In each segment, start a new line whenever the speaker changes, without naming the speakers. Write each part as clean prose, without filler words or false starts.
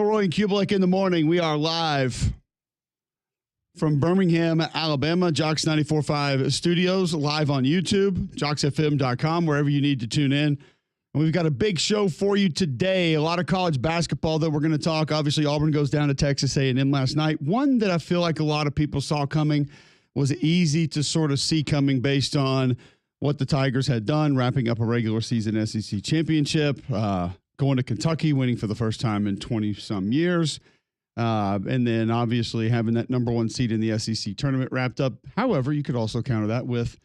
McElroy and Cubelic in the morning. We are live from Birmingham, Alabama, Jocks 94.5 Studios, live on YouTube, jocksfm.com, wherever you need to tune in. And we've got a big show for you today. A lot of college basketball that we're going to talk. Obviously, Auburn goes down to Texas A&M last night. One that I feel like a lot of people saw coming, was easy to sort of see coming based on what the Tigers had done, wrapping up a regular season SEC championship, going to Kentucky, winning for the first time in 20-some years, and then obviously having that number one seed in the SEC tournament wrapped up. However, you could also counter that with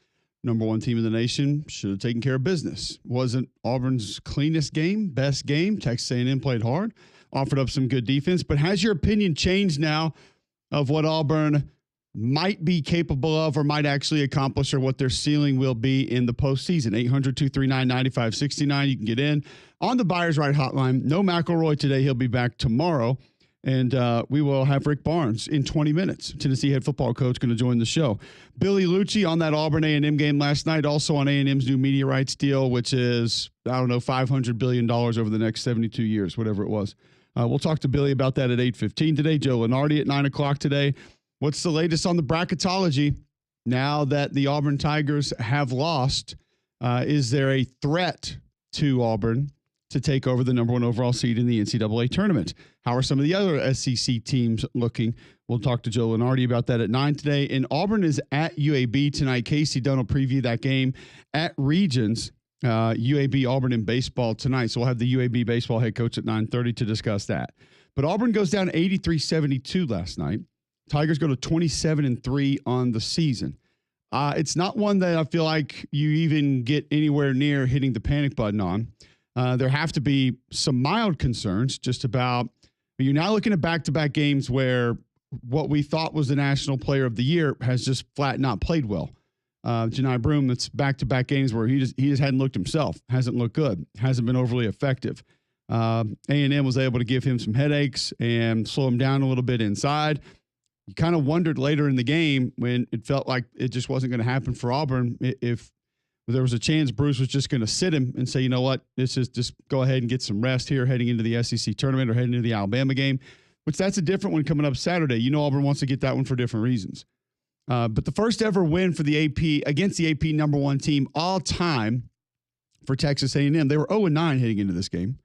number one team in the nation should have taken care of business. Wasn't Auburn's cleanest game, best game. Texas A&M played hard, offered up some good defense. But has your opinion changed now of what Auburn might be capable of or might actually accomplish, or what their ceiling will be in the postseason? 800-239-9569. You can get in on the Buyers Right hotline. No McElroy today. He'll be back tomorrow. And we will have Rick Barnes in 20 minutes. Tennessee head football coach going to join the show. Billy Lucci on that Auburn A&M game last night, also on A&M's new media rights deal, which is, $500 billion over the next 72 years, whatever it was. We'll talk to Billy about that at 8:15 today. Joe Lenardi at 9 o'clock today. What's the latest on the bracketology now that the Auburn Tigers have lost? Is there a threat to Auburn to take over the number one overall seed in the NCAA tournament? How are some of the other SEC teams looking? We'll talk to Joe Lenardi about that at 9 today. And Auburn is at UAB tonight. Casey Dunn will preview that game at Regions. UAB Auburn in baseball tonight. So we'll have the UAB baseball head coach at 9:30 to discuss that. But Auburn goes down 83-72 last night. Tigers go to 27-3 on the season. It's not one that I feel like you even get anywhere near hitting the panic button on. There have to be some mild concerns just about, you're now looking at back-to-back games where what we thought was the National Player of the Year has just flat not played well. Janai Broome, that's back-to-back games where he just hadn't looked himself, hasn't looked good, hasn't been overly effective. A&M was able to give him some headaches and slow him down a little bit inside. You kind of wondered later in the game when it felt like it just wasn't going to happen for Auburn if there was a chance Bruce was just going to sit him and say, you know what, this is just go ahead and get some rest here heading into the SEC tournament or heading into the Alabama game, which that's a different one coming up Saturday. Auburn wants to get that one for different reasons. But the first ever win for the AP against the AP number one team all time for Texas A&M. They were 0-9 heading into this game.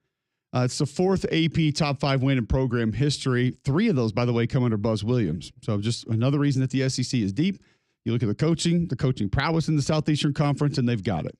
It's the fourth AP top 5 win in program history. 3 of those, by the way, come under Buzz Williams. So just another reason that the SEC is deep. You look at the coaching prowess in the Southeastern Conference, and they've got it.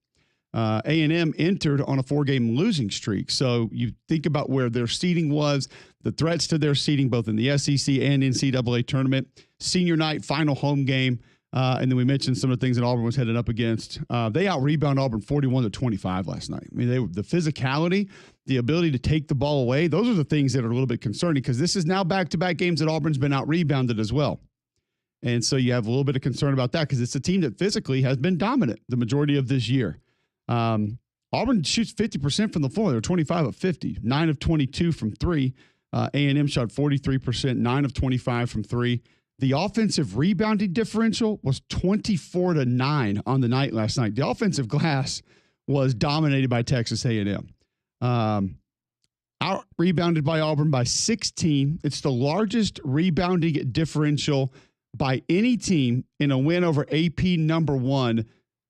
A&M entered on a 4-game losing streak. So you think about where their seeding was, the threats to their seeding, both in the SEC and NCAA tournament, senior night, final home game. And then we mentioned some of the things that Auburn was headed up against. They out-rebound Auburn 41-25 last night. I mean, the physicality, the ability to take the ball away, those are the things that are a little bit concerning, because this is now back-to-back games that Auburn's been out-rebounded as well. And so you have a little bit of concern about that, because it's a team that physically has been dominant the majority of this year. Auburn shoots 50% from the floor. They're 25 of 50, 9 of 22 from 3. A&M shot 43%, 9 of 25 from 3. The offensive rebounding differential was 24-9 on the night last night. The offensive glass was dominated by Texas A&M. Out rebounded by Auburn by 16. It's the largest rebounding differential by any team in a win over AP number one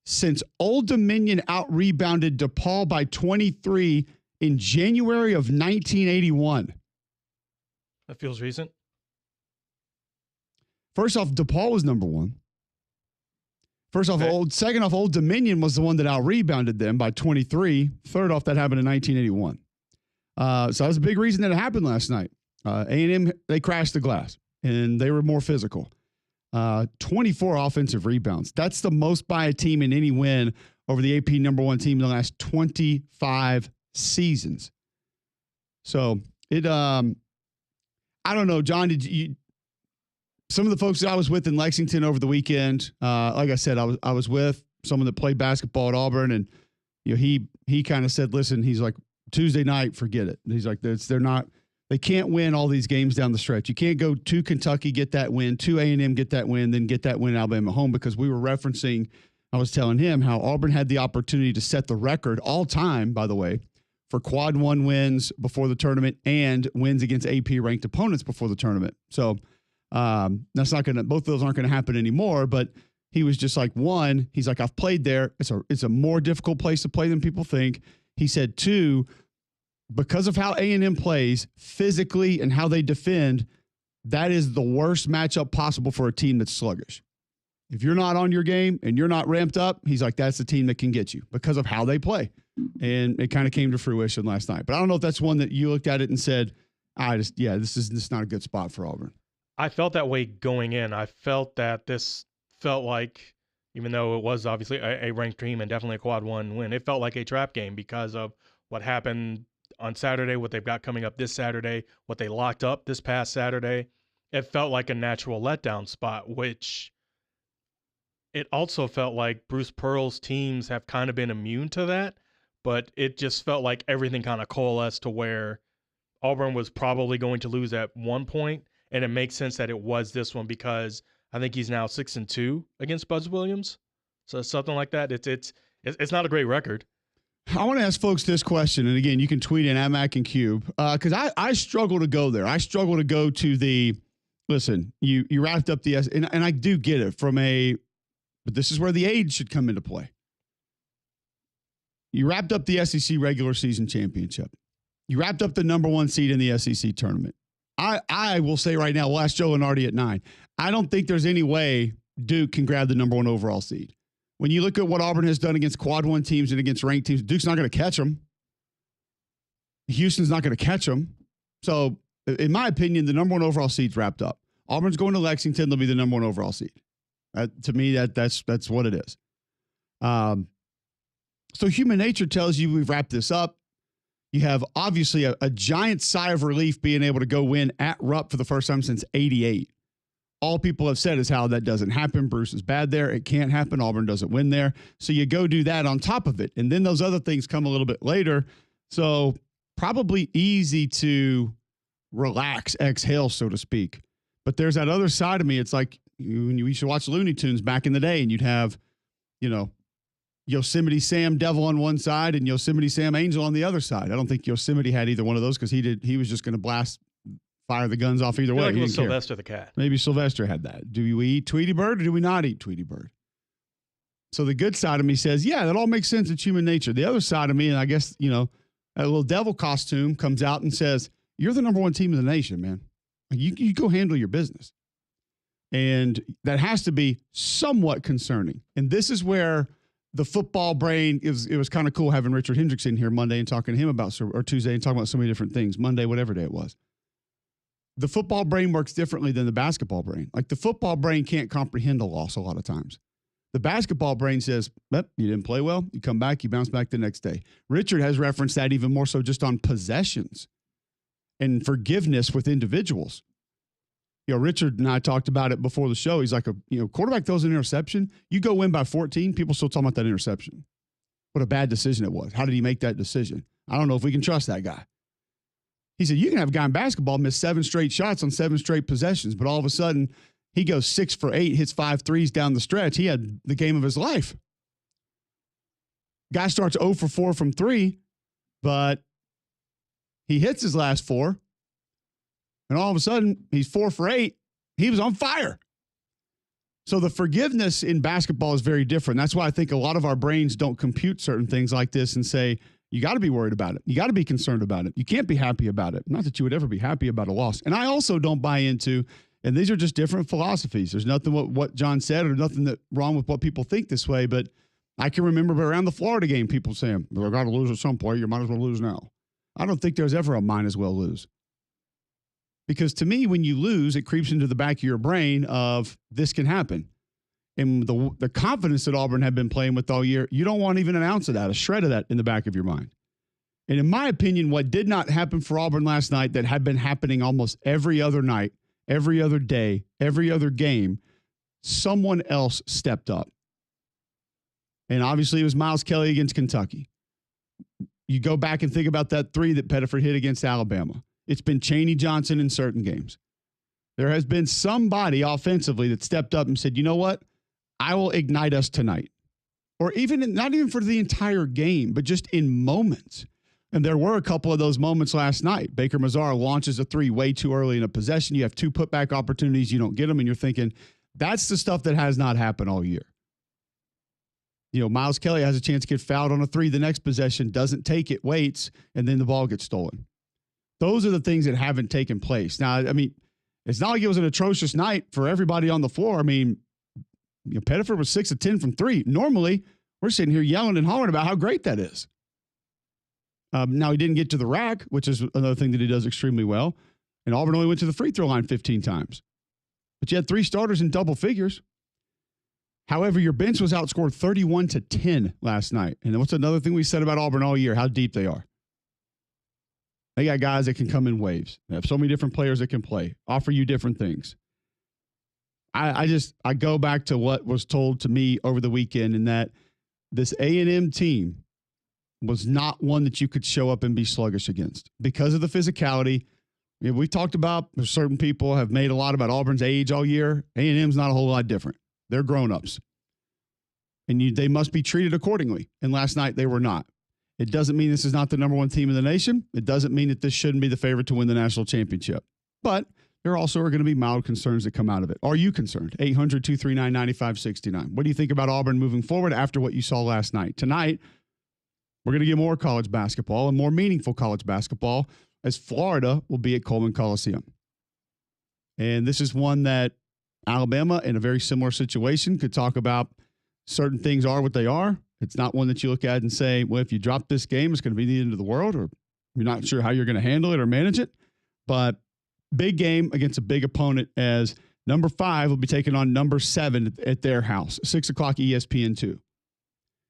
since Old Dominion out rebounded DePaul by 23 in January of 1981.
That feels recent.
First off, DePaul was number one. Second off, Old Dominion was the one that out-rebounded them by 23. Third off, that happened in 1981. So that was a big reason that it happened last night. A&M, they crashed the glass, and they were more physical. 24 offensive rebounds. That's the most by a team in any win over the AP number one team in the last 25 seasons. So it, I don't know, John, some of the folks that I was with in Lexington over the weekend, like I said, I was with someone that played basketball at Auburn, and he kind of said, listen, he's like, Tuesday night, forget it. He's like, they can't win all these games down the stretch. You can't go to Kentucky, get that win, to A&M, get that win, then get that win at Alabama home, because we were referencing, I was telling him how Auburn had the opportunity to set the record all time, by the way, for quad one wins before the tournament and wins against AP ranked opponents before the tournament. So that's not going to, both of those aren't going to happen anymore, but he was just like, one, he's like, I've played there. It's a more difficult place to play than people think. He said, two, because of how A&M plays physically and how they defend, that is the worst matchup possible for a team that's sluggish. If you're not on your game and you're not ramped up, he's like, that's the team that can get you because of how they play. And it kind of came to fruition last night. But I don't know if that's one that you looked at it and said, this is not a good spot for Auburn.
I felt that way going in. I felt that this felt like, even though it was obviously a ranked team and definitely a quad one win, it felt like a trap game because of what happened on Saturday, what they've got coming up this Saturday, what they locked up this past Saturday. It felt like a natural letdown spot, which it also felt like Bruce Pearl's teams have kind of been immune to that, but it just felt like everything kind of coalesced to where Auburn was probably going to lose at one point, and it makes sense that it was this one because I think he's now 6-2 against Buzz Williams. So something like that. It's not a great record.
I want to ask folks this question, and again, you can tweet in at Mac and Cube, because I struggle to go there. I struggle to go to the, listen, you wrapped up the, and I do get it but this is where the age should come into play. You wrapped up the SEC regular season championship. You wrapped up the number one seed in the SEC tournament. I will say right now, we'll ask Joe Lenardi at 9. I don't think there's any way Duke can grab the number one overall seed. When you look at what Auburn has done against quad one teams and against ranked teams, Duke's not going to catch them. Houston's not going to catch them. So, in my opinion, the number one overall seed's wrapped up. Auburn's going to Lexington. They'll be the number one overall seed. To me, that's what it is. So human nature tells you we've wrapped this up. You have obviously a giant sigh of relief being able to go win at Rupp for the first time since '88. All people have said is how that doesn't happen. Bruce is bad there. It can't happen. Auburn doesn't win there. So you go do that on top of it. And then those other things come a little bit later. So probably easy to relax, exhale, so to speak. But there's that other side of me. It's like you used to watch Looney Tunes back in the day, and you'd have, Yosemite Sam Devil on one side and Yosemite Sam Angel on the other side. I don't think Yosemite had either one of those because he was just going to fire the guns off either way.
Like it was Sylvester the cat.
Maybe Sylvester had that. Do we eat Tweety Bird or do we not eat Tweety Bird? So the good side of me says, yeah, that all makes sense. It's human nature. The other side of me, and I guess, a little devil costume comes out and says, you're the number one team in the nation, man. You go handle your business. And that has to be somewhat concerning. And this is where the football brain it was kind of cool having Richard Hendrickson here Monday and talking to him or Tuesday and talking about so many different things. Monday, whatever day it was. The football brain works differently than the basketball brain. Like the football brain can't comprehend a loss a lot of times. The basketball brain says, you didn't play well. You come back, you bounce back the next day. Richard has referenced that even more so just on possessions and forgiveness with individuals. Richard and I talked about it before the show. He's like, quarterback throws an interception. You go win by 14, people still talking about that interception. What a bad decision it was. How did he make that decision? I don't know if we can trust that guy. He said, you can have a guy in basketball miss 7 straight shots on 7 straight possessions, but all of a sudden he goes 6 for 8, hits 5 threes down the stretch. He had the game of his life. Guy starts 0 for 4 from 3, but he hits his last 4. And all of a sudden, he's 4 for 8. He was on fire. So the forgiveness in basketball is very different. That's why I think a lot of our brains don't compute certain things like this and say, you got to be worried about it. You got to be concerned about it. You can't be happy about it. Not that you would ever be happy about a loss. And I also don't buy into, and these are just different philosophies. There's nothing what John said or nothing that wrong with what people think this way. But I can remember around the Florida game, people saying, well, I got to lose at some point. You might as well lose now. I don't think there's ever a might as well lose. Because to me, when you lose, it creeps into the back of your brain of this can happen. And the confidence that Auburn had been playing with all year, you don't want even an ounce of that, a shred of that in the back of your mind. And in my opinion, what did not happen for Auburn last night that had been happening almost every other night, every other day, every other game, someone else stepped up. And obviously it was Miles Kelly against Kentucky. You go back and think about that 3 that Pettiford hit against Alabama. It's been Chaney Johnson in certain games. There has been somebody offensively that stepped up and said, you know what? I will ignite us tonight. Or even not even for the entire game, but just in moments. And there were a couple of those moments last night. Baker Mazara launches a three way too early in a possession. You have two putback opportunities. You don't get them, and you're thinking, that's the stuff that has not happened all year. Miles Kelly has a chance to get fouled on a three. The next possession doesn't take it, waits, and then the ball gets stolen. Those are the things that haven't taken place. Now, I mean, it's not like it was an atrocious night for everybody on the floor. I mean, Pettiford was 6 of 10 from three. Normally, we're sitting here yelling and hollering about how great that is. Now, he didn't get to the rack, which is another thing that he does extremely well. And Auburn only went to the free throw line 15 times. But you had three starters in double figures. However, your bench was outscored 31-10 last night. And what's another thing we said about Auburn all year? How deep they are. They got guys that can come in waves. They have so many different players that can play, offer you different things. I go back to what was told to me over the weekend, in that this A&M team was not one that you could show up and be sluggish against because of the physicality. We talked about certain people have made a lot about Auburn's age all year. A&M's not a whole lot different. They're grown-ups. And they must be treated accordingly. And last night they were not. It doesn't mean this is not the number one team in the nation. It doesn't mean that this shouldn't be the favorite to win the national championship. But there also are going to be mild concerns that come out of it. Are you concerned? 800-239-9569. What do you think about Auburn moving forward after what you saw last night? Tonight, we're going to get more college basketball and more meaningful college basketball, as Florida will be at Coleman Coliseum. And this is one that Alabama, in a very similar situation, could talk about. Certain things are what they are. It's not one that you look at and say, well, if you drop this game, it's going to be the end of the world, or you're not sure how you're going to handle it or manage it. But big game against a big opponent, as number 5 will be taking on number 7 at their house, 6 o'clock ESPN2.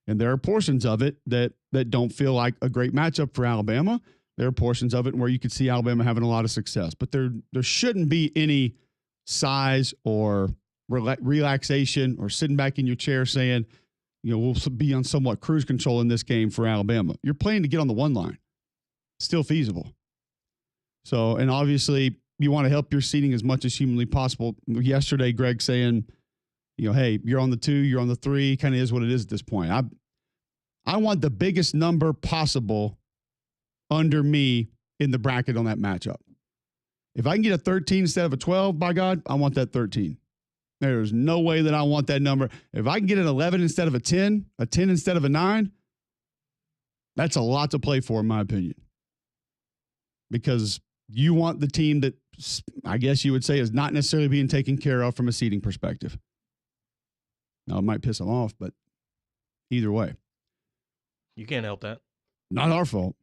And there are portions of it that don't feel like a great matchup for Alabama. There are portions of it where you could see Alabama having a lot of success. But there shouldn't be any size or relaxation or sitting back in your chair saying, we'll be on somewhat cruise control in this game for Alabama. You're playing to get on the one line. Still feasible. So, and obviously you want to help your seating as much as humanly possible. Yesterday, Greg saying, hey, you're on the 2, you're on the 3, kind of is what it is at this point. I want the biggest number possible under me in the bracket on that matchup. If I can get a 13 instead of a 12, by God, I want that 13. There's no way that I want that number. If I can get an 11 instead of a 10 instead of a 9, that's a lot to play for, in my opinion. Because you want the team that, I guess you would say, is not necessarily being taken care of from a seating perspective. Now, it might piss them off, but either way.
You can't help that.
Not our fault.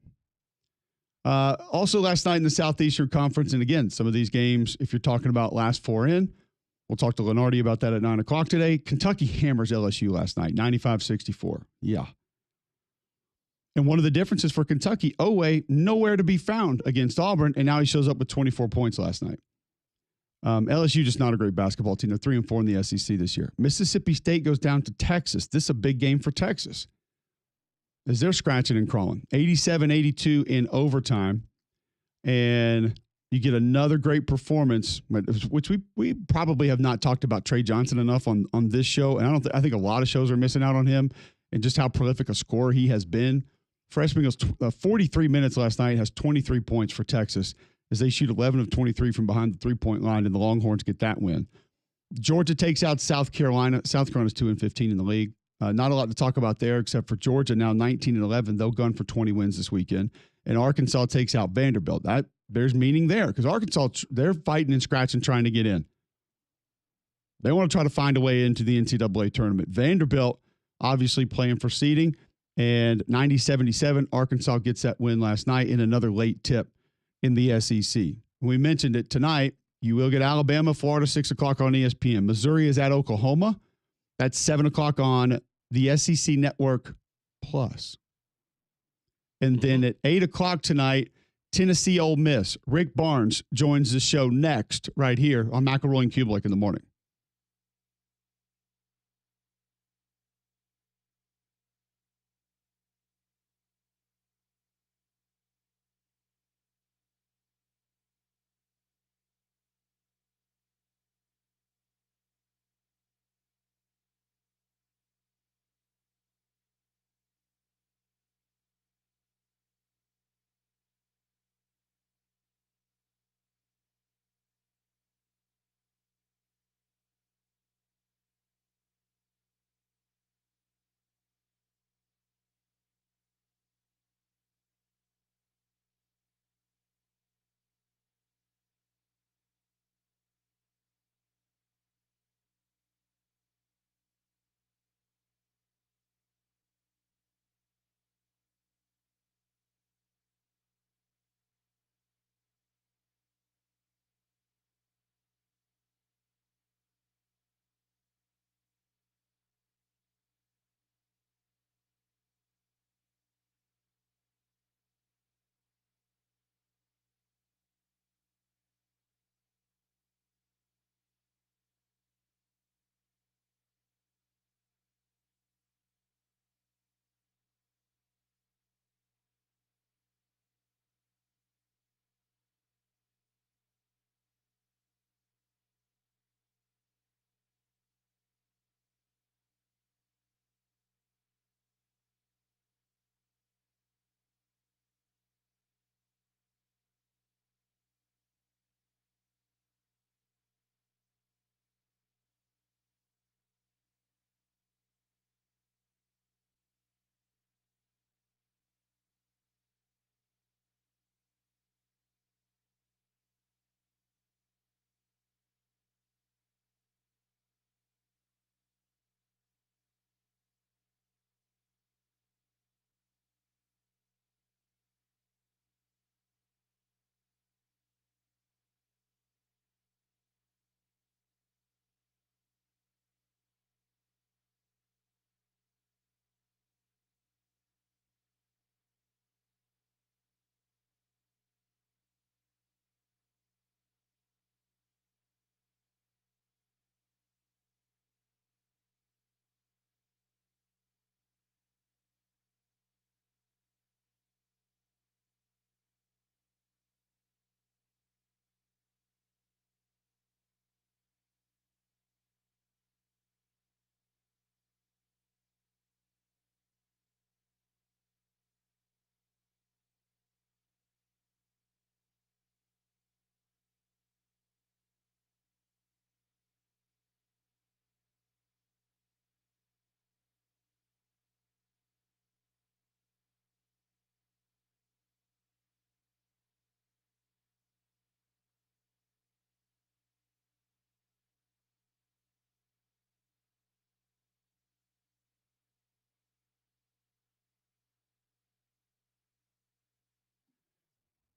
Also, last night in the Southeastern Conference, and again, some of these games, if you're talking about last 4 in, we'll talk to Lenardi about that at 9 o'clock today. Kentucky hammers LSU last night, 95-64. Yeah. And one of the differences for Kentucky, Owe nowhere to be found against Auburn, and now he shows up with 24 points last night. LSU just not a great basketball team. They're 3-4 in the SEC this year. Mississippi State goes down to Texas. This is a big game for Texas, as they're scratching and crawling. 87-82 in overtime. And you get another great performance, which we probably have not talked about Trey Johnson enough on this show. And I think a lot of shows are missing out on him and just how prolific a scorer he has been. Freshman goes 43 minutes last night, has 23 points for Texas as they shoot 11 of 23 from behind the three-point line, and the Longhorns get that win. Georgia takes out South Carolina. South Carolina's 2-15 in the league. Not a lot to talk about there except for Georgia now 19-11. They'll gun for 20 wins this weekend. And Arkansas takes out Vanderbilt. There's meaning there because Arkansas, they're fighting and scratching trying to get in. They want to try to find a way into the NCAA tournament. Vanderbilt obviously playing for seeding, and 90-77, Arkansas gets that win last night in another late tip in the SEC. We mentioned it tonight. You will get Alabama, Florida, 6 o'clock on ESPN. Missouri is at Oklahoma. That's 7 o'clock on the SEC Network Plus. And then at 8 o'clock tonight, Tennessee Ole Miss. Rick Barnes joins the show next right here on McElroy and Cubelic in the morning.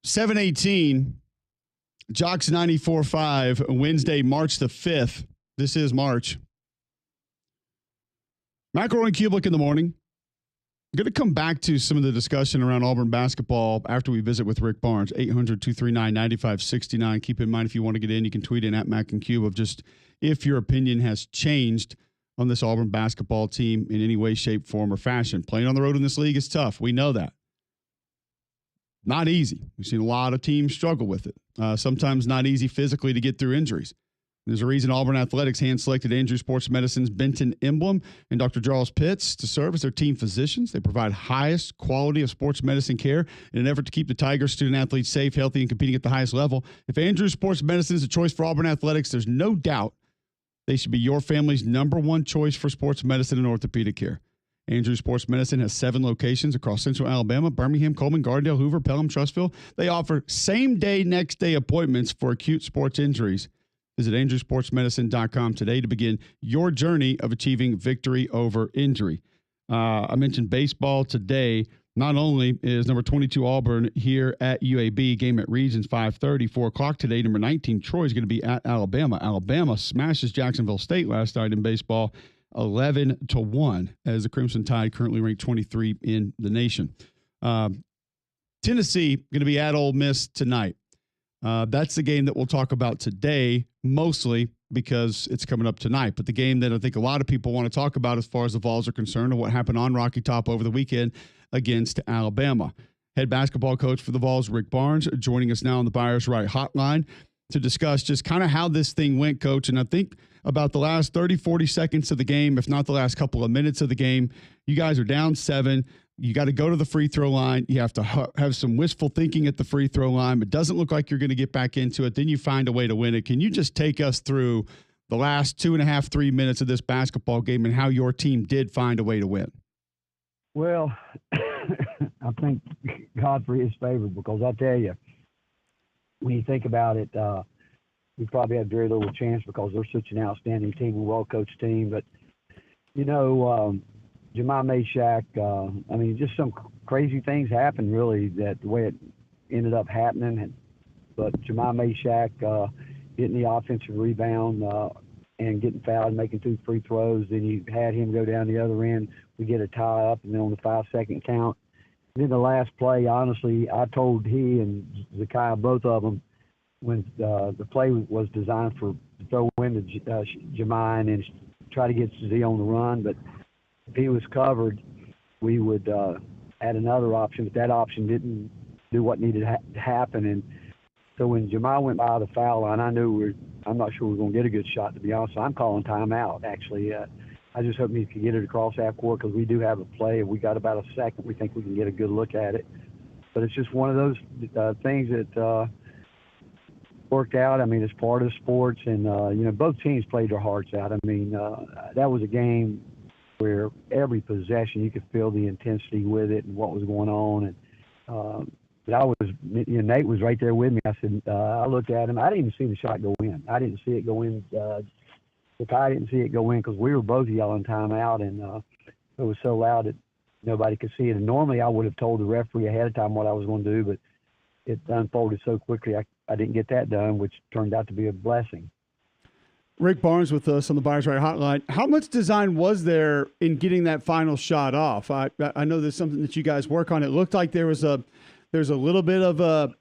7:18, Jocks 94.5, Wednesday, March the 5th. This is March. McElroy and Cubelic in the morning. I'm going to come back to some of the discussion around Auburn basketball after we visit with Rick Barnes, 800-239-9569. Keep in mind, if you want to get in, you can tweet in at Mac and Cube of just if your opinion has changed on this Auburn basketball team in any way, shape, form, or fashion. Playing on the road in this league is tough. We know that. Not easy. We've seen a lot of teams struggle with it. Sometimes not easy physically to get through injuries. There's a reason Auburn Athletics hand-selected Andrew Sports Medicine's Benton Emblem and Dr. Charles Pitts to serve as their team physicians. They provide highest quality of sports medicine care in an effort to keep the Tigers student-athletes safe, healthy, and competing at the highest level. If Andrew Sports Medicine is a choice for Auburn Athletics, there's no doubt they should be your family's number one choice for sports medicine and orthopedic care. Andrew Sports Medicine has 7 locations across Central Alabama: Birmingham, Coleman, Gardendale, Hoover, Pelham, Trussville. They offer same-day, next-day appointments for acute sports injuries. Visit andrewsportsmedicine.com today to begin your journey of achieving victory over injury. I mentioned baseball today. Not only is number 22 Auburn here at UAB, game at Regions 5:30, 4 o'clock today. Number 19 Troy is going to be at Alabama. Alabama smashes Jacksonville State last night in baseball, 11-1, as the Crimson Tide currently ranked 23 in the nation. Tennessee going to be at Ole Miss tonight. That's the game that we'll talk about today, mostly because it's coming up tonight. But the game that I think a lot of people want to talk about as far as the Vols are concerned and what happened on Rocky Top over the weekend against Alabama. Head basketball coach for the Vols, Rick Barnes, joining us now on the Buyers Right hotline to discuss just kind of how this thing went, Coach. And I think about the last 30, 40 seconds of the game, if not the last couple of minutes of the game, you guys are down 7. You got to go to the free throw line. You have to have some wishful thinking at the free throw line. It doesn't look like you're going to get back into it. Then you find a way to win it. Can you just take us through the last 2.5, 3 minutes of this basketball game and how your team did find a way to win?
Well, I thank God for his favor, because I tell you, when you think about it, we probably had very little chance because they're such an outstanding team, a well-coached team. But, you know, Jemai Meshack, just some crazy things happened, really, that the way it ended up happening. But Jemai Meshack getting the offensive rebound and getting fouled and making 2 free throws. Then you had him go down the other end. We get a tie-up, and then on the 5-second count. And then the last play, honestly, I told he and Zakiah, both of them, when the play was designed for to throw in to Jemai and try to get Z on the run, but if he was covered, we would add another option, but that option didn't do what needed to happen. And so when Jemai went by the foul line, I'm not sure we were going to get a good shot, to be honest. So I'm calling timeout, actually. I just hope he could get it across half court, because we do have a play. If we got about a second, we think we can get a good look at it. But it's just one of those things that worked out. I mean, it's part of sports, and, both teams played their hearts out. I mean, that was a game where every possession you could feel the intensity with it and what was going on. And Nate was right there with me. I said, I looked at him. I didn't even see the shot go in. I didn't see it go in. I didn't see it go in because we were both yelling timeout, and it was so loud that nobody could see it. And normally I would have told the referee ahead of time what I was going to do, but it unfolded so quickly I didn't get that done, which turned out to be a blessing.
Rick Barnes with us on the Buyers Right hotline. How much design was there in getting that final shot off? I know there's something that you guys work on. It looked like there's a little bit of a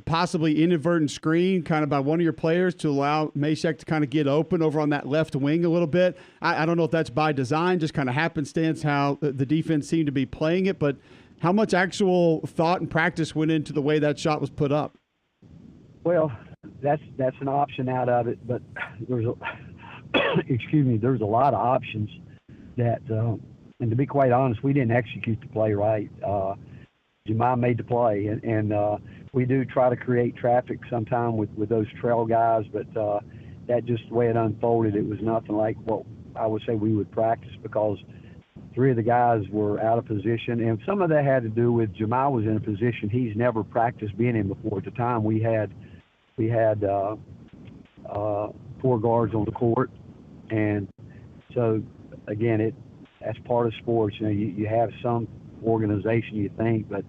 possibly inadvertent screen kind of by one of your players to allow Meshack to kind of get open over on that left wing a little bit. I don't know if that's by design, just kind of happenstance how the defense seemed to be playing it, but how much actual thought and practice went into the way that shot was put up?
Well, that's an option out of it, but there's a lot of options that, and to be quite honest, we didn't execute the play right. Jemai made the play, and we do try to create traffic sometime with those trail guys, but that just the way it unfolded, it was nothing like what I would say we would practice, because 3 of the guys were out of position, and some of that had to do with Jemai was in a position he's never practiced being in before. At the time, we had 4 guards on the court, and so again, that's part of sports. You have some organization, you think, but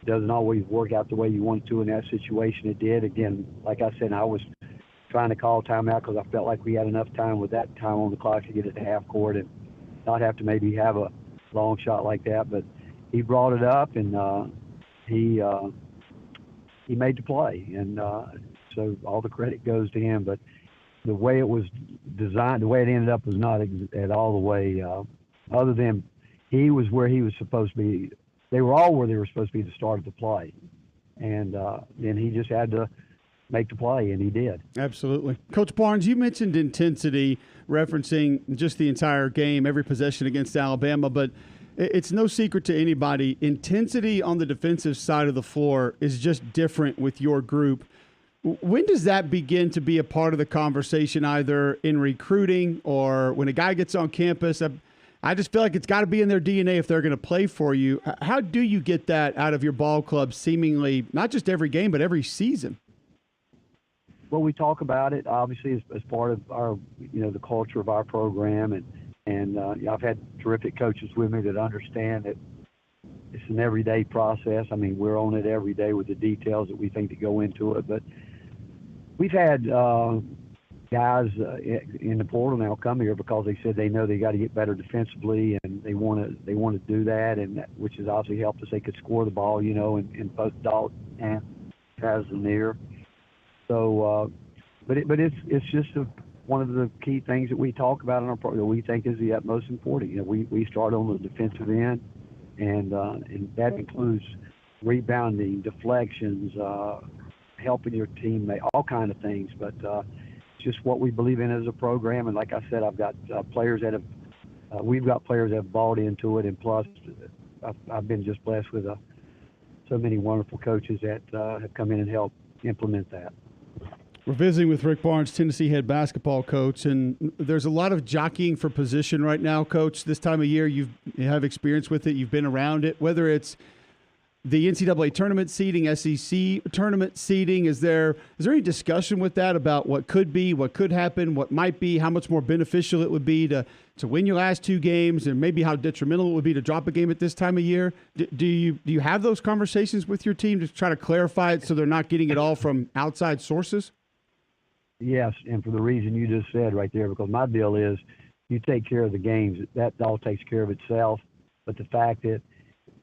doesn't always work out the way you want it to in that situation. It did. Again, like I said, I was trying to call timeout because I felt like we had enough time with that time on the clock to get it to half court and not have to maybe have a long shot like that. But he brought it up, and he made the play, and so all the credit goes to him. But the way it was designed, the way it ended up was not at all the way, other than he was where he was supposed to be. They were all where they were supposed to be to start the play. And then he just had to make the play, and he did.
Absolutely. Coach Barnes, you mentioned intensity, referencing just the entire game, every possession against Alabama, but it's no secret to anybody. Intensity on the defensive side of the floor is just different with your group. When does that begin to be a part of the conversation, either in recruiting or when a guy gets on campus? I just feel like it's got to be in their DNA if they're going to play for you. How do you get that out of your ball club seemingly not just every game but every season?
Well, we talk about it obviously as part of our, the culture of our program, and I've had terrific coaches with me that understand that it's an everyday process. I mean, we're on it every day with the details that we think that go into it. But we've had guys in the portal now come here because they said they know they got to get better defensively, and they want to do that, and which has obviously helped us. They could score the ball, in both Dalton and Casimir. So, but it's just one of the key things that we talk about in our program that we think is the utmost important. We start on the defensive end, and that includes rebounding, deflections, helping your teammate, all kind of things. But just what we believe in as a program. And like I said, I've got players that we've got players that have bought into it, and plus I've been just blessed with so many wonderful coaches that have come in and helped implement that.
We're visiting with Rick Barnes, Tennessee head basketball coach, and there's a lot of jockeying for position right now, Coach. This time of year, you have experience with it. You've been around it. Whether it's the NCAA tournament seeding, SEC tournament seeding, is there any discussion with that about what could be, what could happen, what might be, how much more beneficial it would be to win your last two games, and maybe how detrimental it would be to drop a game at this time of year? Do you have those conversations with your team to try to clarify it so they're not getting it all from outside sources?
Yes, and for the reason you just said right there, because my deal is you take care of the games. That all takes care of itself. But the fact that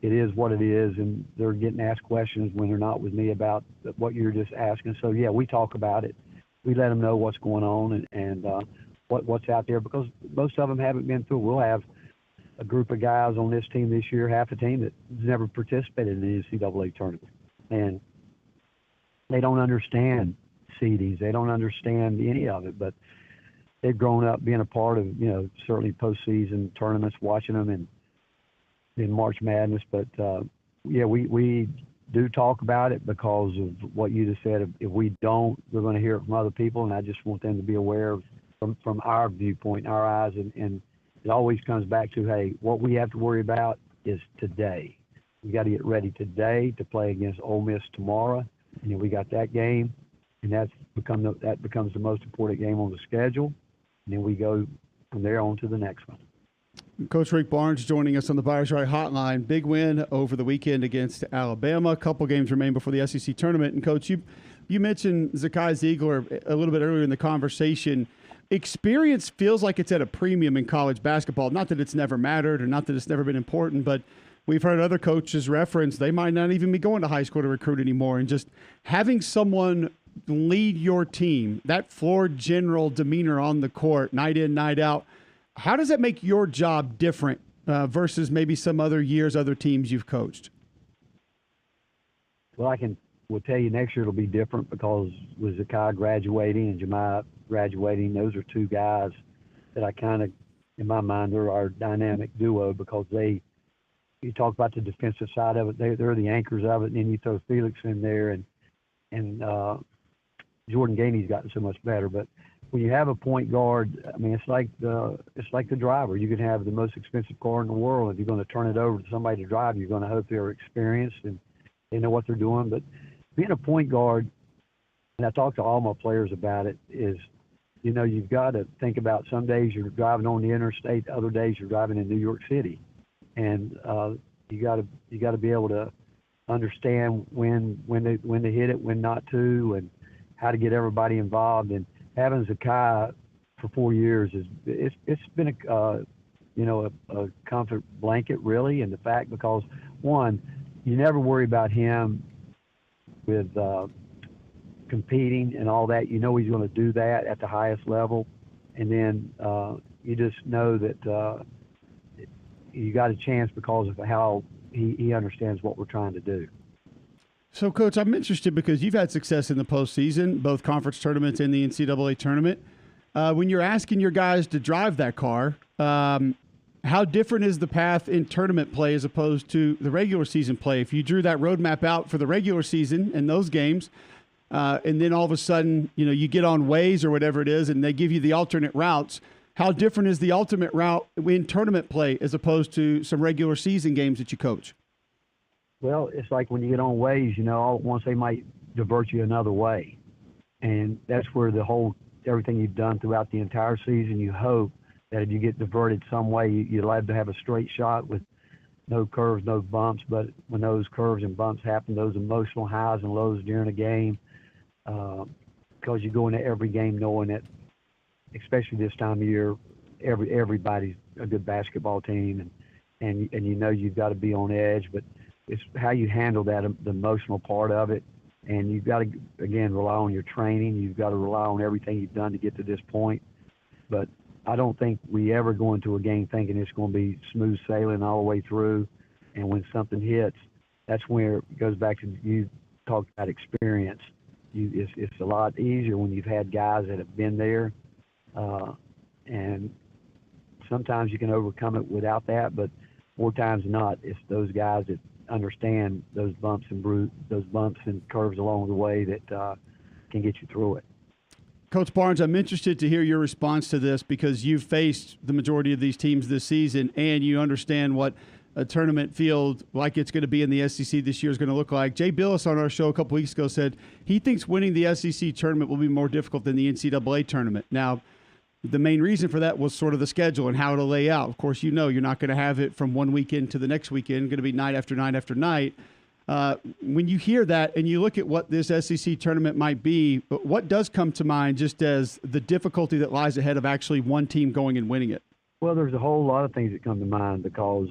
it is what it is, and they're getting asked questions when they're not with me about what you're just asking. So, yeah, we talk about it. We let them know what's going on and what's out there, because most of them haven't been through. We'll have a group of guys on this team this year, half a team, that's never participated in the NCAA tournament. And they don't understand seedings. They don't understand any of it, but they've grown up being a part of, certainly postseason tournaments, watching them in March Madness. But, we do talk about it because of what you just said. If we don't, we're going to hear it from other people, and I just want them to be aware from our viewpoint, our eyes, and it always comes back to, hey, what we have to worry about is today. We got to get ready today to play against Ole Miss tomorrow, and then we got that game. And that becomes the most important game on the schedule. And then we go from there on to the next one.
Coach Rick Barnes joining us on the Buyers Right Hotline. Big win over the weekend against Alabama. A couple games remain before the SEC tournament. And, Coach, you mentioned Zakai Ziegler a little bit earlier in the conversation. Experience feels like it's at a premium in college basketball. Not that it's never mattered or not that it's never been important, but we've heard other coaches reference they might not even be going to high school to recruit anymore. And just having someone lead your team, that floor general demeanor on the court, night in, night out, how does that make your job different versus maybe some other years, other teams you've coached?
Well, will tell you next year it'll be different because with Zakai graduating and Jemiah graduating, those are two guys that I kind of, in my mind, they're our dynamic duo because you talk about the defensive side of it, they're the anchors of it, and then you throw Felix in there, and Jordan Gainey's gotten so much better. But when you have a point guard, I mean, it's like the driver. You can have the most expensive car in the world. If you're going to turn it over to somebody to drive, you're going to hope they're experienced and they know what they're doing. But being a point guard, and I talk to all my players about it, is, you've got to think about some days you're driving on the interstate, other days you're driving in New York City. And you got to be able to understand when to hit it, when not to, and how to get everybody involved. And having Zakai for 4 years it's been a comfort blanket, really, and the fact, because one, you never worry about him with competing and all that. You know he's going to do that at the highest level, and then you just know that you got a chance because of how he understands what we're trying to do.
So, Coach, I'm interested because you've had success in the postseason, both conference tournaments and the NCAA tournament. When you're asking your guys to drive that car, how different is the path in tournament play as opposed to the regular season play? If you drew that roadmap out for the regular season and those games, and then all of a sudden, you get on Waze or whatever it is, and they give you the alternate routes, how different is the ultimate route in tournament play as opposed to some regular season games that you coach?
Well, it's like when you get on Waze, all at once they might divert you another way. And that's where everything you've done throughout the entire season, you hope that if you get diverted some way, you're allowed to have a straight shot with no curves, no bumps. But when those curves and bumps happen, those emotional highs and lows during a game, because you go into every game knowing that, especially this time of year, everybody's a good basketball team, and you've got to be on edge. But it's how you handle that, the emotional part of it. And you've got to, again, rely on your training. You've got to rely on everything you've done to get to this point. But I don't think we ever go into a game thinking it's going to be smooth sailing all the way through. And when something hits, that's where it goes back to, you talked about experience. It's a lot easier when you've had guys that have been there. And sometimes you can overcome it without that, but more times than not, it's those guys that understand those bumps and curves along the way that can get you through it.
Coach Barnes, I'm interested to hear your response to this because you've faced the majority of these teams this season and you understand what a tournament field like it's going to be in the SEC this year is going to look like. Jay Billis on our show a couple weeks ago said he thinks winning the SEC tournament will be more difficult than the NCAA tournament. Now, the main reason for that was sort of the schedule and how it'll lay out. Of course, you're not going to have it from one weekend to the next weekend, going to be night after night after night. When you hear that and you look at what this SEC tournament might be, what does come to mind just as the difficulty that lies ahead of actually one team going and winning it?
Well, there's a whole lot of things that come to mind because,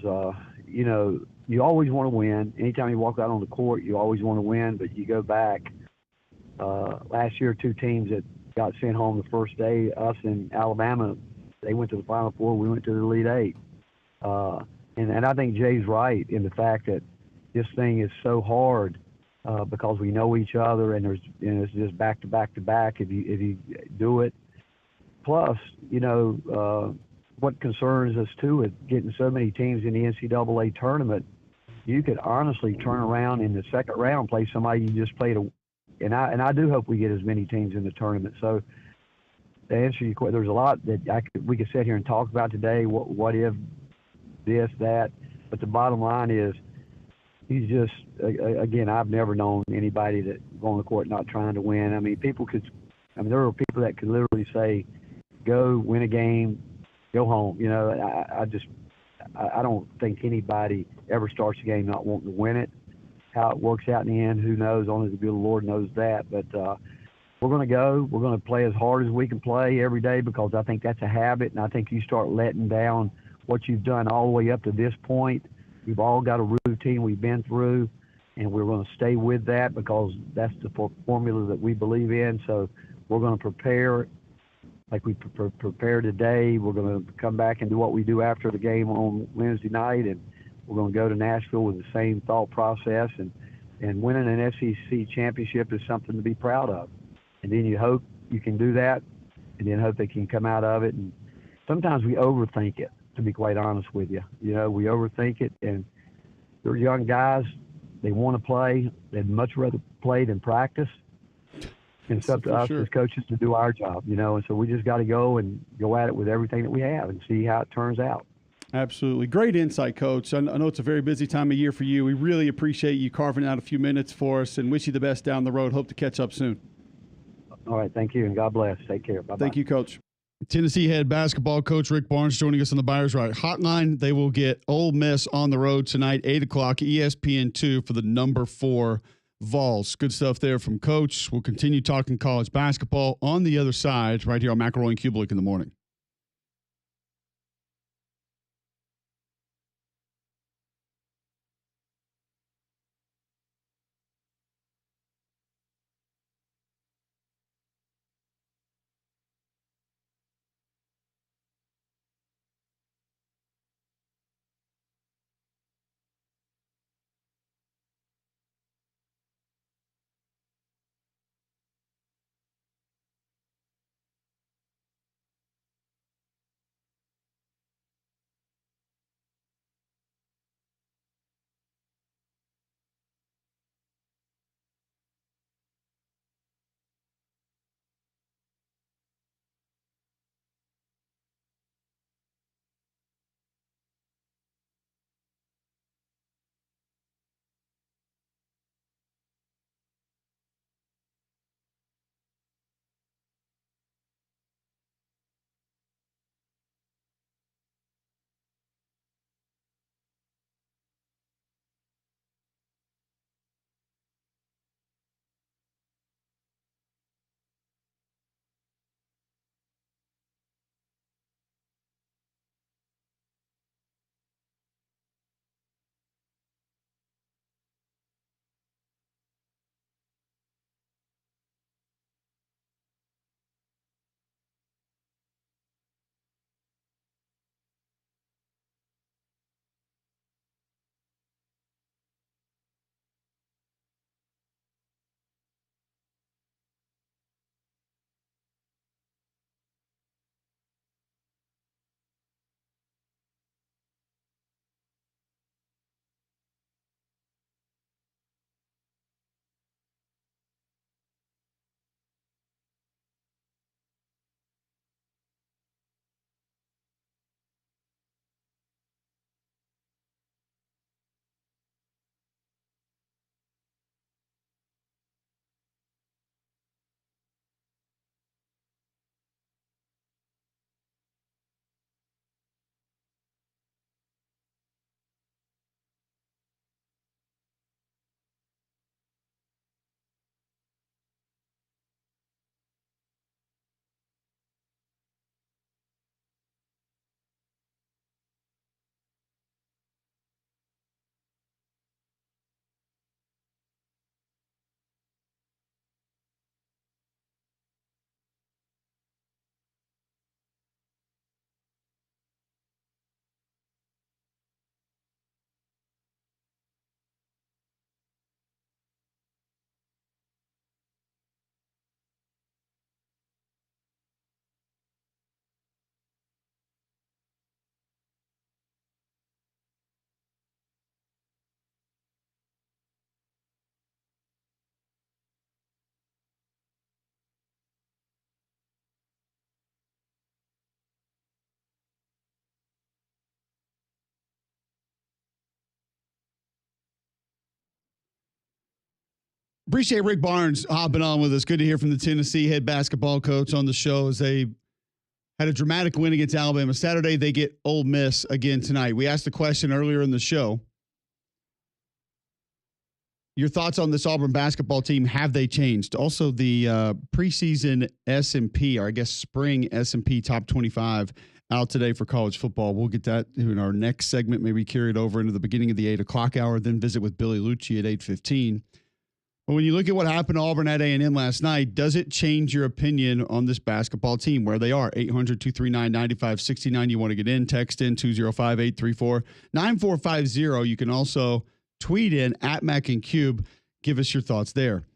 you always want to win. Anytime you walk out on the court, you always want to win, but you go back. Last year, two teams that got sent home the first day, us and Alabama, they went to the Final Four. We went to the Elite Eight. And I think Jay's right in the fact that this thing is so hard because we know each other, and it's just back to back to back if you do it. Plus, what concerns us too is getting so many teams in the NCAA tournament. You could honestly turn around in the second round, play somebody you just played and I do hope we get as many teams in the tournament. So to answer your question, there's a lot that we could sit here and talk about today. What if this, that? But the bottom line is, he's just, again, I've never known anybody that go on the court not trying to win. There are people that could literally say, go win a game, go home. I don't think anybody ever starts a game not wanting to win it. How it works out in the end, who knows? Only the good Lord knows that. But we're going to go. We're going to play as hard as we can play every day because I think that's a habit, and I think you start letting down what you've done all the way up to this point. We've all got a routine we've been through, and we're going to stay with that because that's the formula that we believe in. So we're going to prepare like we prepare today. We're going to come back and do what we do after the game on Wednesday night, and we're going to go to Nashville with the same thought process, and winning an SEC championship is something to be proud of. And then you hope you can do that, and then hope they can come out of it. And sometimes we overthink it, to be quite honest with you. We overthink it, and they're young guys. They want to play. They'd much rather play than practice. And it's up to us as coaches to do our job, and so we just got to go at it with everything that we have and see how it turns out.
Absolutely. Great insight, Coach. I know it's a very busy time of year for you. We really appreciate you carving out a few minutes for us and wish you the best down the road. Hope to catch up soon.
All right. Thank you, and God bless. Take care. Bye-bye.
Thank you, Coach. Tennessee head basketball coach Rick Barnes joining us on the Buyers Right Hotline. They will get Ole Miss on the road tonight, 8 o'clock, ESPN2 for the number 4 Vols. Good stuff there from Coach. We'll continue talking college basketball on the other side right here on McElroy and Cubelic in the morning. Appreciate Rick Barnes hopping on with us. Good to hear from the Tennessee head basketball coach on the show as they had a dramatic win against Alabama Saturday. They get Ole Miss again tonight. We asked the question earlier in the show. Your thoughts on this Auburn basketball team, have they changed? Also, the preseason S&P, or I guess spring S&P top 25 out today for college football. We'll get that in our next segment, maybe carry it over into the beginning of the 8 o'clock hour, then visit with Billy Lucci at 8:15. But when you look at what happened to Auburn at A&M last night, does it change your opinion on this basketball team, where they are? 800-239-9569. You want to get in, text in 205-834-9450. You can also tweet in at Mac and Cube. Give us your thoughts there.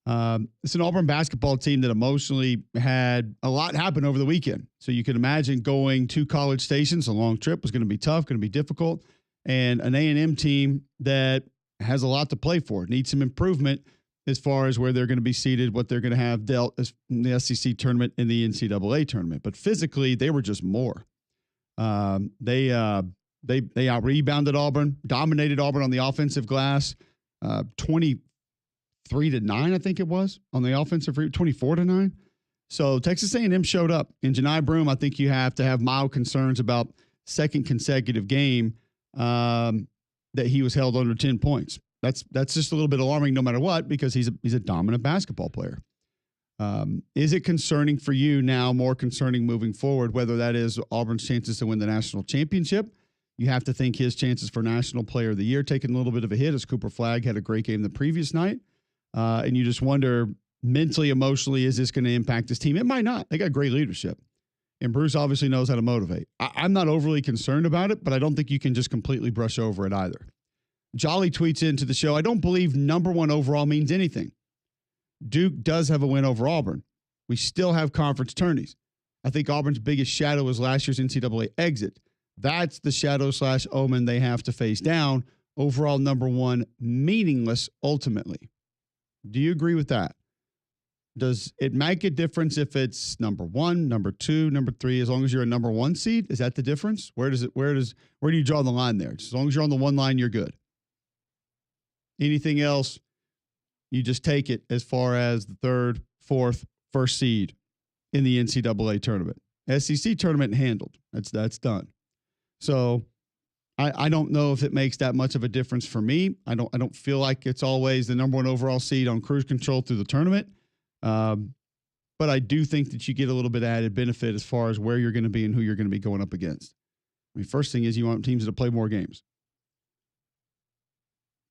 It's an Auburn basketball team that emotionally had a lot happen over the weekend. So you can imagine going to College Station's a long trip was going to be tough, going to be difficult. And an A&M team that has a lot to play for, needs some improvement as far as where they're going to be seated, what they're going to have dealt as in the SEC tournament and the NCAA tournament. But physically, they were just more. They out-rebounded Auburn, dominated Auburn on the offensive glass, 23-9, I think it was, on the offensive, 24-9. So Texas A&M showed up. And Janai Broom, I think you have to have mild concerns about second consecutive game that he was held under 10 points. That's just a little bit alarming no matter what, because he's a dominant basketball player. Is it concerning for you now, more concerning moving forward, whether that is Auburn's chances to win the national championship? You have to think his chances for National Player of the Year taking a little bit of a hit as Cooper Flagg had a great game the previous night. And you just wonder, mentally, emotionally, is this going to impact this team? It might not. They got great leadership. And Bruce obviously knows how to motivate. I'm not overly concerned about it, but I don't think you can just completely brush over it either. Jolly tweets into the show, I don't believe number one overall means anything. Duke does have a win over Auburn. We still have conference tourneys. I think Auburn's biggest shadow was last year's NCAA exit. That's the shadow/omen they have to face down. Overall number one, meaningless ultimately. Do you agree with that? Does it make a difference if it's number one, number two, number three, as long as you're a number one seed? Is that the difference? Where do you draw the line there? Just as long as you're on the one line, you're good. Anything else, you just take it as far as the third, fourth, first seed in the NCAA tournament. SEC tournament handled. That's done. So I don't know if it makes that much of a difference for me. I don't feel like it's always the number one overall seed on cruise control through the tournament. But I do think that you get a little bit of added benefit as far as where you're going to be and who you're going to be going up against. I mean, first thing is you want teams that play more games.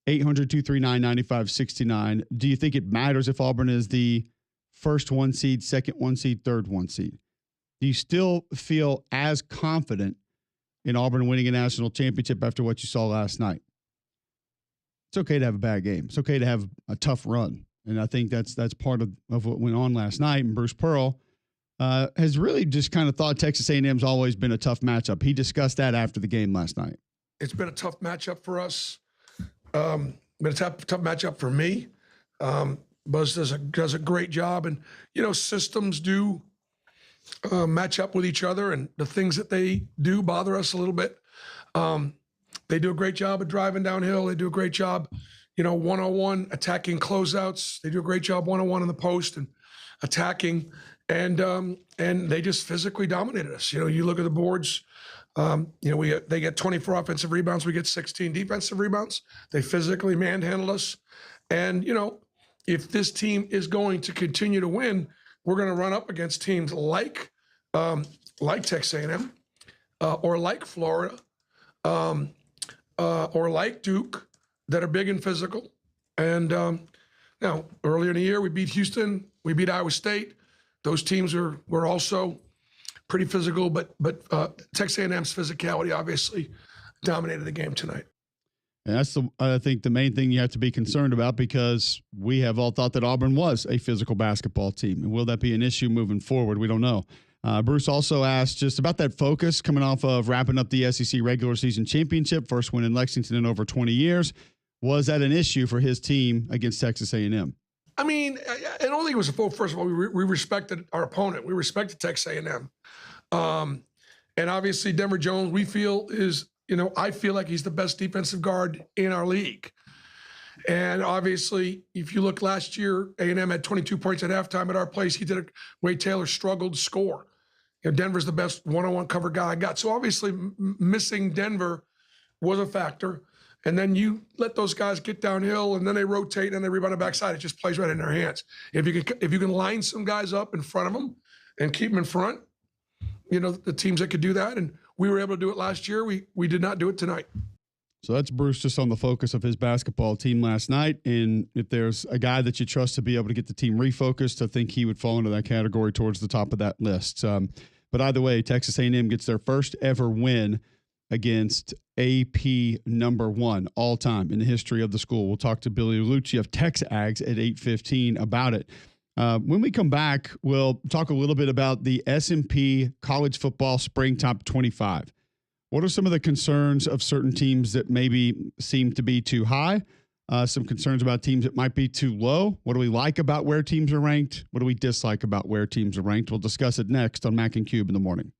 800-239-9569. Do you think it matters if Auburn is the first one seed, second one seed, third one seed? Do you still feel as confident in Auburn winning a national championship after what you saw last night? It's okay to have a bad game. It's okay to have a tough run. And I think that's part of what went on last night. And Bruce Pearl has really just kind of thought Texas A&M's always been a tough matchup. He discussed that after the game last night.
It's been a tough matchup for us. Been a tough matchup for me. Buzz does a great job. And, systems do match up with each other, and the things that they do bother us a little bit. They do a great job of driving downhill. They do a great job, one-on-one attacking closeouts. They do a great job one-on-one in the post and attacking. And they just physically dominated us. You look at the boards. They get 24 offensive rebounds. We get 16 defensive rebounds. They physically manhandled us. And, if this team is going to continue to win, we're going to run up against teams like Texas A&M, or like Florida, or like Duke, that are big and physical. And now, earlier in the year, we beat Houston, we beat Iowa State. Those teams were also pretty physical, but Texas A&M's physicality obviously dominated the game tonight.
And that's I think the main thing you have to be concerned about, because we have all thought that Auburn was a physical basketball team. And will that be an issue moving forward? We don't know. Bruce also asked just about that focus coming off of wrapping up the SEC regular season championship, first win in Lexington in over 20 years. Was that an issue for his team against Texas A&M?
I mean, I don't think it was a fault. First of all, we respected our opponent. We respected Texas A&M. And obviously Denver Jones, we feel is, I feel like he's the best defensive guard in our league. And obviously, if you look last year, A&M had 22 points at halftime at our place. He did it. Wade Taylor struggled to score. Denver's the best one-on-one cover guy I got. So obviously missing Denver was a factor. And then you let those guys get downhill, and then they rotate and they rebound the backside. It just plays right in their hands. If you can line some guys up in front of them and keep them in front, the teams that could do that, and we were able to do it last year. We did not do it tonight.
So that's Bruce just on the focus of his basketball team last night. And if there's a guy that you trust to be able to get the team refocused, I think he would fall into that category towards the top of that list. But either way, Texas A&M gets their first ever win against AP number one all time in the history of the school. We'll talk to Billy Lucci of Tex Ags at 8:15 about it. When we come back, we'll talk a little bit about the S&P College Football Spring Top 25. What are some of the concerns of certain teams that maybe seem to be too high? Some concerns about teams that might be too low. What do we like about where teams are ranked? What do we dislike about where teams are ranked? We'll discuss it next on Mac and Cube in the morning.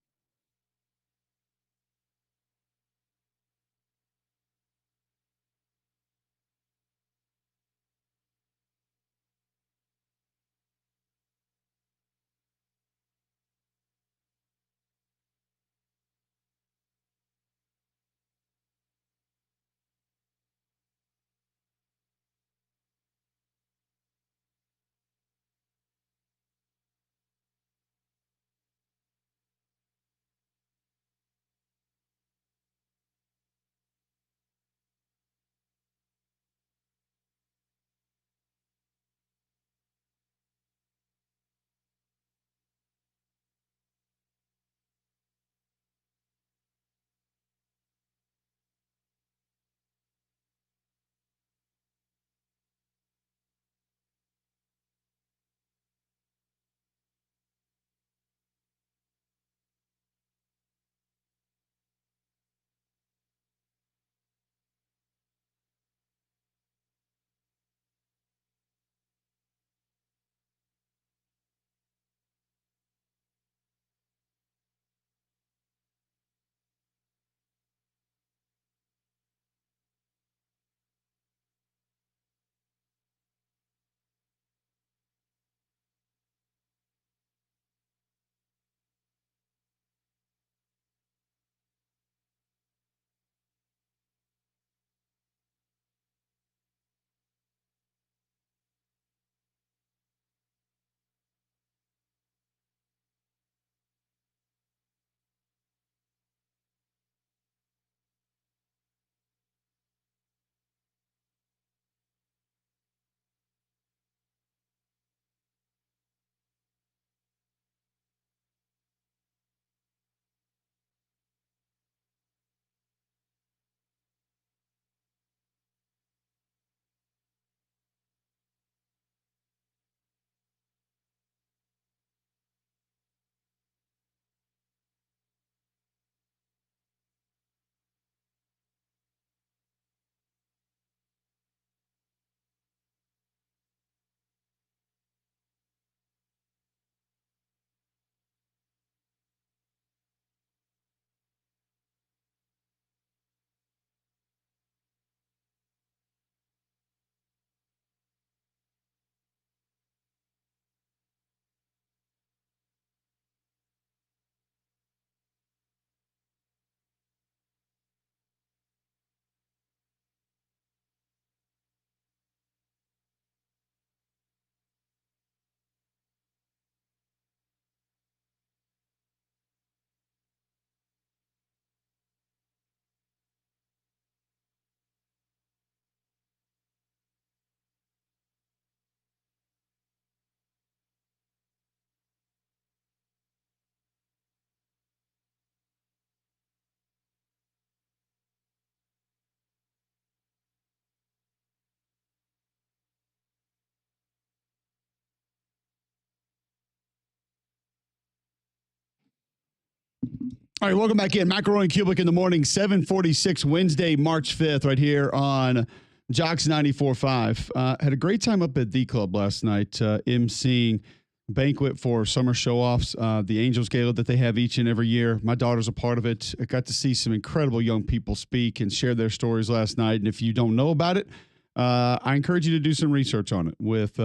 All right, welcome back in. McElroy and Cubelic in the morning, 7:46 Wednesday, March 5th, right here on Jocks 94.5. Had a great time up at the club last night, emceeing banquet for summer show-offs, the Angels Gala that they have each and every year. My daughter's a part of it. I got to see some incredible young people speak and share their stories last night. And if you don't know about it, I encourage you to do some research on it with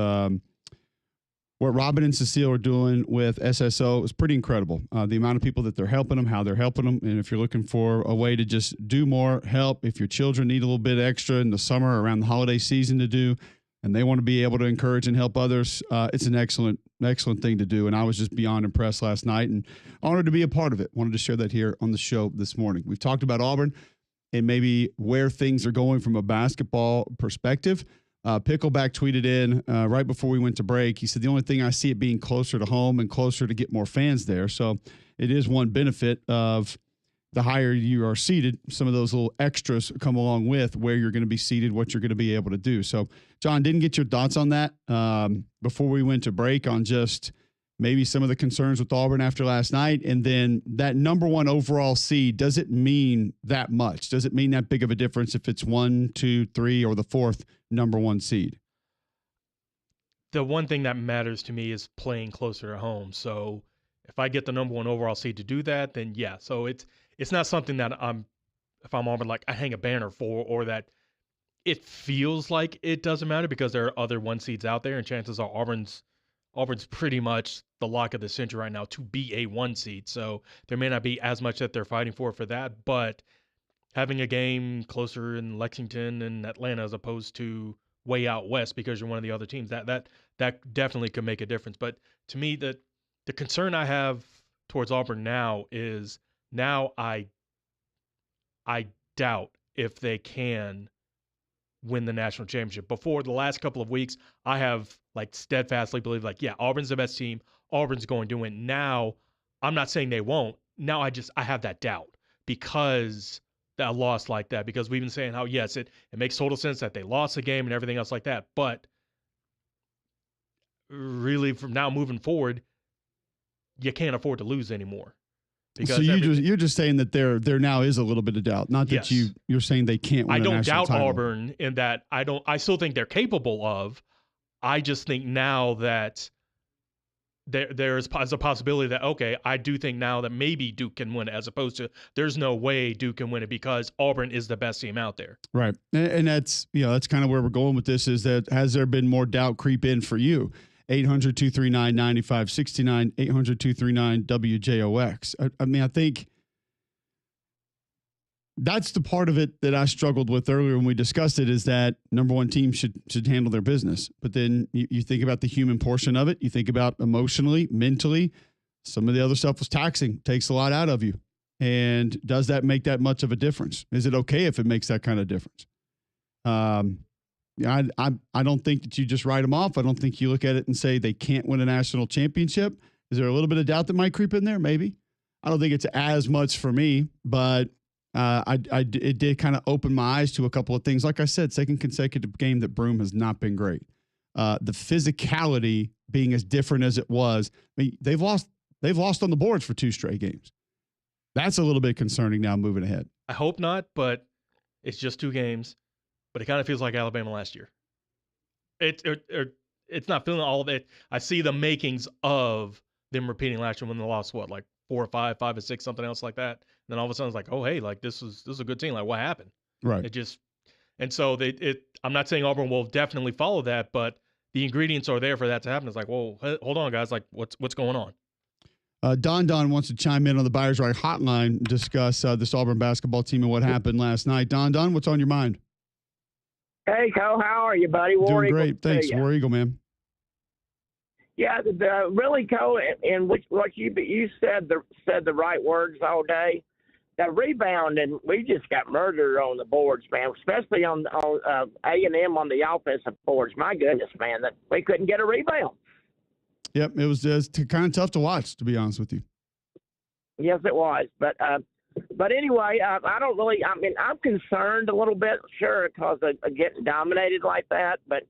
what Robin and Cecile are doing with SSO. Is pretty incredible. The amount of people that they're helping them, how they're helping them. And if you're looking for a way to just do more help, if your children need a little bit extra in the summer around the holiday season to do, and they want to be able to encourage and help others, it's an excellent thing to do. And I was just beyond impressed last night and honored to be a part of it. Wanted to share that here on the show this morning. We've talked about Auburn and maybe where things are going from a basketball perspective. Pickleback tweeted in right before we went to break. He said, the only thing I see it being closer to home and closer to get more fans there. So it is one benefit of the higher you are seated, some of those little extras come along with where you're going to be seated, what you're going to be able to do. So, John, didn't get your thoughts on that before we went to break on just maybe some of the concerns with Auburn after last night. And then that number one overall seed, does it mean that much? Does it mean that big of a difference if it's 1, 2, 3, or the fourth number one seed?
The one thing that matters to me is playing closer to home. So if I get the number one overall seed to do that, then yeah. So it's not something that if I'm Auburn, like I hang a banner for, or that it feels like it doesn't matter because there are other one seeds out there, and chances are Auburn's pretty much the lock of the century right now to be a one seed. So there may not be as much that they're fighting for that, but having a game closer in Lexington and Atlanta as opposed to way out west because you're one of the other teams, that definitely could make a difference. But to me, the concern I have towards Auburn now is now I doubt if they can win the national championship. Before the last couple of weeks, I have like steadfastly believed like, yeah, Auburn's the best team. Auburn's going to win. Now, I'm not saying they won't. Now I have that doubt because that loss like that, because we've been saying how, yes, it makes total sense that they lost the game and everything else like that. But really from now moving forward, you can't afford to lose anymore.
So you're just saying that there now is a little bit of doubt, not that
yes.
you're saying they can't win a national title.
I don't doubt Auburn in that I still think they're capable of. I just think now that there's a possibility that, okay, I do think now that maybe Duke can win it, as opposed to there's no way Duke can win it because Auburn is the best team out there. Right.
And that's kind of where we're going with this, is that has there been more doubt creep in for you? 800-239-9569, 800-239-WJOX. I mean, I think that's the part of it that I struggled with earlier when we discussed it, is that number one team should handle their business. But then you think about the human portion of it. You think about emotionally, mentally. Some of the other stuff was taxing, takes a lot out of you. And does that make that much of a difference? Is it okay if it makes that kind of difference? I don't think that you just write them off. I don't think you look at it and say they can't win a national championship. Is there a little bit of doubt that might creep in there? Maybe. I don't think it's as much for me, but it did kind of open my eyes to a couple of things. Like I said, second consecutive game that Broome has not been great. The physicality being as different as it was. I mean, they've lost on the boards for 2 straight games. That's a little bit concerning now moving ahead.
I hope not, but it's just 2 games. But it kind of feels like Alabama last year. It's not feeling all of it. I see the makings of them repeating last year when they lost, like 4 or 5, 5 or 6, something else like that. And then all of a sudden it's like, oh, hey, like this is a good team. Like, what happened?
Right.
And so I'm not saying Auburn will definitely follow that, but the ingredients are there for that to happen. It's like, whoa, hold on, guys. Like, what's going on?
Don wants to chime in on the Buyers Right hotline, discuss this Auburn basketball team and what happened last night. Don, what's on your mind?
Hey, Cole, how are you, buddy?
War Doing great. Thanks. War Eagle, man.
Yeah, really, Cole, and what you said the right words all day. The rebounding, we just got murdered on the boards, man, especially on A&M on the offensive boards. My goodness, man, that we couldn't get a rebound.
Yep, it was kind of tough to watch, to be honest with you.
Yes, it was. But anyway, I'm concerned a little bit, sure, because of getting dominated like that. But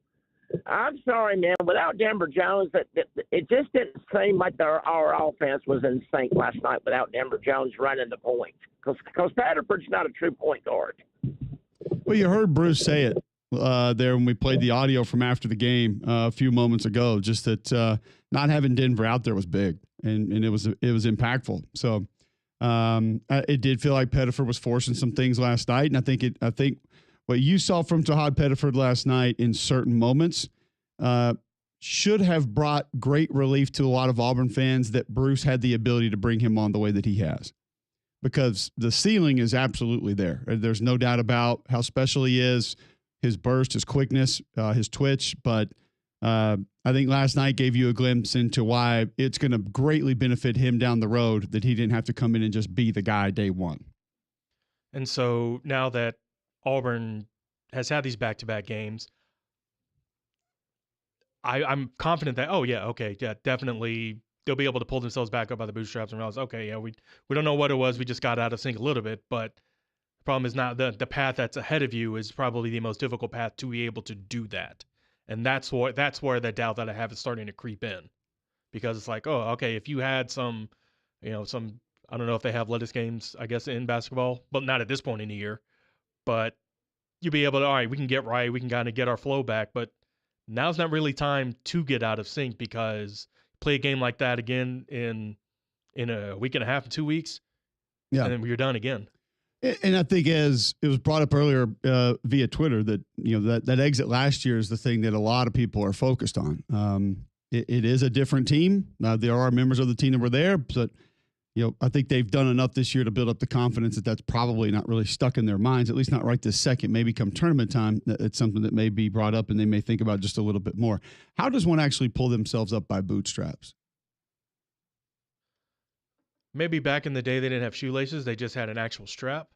I'm sorry, man. Without Denver Jones, it just didn't seem like our offense was in sync last night without Denver Jones running the point. Because Patterford's not a true point guard.
Well, you heard Bruce say it there when we played the audio from after the game a few moments ago. Just that not having Denver out there was big, and it was impactful. So it did feel like Pettiford was forcing some things last night, and I think what you saw from Tahad Pettiford last night in certain moments should have brought great relief to a lot of Auburn fans that Bruce had the ability to bring him on the way that he has. Because the ceiling is absolutely there. There's no doubt about how special he is, his burst, his quickness, his twitch. But I think last night gave you a glimpse into why it's going to greatly benefit him down the road that he didn't have to come in and just be the guy day one.
And so now that Auburn has had these back-to-back games, I'm confident that, definitely they'll be able to pull themselves back up by the bootstraps and realize, we don't know what it was. We just got out of sync a little bit, but the problem is not the path that's ahead of you is probably the most difficult path to be able to do that. And that's where the doubt that I have is starting to creep in, because it's like, if you had some, I don't know if they have lettuce games, I guess, in basketball, but not at this point in the year, but you'll be able to, all right, we can get right. We can kind of get our flow back, but now's not really time to get out of sync, because play a game like that again in a week and a half to 2 weeks, and then you're done again.
And I think, as it was brought up earlier via Twitter, that that exit last year is the thing that a lot of people are focused on. It is a different team. There are members of the team that were there, but I think they've done enough this year to build up the confidence that that's probably not really stuck in their minds, at least not right this second. Maybe come tournament time, it's something that may be brought up and they may think about just a little bit more. How does one actually pull themselves up by bootstraps?
Maybe back in the day they didn't have shoelaces; they just had an actual strap.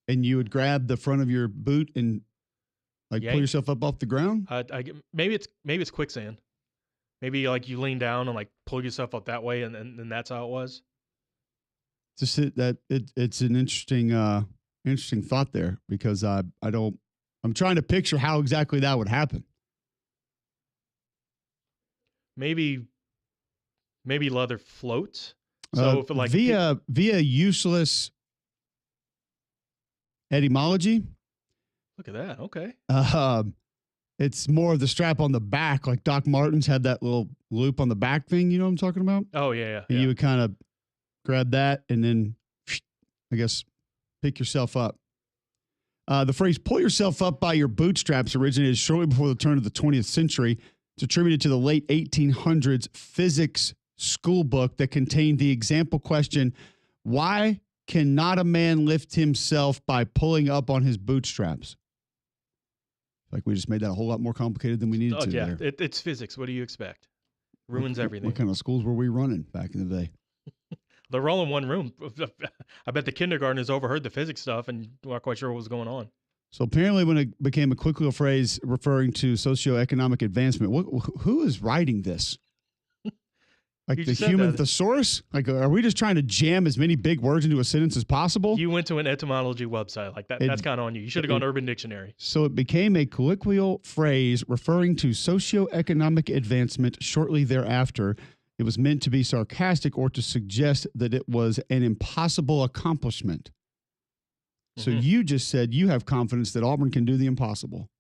And you would grab the front of your boot and pull yourself up off the ground.
Maybe it's quicksand. Maybe you lean down and pull yourself up that way, and that's how it was.
It's an interesting thought there, because I'm trying to picture how exactly that would happen.
Maybe leather floats. So
via useless etymology.
Look at that. Okay.
It's more of the strap on the back, like Doc Martens had that little loop on the back thing. You know what I'm talking about?
Oh yeah.
And you would kind of grab that and then, I guess, pick yourself up. The phrase "pull yourself up by your bootstraps" originated shortly before the turn of the 20th century. It's attributed to the late 1800s physics school book that contained the example question, "Why cannot a man lift himself by pulling up on his bootstraps?" Like, we just made that a whole lot more complicated than we needed to.
Yeah, it's physics. What do you expect? Ruins everything.
What kind of schools were we running back in the day?
They're all in one room. I bet the kindergartners overheard the physics stuff and weren't quite sure what was going on.
So apparently, when it became a quick little phrase referring to socioeconomic advancement, who is writing this? Like the human thesaurus? Are we just trying to jam as many big words into a sentence as possible?
You went to an etymology website like that. That's kind of on you. You should have gone to Urban Dictionary.
So it became a colloquial phrase referring to socioeconomic advancement shortly thereafter. It was meant to be sarcastic or to suggest that it was an impossible accomplishment. So you just said you have confidence that Auburn can do the impossible.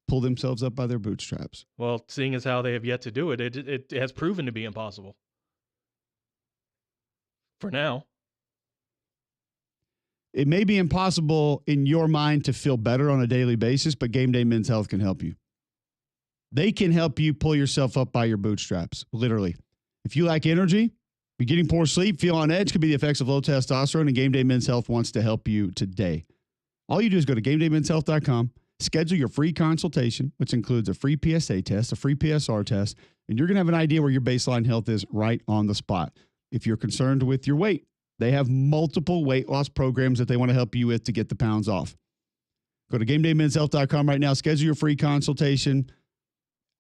Pull themselves up by their bootstraps.
Well, seeing as how they have yet to do it, it has proven to be impossible. For now.
It may be impossible in your mind to feel better on a daily basis, but Game Day Men's Health can help you. They can help you pull yourself up by your bootstraps, literally. If you lack energy, you're getting poor sleep, feel on edge, could be the effects of low testosterone, and Game Day Men's Health wants to help you today. All you do is go to GameDayMen'sHealth.com, schedule your free consultation, which includes a free PSA test, a free PSR test, and you're going to have an idea where your baseline health is right on the spot. If you're concerned with your weight, they have multiple weight loss programs that they want to help you with to get the pounds off. Go to GameDayMen'sHealth.com right now, schedule your free consultation.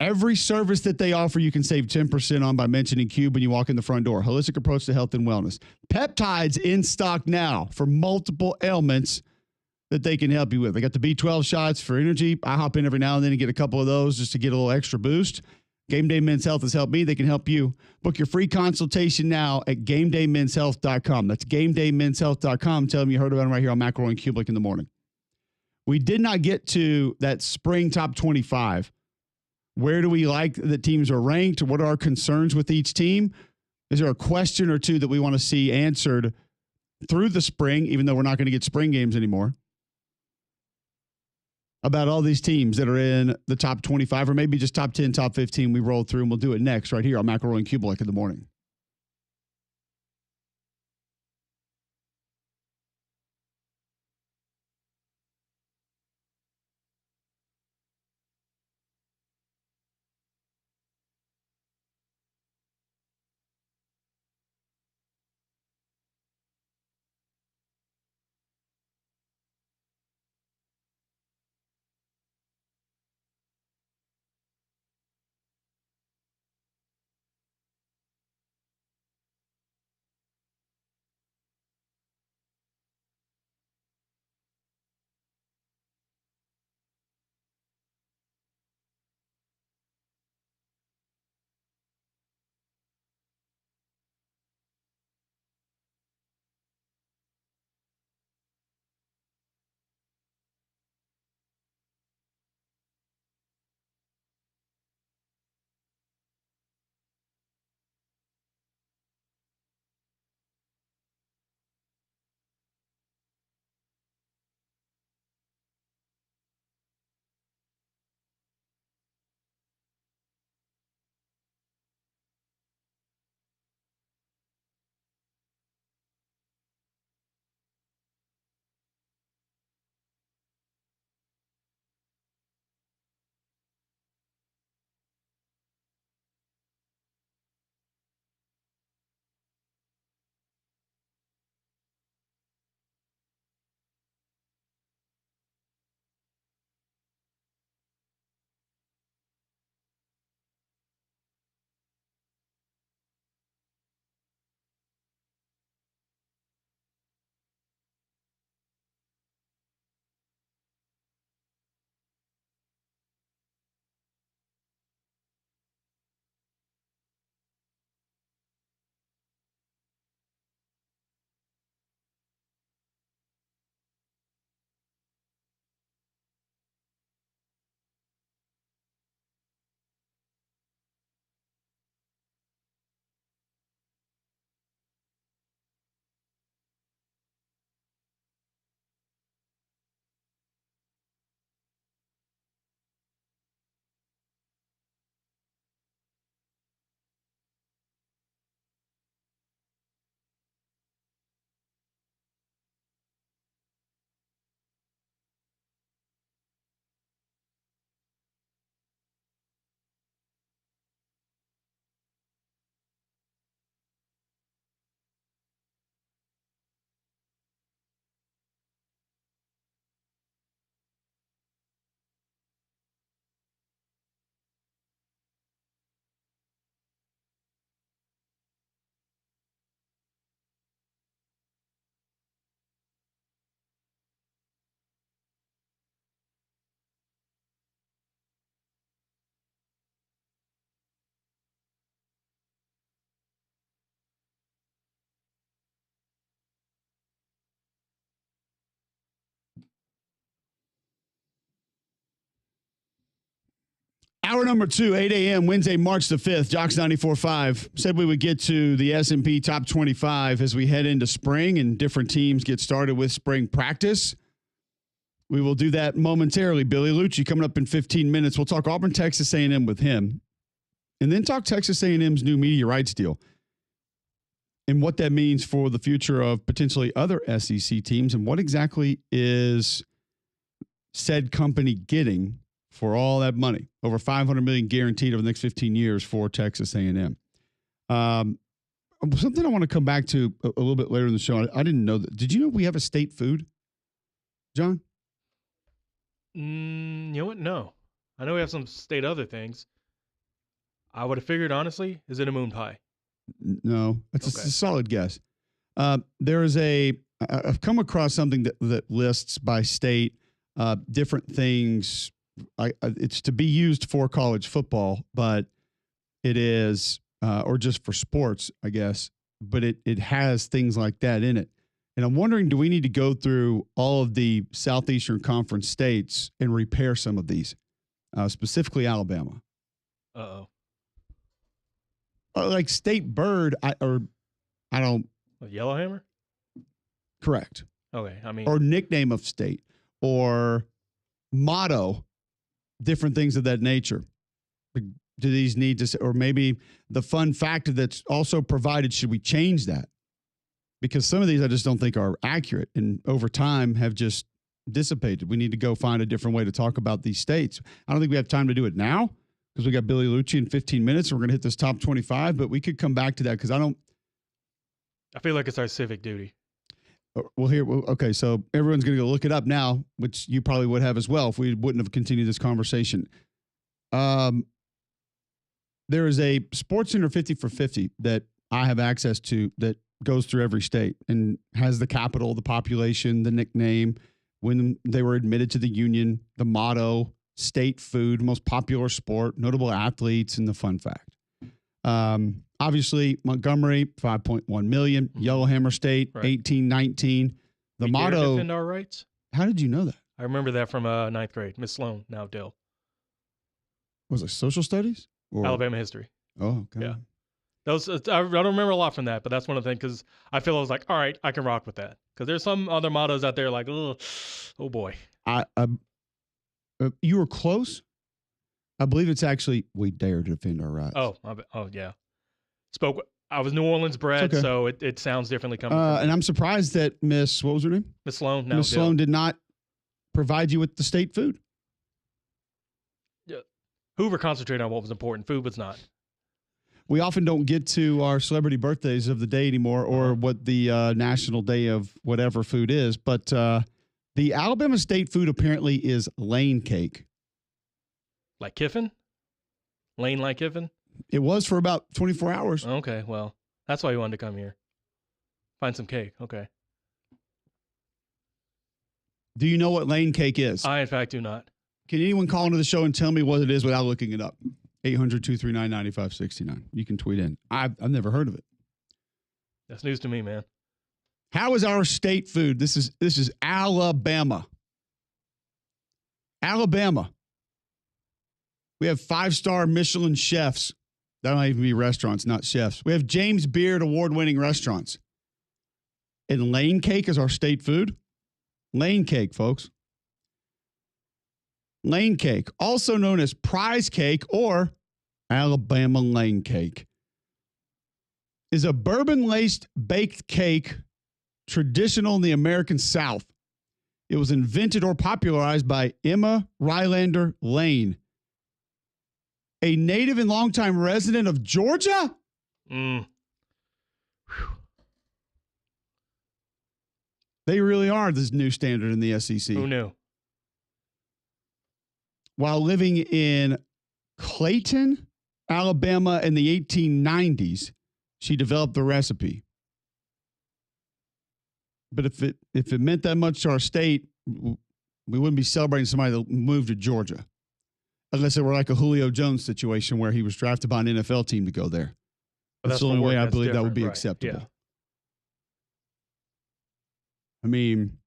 Every service that they offer, you can save 10% on by mentioning Cube when you walk in the front door. Holistic approach to health and wellness. Peptides in stock now for multiple ailments. that they can help you with. They got the B12 shots for energy. I hop in every now and then and get a couple of those just to get a little extra boost. Game Day Men's Health has helped me. They can help you. Book your free consultation now at GameDayMen'sHealth.com. That's GameDayMen'sHealth.com. Tell them you heard about them right here on McElroy and Cubelic in the morning. We did not get to that spring top 25. Where do we like that teams are ranked? What are our concerns with each team? Is there a question or two that we want to see answered through the spring, even though we're not going to get spring games anymore, about all these teams that are in the top 25 or maybe just top 10, top 15? We roll through, and we'll do it next right here on McElroy and Cubelic in the morning. Hour number 2, 8 a.m., Wednesday, March the 5th, Jocks 94.5. Said we would get to the S&P Top 25 as we head into spring and different teams get started with spring practice. We will do that momentarily. Billy Lucci coming up in 15 minutes. We'll talk Auburn, Texas A&M with him, and then talk Texas A&M's new media rights deal and what that means for the future of potentially other SEC teams and what exactly is said company getting for all that money, over $500 million guaranteed over the next 15 years for Texas A&M. Something I want to come back to a little bit later in the show. I didn't know that. Did you know we have a state food, John?
You know what? No. I know we have some state other things. I would have figured, honestly, is it a moon pie?
No, it's
Okay.
a solid guess. There is a I've come across something that lists by state different things. It's to be used for college football, but it is, or just for sports, I guess, but it has things like that in it. And I'm wondering, do we need to go through all of the Southeastern Conference states and repair some of these, specifically Alabama?
Uh-oh.
Like state bird, I don't.
Yellowhammer?
Correct.
Okay, I mean.
Or nickname of state or motto, different things of that nature. Do these need to, or maybe the fun factor that's also provided, should we change that? Because some of these I just don't think are accurate and over time have just dissipated. We need to go find a different way to talk about these states. I don't think we have time to do it now because we got Billy Lucci in 15 minutes and we're going to hit this top 25, but we could come back to that because I
feel like it's our civic duty.
Okay, so everyone's going to go look it up now, which you probably would have as well if we wouldn't have continued this conversation. There is a SportsCenter 50 for 50 that I have access to that goes through every state and has the capital, the population, the nickname, when they were admitted to the union, the motto, state food, most popular sport, notable athletes, and the fun fact. Obviously, Montgomery, 5.1 million. Yellowhammer State, right. 1819. The
we
motto.
Dare defend our rights.
How did you know that?
I remember that from ninth grade. Miss Sloan, now Dill.
Was it social studies? Or?
Alabama history.
Oh, okay.
Yeah. Those I don't remember a lot from that, but that's one of the things because I feel I was like, all right, I can rock with that. Because there's some other mottos out there like, oh boy.
You were close. I believe it's actually, we dare to defend our rights.
Oh yeah. I was New Orleans bred, okay. So it sounds differently coming from
and I'm surprised that Miss, what was her name?
Miss Sloan.
Miss Sloan did not provide you with the state food.
Yeah. Hoover concentrated on what was important. Food was not.
We often don't get to our celebrity birthdays of the day anymore or what the national day of whatever food is. But the Alabama state food apparently is lane cake.
Like Kiffin? Lane like Kiffin?
It was for about 24 hours.
Okay, well, that's why you wanted to come here. Find some cake. Okay.
Do you know what lane cake is?
I, in fact, do not.
Can anyone call into the show and tell me what it is without looking it up? 800-239-9569. You can tweet in. I've never heard of it.
That's news to me, man.
How is our state food? This is Alabama. Alabama. We have 5-star Michelin chefs. That might even be restaurants, not chefs. We have James Beard award-winning restaurants. And lane cake is our state food? Lane cake, folks. Lane cake, also known as prize cake or Alabama lane cake, is a bourbon-laced baked cake traditional in the American South. It was invented or popularized by Emma Rylander Lane, a native and longtime resident of Georgia. They really are this new standard in the SEC.
Who knew?
While living in Clayton, Alabama in the 1890s, she developed the recipe. But if it meant that much to our state, we wouldn't be celebrating somebody that moved to Georgia. Unless it were like a Julio Jones situation where he was drafted by an NFL team to go there. That's the only way I believe that would be acceptable.
Yeah.
I mean,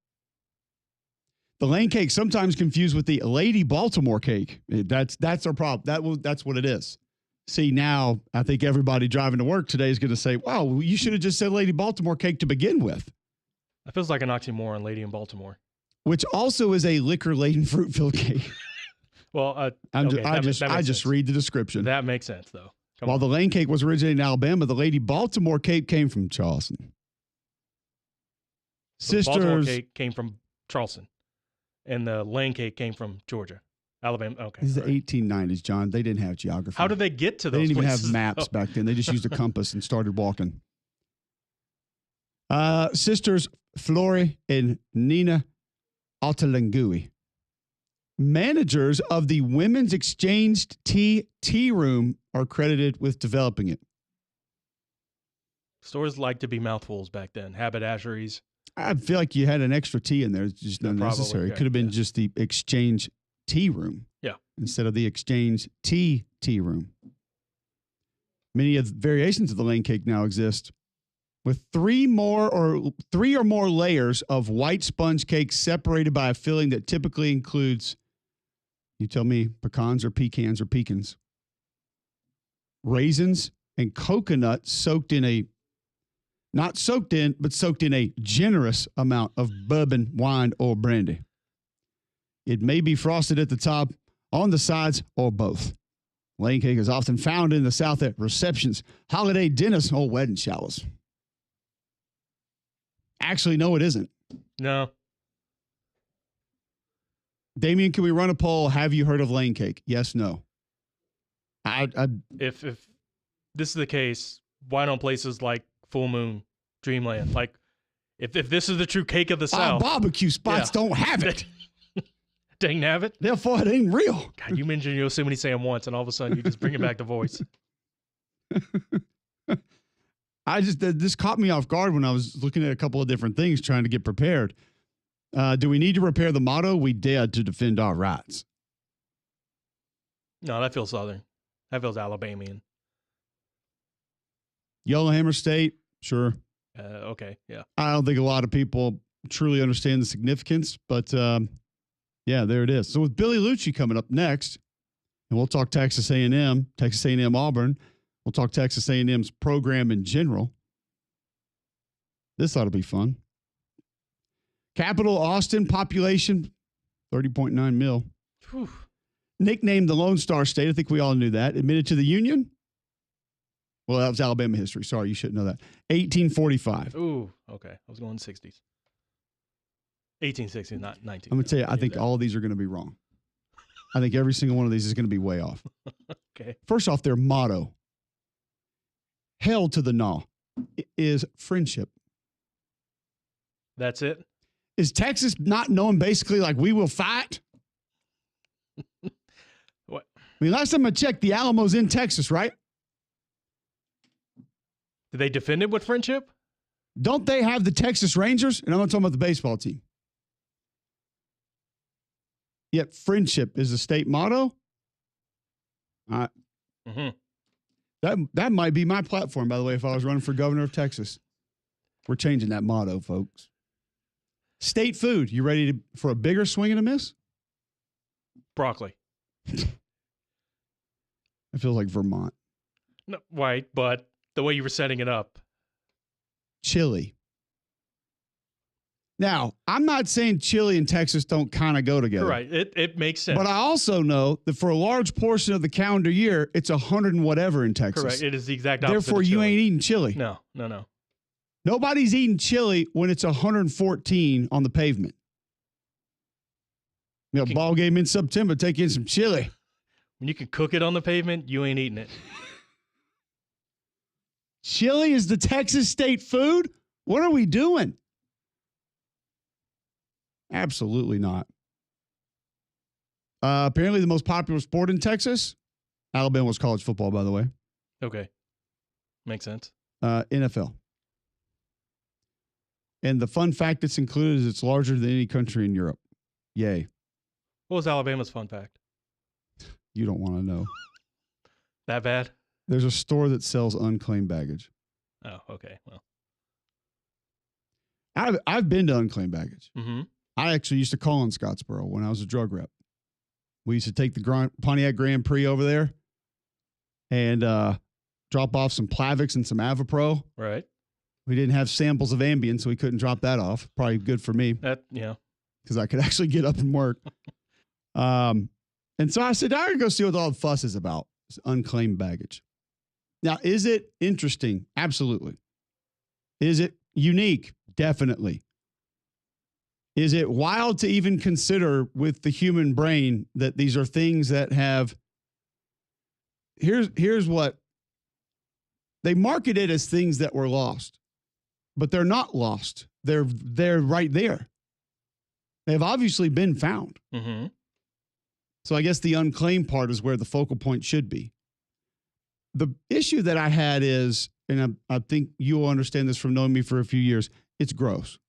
the lane cake sometimes confused with the Lady Baltimore cake. That's our problem. That's what it is. See, now I think everybody driving to work today is going to say, wow, you should have just said Lady Baltimore cake to begin with.
That feels like an oxymoron, Lady in Baltimore.
Which also is a liquor-laden fruit-filled cake.
Well,
I just read the description.
That makes sense, though.
While the lane cake was originated in Alabama, the Lady Baltimore cake came from Charleston.
So the Baltimore cake came from Charleston, and the lane cake came from Georgia, Alabama. Okay,
this is the 1890s, John. They didn't have geography.
How did they get to those?
They didn't
places,
even have maps back then. They just used a compass and started walking. Sisters Flori and Nina Altalangui, managers of the Women's Exchange Tea Room, are credited with developing it.
Stores like to be mouthfuls back then. Haberdasheries.
I feel like you had an extra T in there. It's just not necessary. It could have been just the exchange tea room.
Yeah.
Instead of the exchange tea room. Many of the variations of the lane cake now exist with three or more layers of white sponge cake separated by a filling that typically includes, you tell me, pecans or pecans, raisins and coconut soaked in a generous amount of bourbon, wine, or brandy. It may be frosted at the top, on the sides, or both. Lane cake is often found in the South at receptions, holiday dinners, or wedding showers. Actually, no, it isn't.
No.
Damien, can we run a poll? Have you heard of lane cake? Yes, no.
If this is the case, why don't places like Full Moon, Dreamland, like if this is the true cake of the South,
barbecue spots don't have it.
Dang nabbit.
Therefore, it ain't real.
God, you mentioned Yosemite Sam once, and all of a sudden you just bring it back to voice.
This caught me off guard when I was looking at a couple of different things, trying to get prepared. Do we need to repair the motto? We dare to defend our rights.
No, that feels Southern. That feels Alabamian.
Yellowhammer State, sure.
Okay, yeah.
I don't think a lot of people truly understand the significance, but yeah, there it is. So with Billy Lucci coming up next, and we'll talk Texas A&M, Texas A&M Auburn. We'll talk Texas A&M's program in general. This ought to be fun. Capital Austin population, 30.9 mil.
Whew.
Nicknamed the Lone Star State. I think we all knew that. Admitted to the Union. Well, that was Alabama history. Sorry, you shouldn't know that. 1845.
Ooh, okay. I was going 60s. 1860s, not 19.
I'm going to tell you, I think all of these are going to be wrong. I think every single one of these is going to be way off.
Okay.
First off, their motto, hell to the gnaw, is friendship.
That's it?
Is Texas not known basically like we will fight?
What?
I mean, last time I checked, the Alamo's in Texas, right?
Did they defend it with friendship?
Don't they have the Texas Rangers? And I'm not talking about the baseball team. Yet friendship is the state motto.
Mm-hmm.
That might be my platform, by the way, if I was running for governor of Texas. We're changing that motto, folks. State food. You ready for a bigger swing and a miss?
Broccoli.
It feels like Vermont.
No, right, but the way you were setting it up.
Chili. Now, I'm not saying chili and Texas don't kind of go together.
Right. It makes sense.
But I also know that for a large portion of the calendar year, it's 100 and whatever in Texas.
Correct. It is the exact opposite.
Therefore, you ain't eating chili.
No.
Nobody's eating chili when it's 114 on the pavement. Ball game in September, take in some chili.
When you can cook it on the pavement, you ain't eating it.
Chili is the Texas state food? What are we doing? Absolutely not. Apparently the most popular sport in Texas, Alabama's college football, by the way.
Okay. Makes sense.
NFL. And the fun fact that's included is it's larger than any country in Europe. Yay.
What was Alabama's fun fact?
You don't want to know.
That bad?
There's a store that sells unclaimed baggage.
Oh, okay. Well.
I've been to unclaimed baggage.
Mm-hmm.
I actually used to call in Scottsboro when I was a drug rep. We used to take the Pontiac Grand Prix over there and drop off some Plavix and some Avapro.
Right.
We didn't have samples of Ambien, so we couldn't drop that off. Probably good for me. Because I could actually get up and work. And so I said, I gotta go see what all the fuss is about. It's unclaimed baggage. Now, is it interesting? Absolutely. Is it unique? Definitely. Is it wild to even consider with the human brain that these are things that have, here's what, they market it as things that were lost, but they're not lost. They're right there. They've obviously been found.
Mm-hmm.
So I guess the unclaimed part is where the focal point should be. The issue that I had is, and I think you will understand this from knowing me for a few years, it's gross.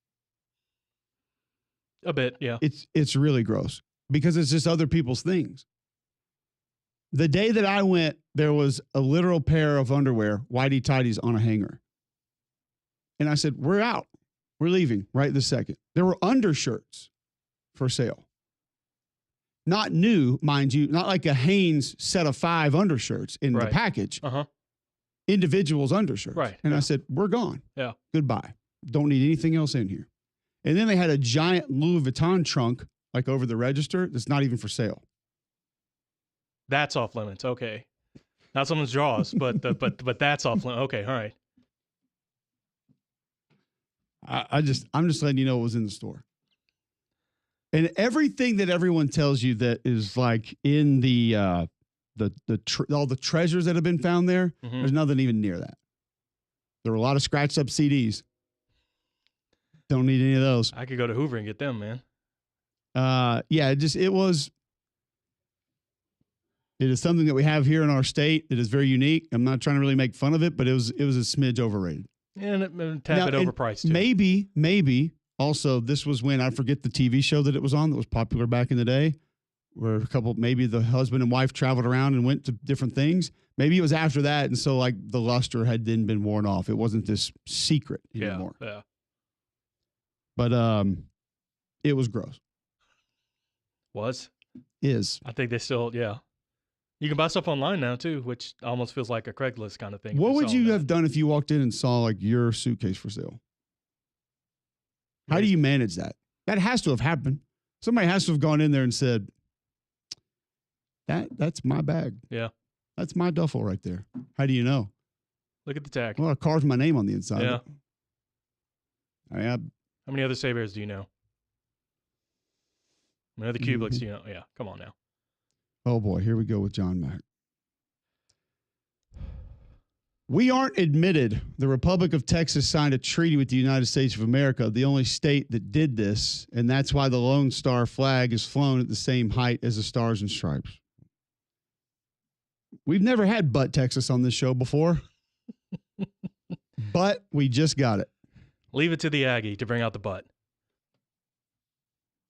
A bit, yeah.
It's really gross because it's just other people's things. The day that I went, there was a literal pair of underwear, whitey tighties, on a hanger. And I said, we're out. We're leaving right this second. There were undershirts for sale. Not new, mind you, not like a Hanes set of 5 undershirts in the package. Individuals undershirts.
Right.
And I said, we're gone.
Yeah.
Goodbye. Don't need anything else in here. And then they had a giant Louis Vuitton trunk, like over the register, that's not even for sale.
That's off limits. Okay. Not someone's jaws, but that's off limits. Okay. All right.
I'm just letting you know what was in the store. And everything that everyone tells you that is like in the all the treasures that have been found there, there's nothing even near that. There were a lot of scratched up CDs. Don't need any of those.
I could go to Hoover and get them, man.
Yeah, it is something that we have here in our state that is very unique. I'm not trying to really make fun of it, but it was a smidge overrated.
And a tad bit overpriced too.
Maybe also this was when, I forget the TV show that it was on that was popular back in the day, where maybe the husband and wife traveled around and went to different things. Maybe it was after that, and so like the luster had then been worn off. It wasn't this secret anymore.
Yeah.
But it was gross. Is.
I think they still, yeah. You can buy stuff online now too, which almost feels like a Craigslist kind of thing.
What would you have done if you walked in and saw like your suitcase for sale? How do you manage that? That has to have happened. Somebody has to have gone in there and said, that's my bag.
Yeah.
That's my duffel right there. How do you know?
Look at the tag.
Well, it carves my name on the inside.
Yeah.
How
many other Say Bears do you know? How many other Cubelics do you know? Yeah, come on now.
Oh, boy. Here we go with John Mack. We aren't admitted. The Republic of Texas signed a treaty with the United States of America, the only state that did this, and that's why the Lone Star flag is flown at the same height as the Stars and Stripes. We've never had Butt Texas on this show before, but we just got it.
Leave it to the Aggie to bring out the butt.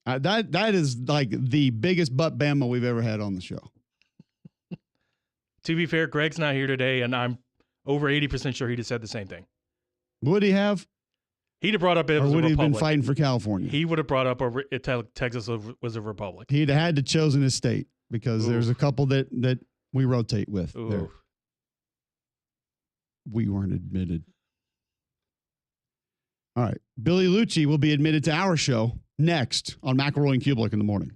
That is like the biggest butt Bama we've ever had on the show.
To be fair, Greg's not here today, and I'm over 80% sure he'd have said the same thing.
Would he have?
He'd have brought up it
or
was
would
a
he have
republic.
been fighting for California?
He would have brought up Texas was a republic.
He'd have had to chosen his state because there's a couple that we rotate with. There. We weren't admitted. All right. Billy Lucci will be admitted to our show next on McElroy and Cubelic in the morning.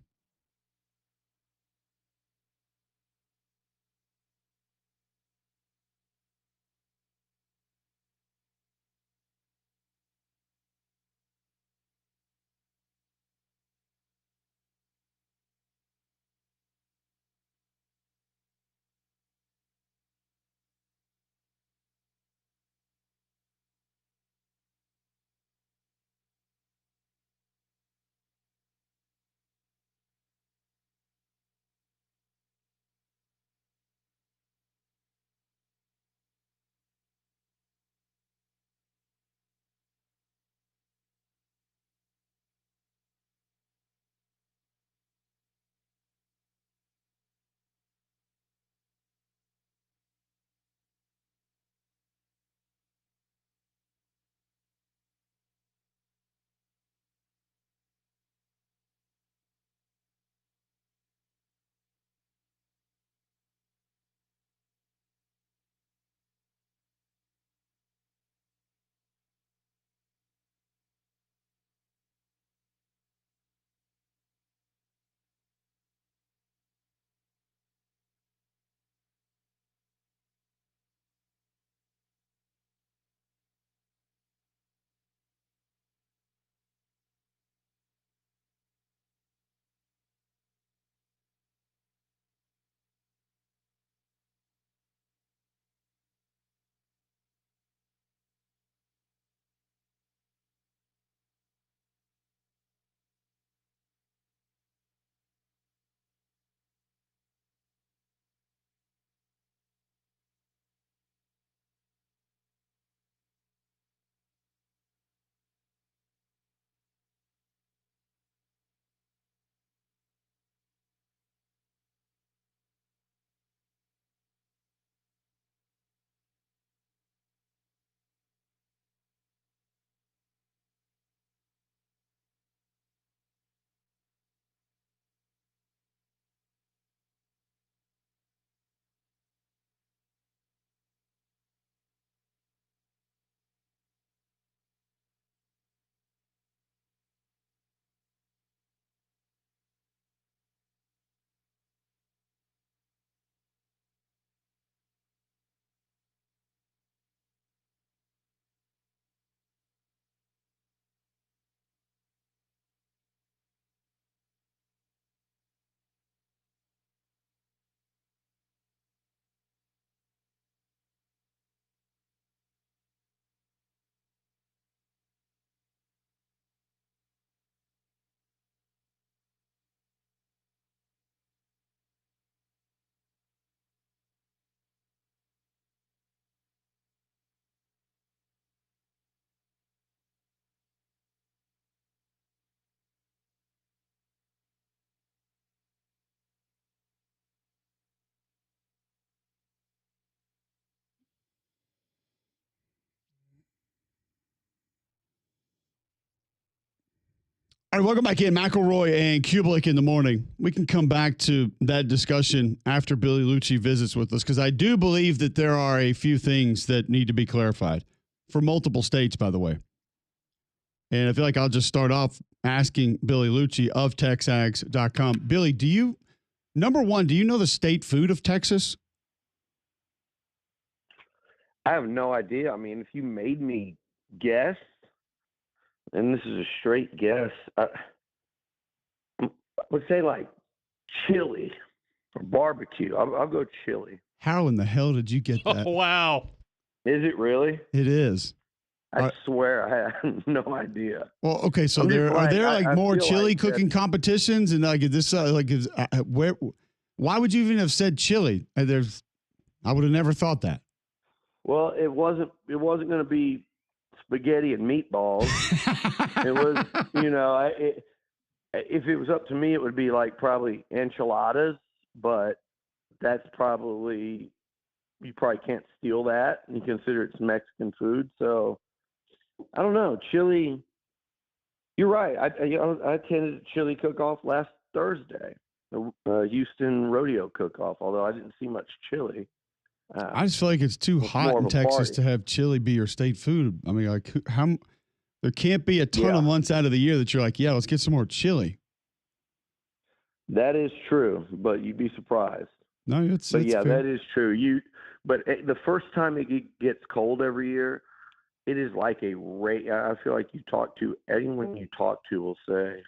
All right, welcome back in. McElroy and Cubelic in the morning. We can come back to that discussion after Billy Lucci visits with us, because I do believe that there are a few things that need to be clarified for multiple states, by the way. And I feel like I'll just start off asking Billy Lucci of TexAgs.com. Billy, number one, do you know the state food of Texas?
I have no idea. I mean, if you made me guess, and this is a straight guess, I would say like chili or barbecue. I'll go chili.
How in the hell did you get that?
Oh, wow.
Is it really?
It is.
I swear I have no idea.
Well, okay, so
I'm just
are there
like,
like
I
more
feel
chili
like
cooking competitions, and like this where? Why would you even have said chili? I would have never thought that.
Well, it wasn't going to be spaghetti and meatballs. It was, if it was up to me, it would be like probably enchiladas, but that's probably, you probably can't steal that and you consider it's Mexican food. So I don't know. Chili, you're right. I attended a chili cook-off last Thursday, the Houston rodeo cook-off, although I didn't see much chili.
I just feel like it's too hot in Texas to have chili be your state food. I mean, like there can't be a ton of months out of the year that you're like, yeah, let's get some more chili.
That is true, but you'd be surprised.
No, it's
fair.
That
is true. But the first time it gets cold every year, it is like a rate. I feel like anyone you talk to will say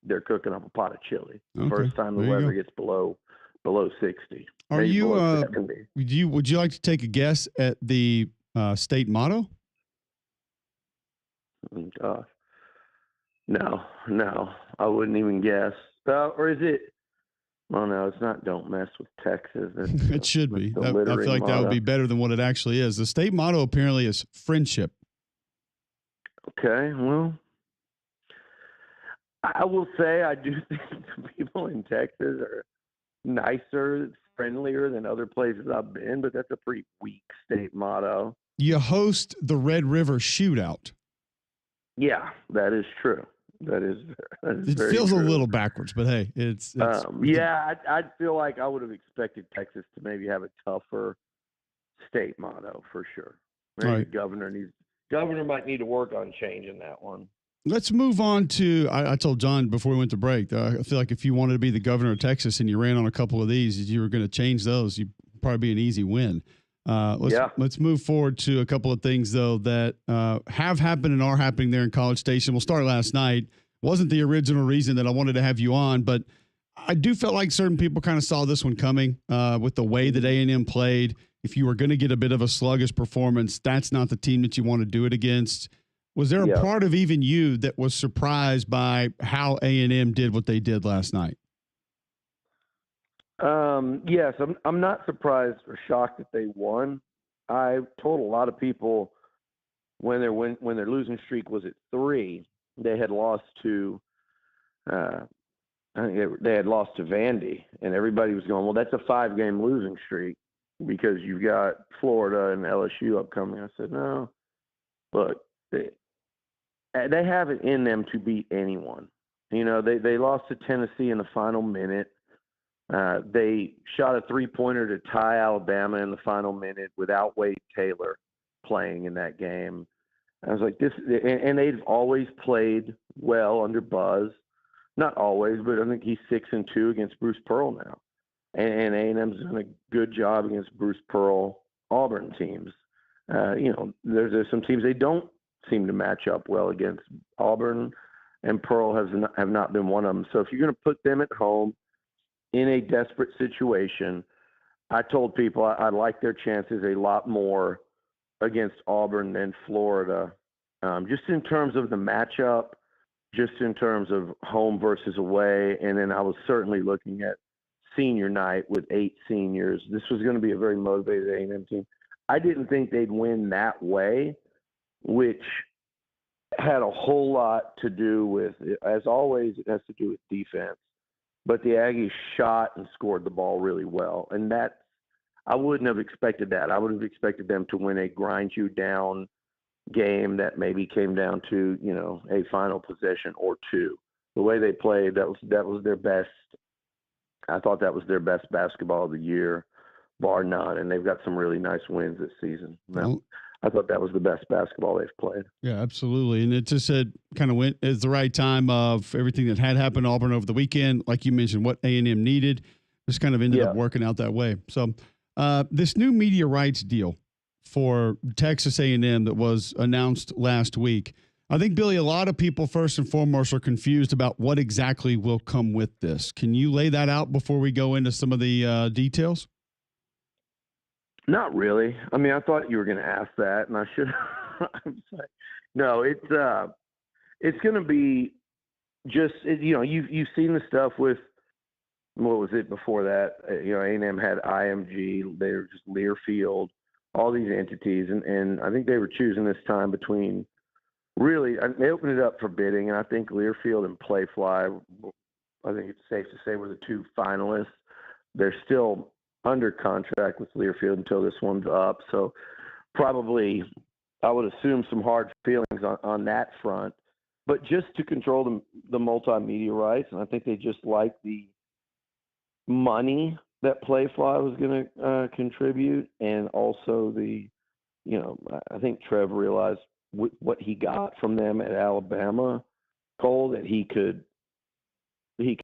they're cooking up a pot of chili. The first time the weather gets below 60.
Are you? Would you like to take a guess at the state motto?
Gosh, no, I wouldn't even guess. Or is it? Oh no, it's not. Don't mess with Texas.
It should be. I feel like that would be better than what it actually is. The state motto apparently is friendship.
Okay, well, I will say I do think the people in Texas are nicer, friendlier than other places I've been, but that's a pretty weak state motto.
You host the Red River Shootout.
Yeah, that is true. It
feels
true.
A little backwards, but hey, it's
I'd feel like I would have expected Texas to maybe have a tougher state motto for sure. Maybe the governor might need to work on changing that one.
Let's move on to, I told John before we went to break, I feel like if you wanted to be the governor of Texas and you ran on a couple of these, you were going to change those, you'd probably be an easy win. Let's move forward to a couple of things, though, that have happened and are happening there in College Station. We'll start last night. Wasn't the original reason that I wanted to have you on, but I do feel like certain people kind of saw this one coming with the way that A&M played. If you were going to get a bit of a sluggish performance, that's not the team that you want to do it against. Was there a part of even you that was surprised by how A&M did what they did last night?
Yes, I'm not surprised or shocked that they won. I told a lot of people when their losing streak was at 3, they had lost to I think they had lost to Vandy, and everybody was going, well, that's a 5-game losing streak because you've got Florida and LSU upcoming. I said, no, look, they have it in them to beat anyone. They lost to Tennessee in the final minute. They shot a 3-pointer to tie Alabama in the final minute without Wade Taylor playing in that game. I was like, and they've always played well under Buzz. Not always, but I think he's 6-2 against Bruce Pearl now. And A&M's done a good job against Bruce Pearl Auburn teams. There's some teams they don't seem to match up well against. Auburn and Pearl have not been one of them. So if you're going to put them at home in a desperate situation, I told people I like their chances a lot more against Auburn than Florida, just in terms of the matchup, just in terms of home versus away. And then I was certainly looking at senior night with 8 seniors. This was going to be a very motivated A&M team. I didn't think they'd win that way, which had a whole lot to do with, as always, it has to do with defense. But the Aggies shot and scored the ball really well. And I wouldn't have expected that. I would have expected them to win a grind you down, game that maybe came down to, a final possession or two. The way they played, that was their best. I thought that was their best basketball of the year, bar none. And they've got some really nice wins this season. I thought that was the best basketball they've played.
Yeah, absolutely. And it just said kind of went at the right time of everything that had happened to Auburn over the weekend. Like you mentioned, what A&M needed just kind of ended up working out that way. So this new media rights deal for Texas A&M that was announced last week, I think, Billy, a lot of people first and foremost are confused about what exactly will come with this. Can you lay that out before we go into some of the details?
Not really. I mean, I thought you were going to ask that, and I should. I'm sorry. No, it's going to be just you've seen the stuff with, what was it before that? A&M had IMG, they were just Learfield, all these entities, and I think they were choosing this time between really. They opened it up for bidding, and I think Learfield and Playfly, I think it's safe to say, were the two finalists. They're still under contract with Learfield until this one's up. So probably I would assume some hard feelings on that front. But just to control the multimedia rights, and I think they just like the money that Playfly was going to contribute, and also I think Trev realized what he got from them at Alabama, Cole, that he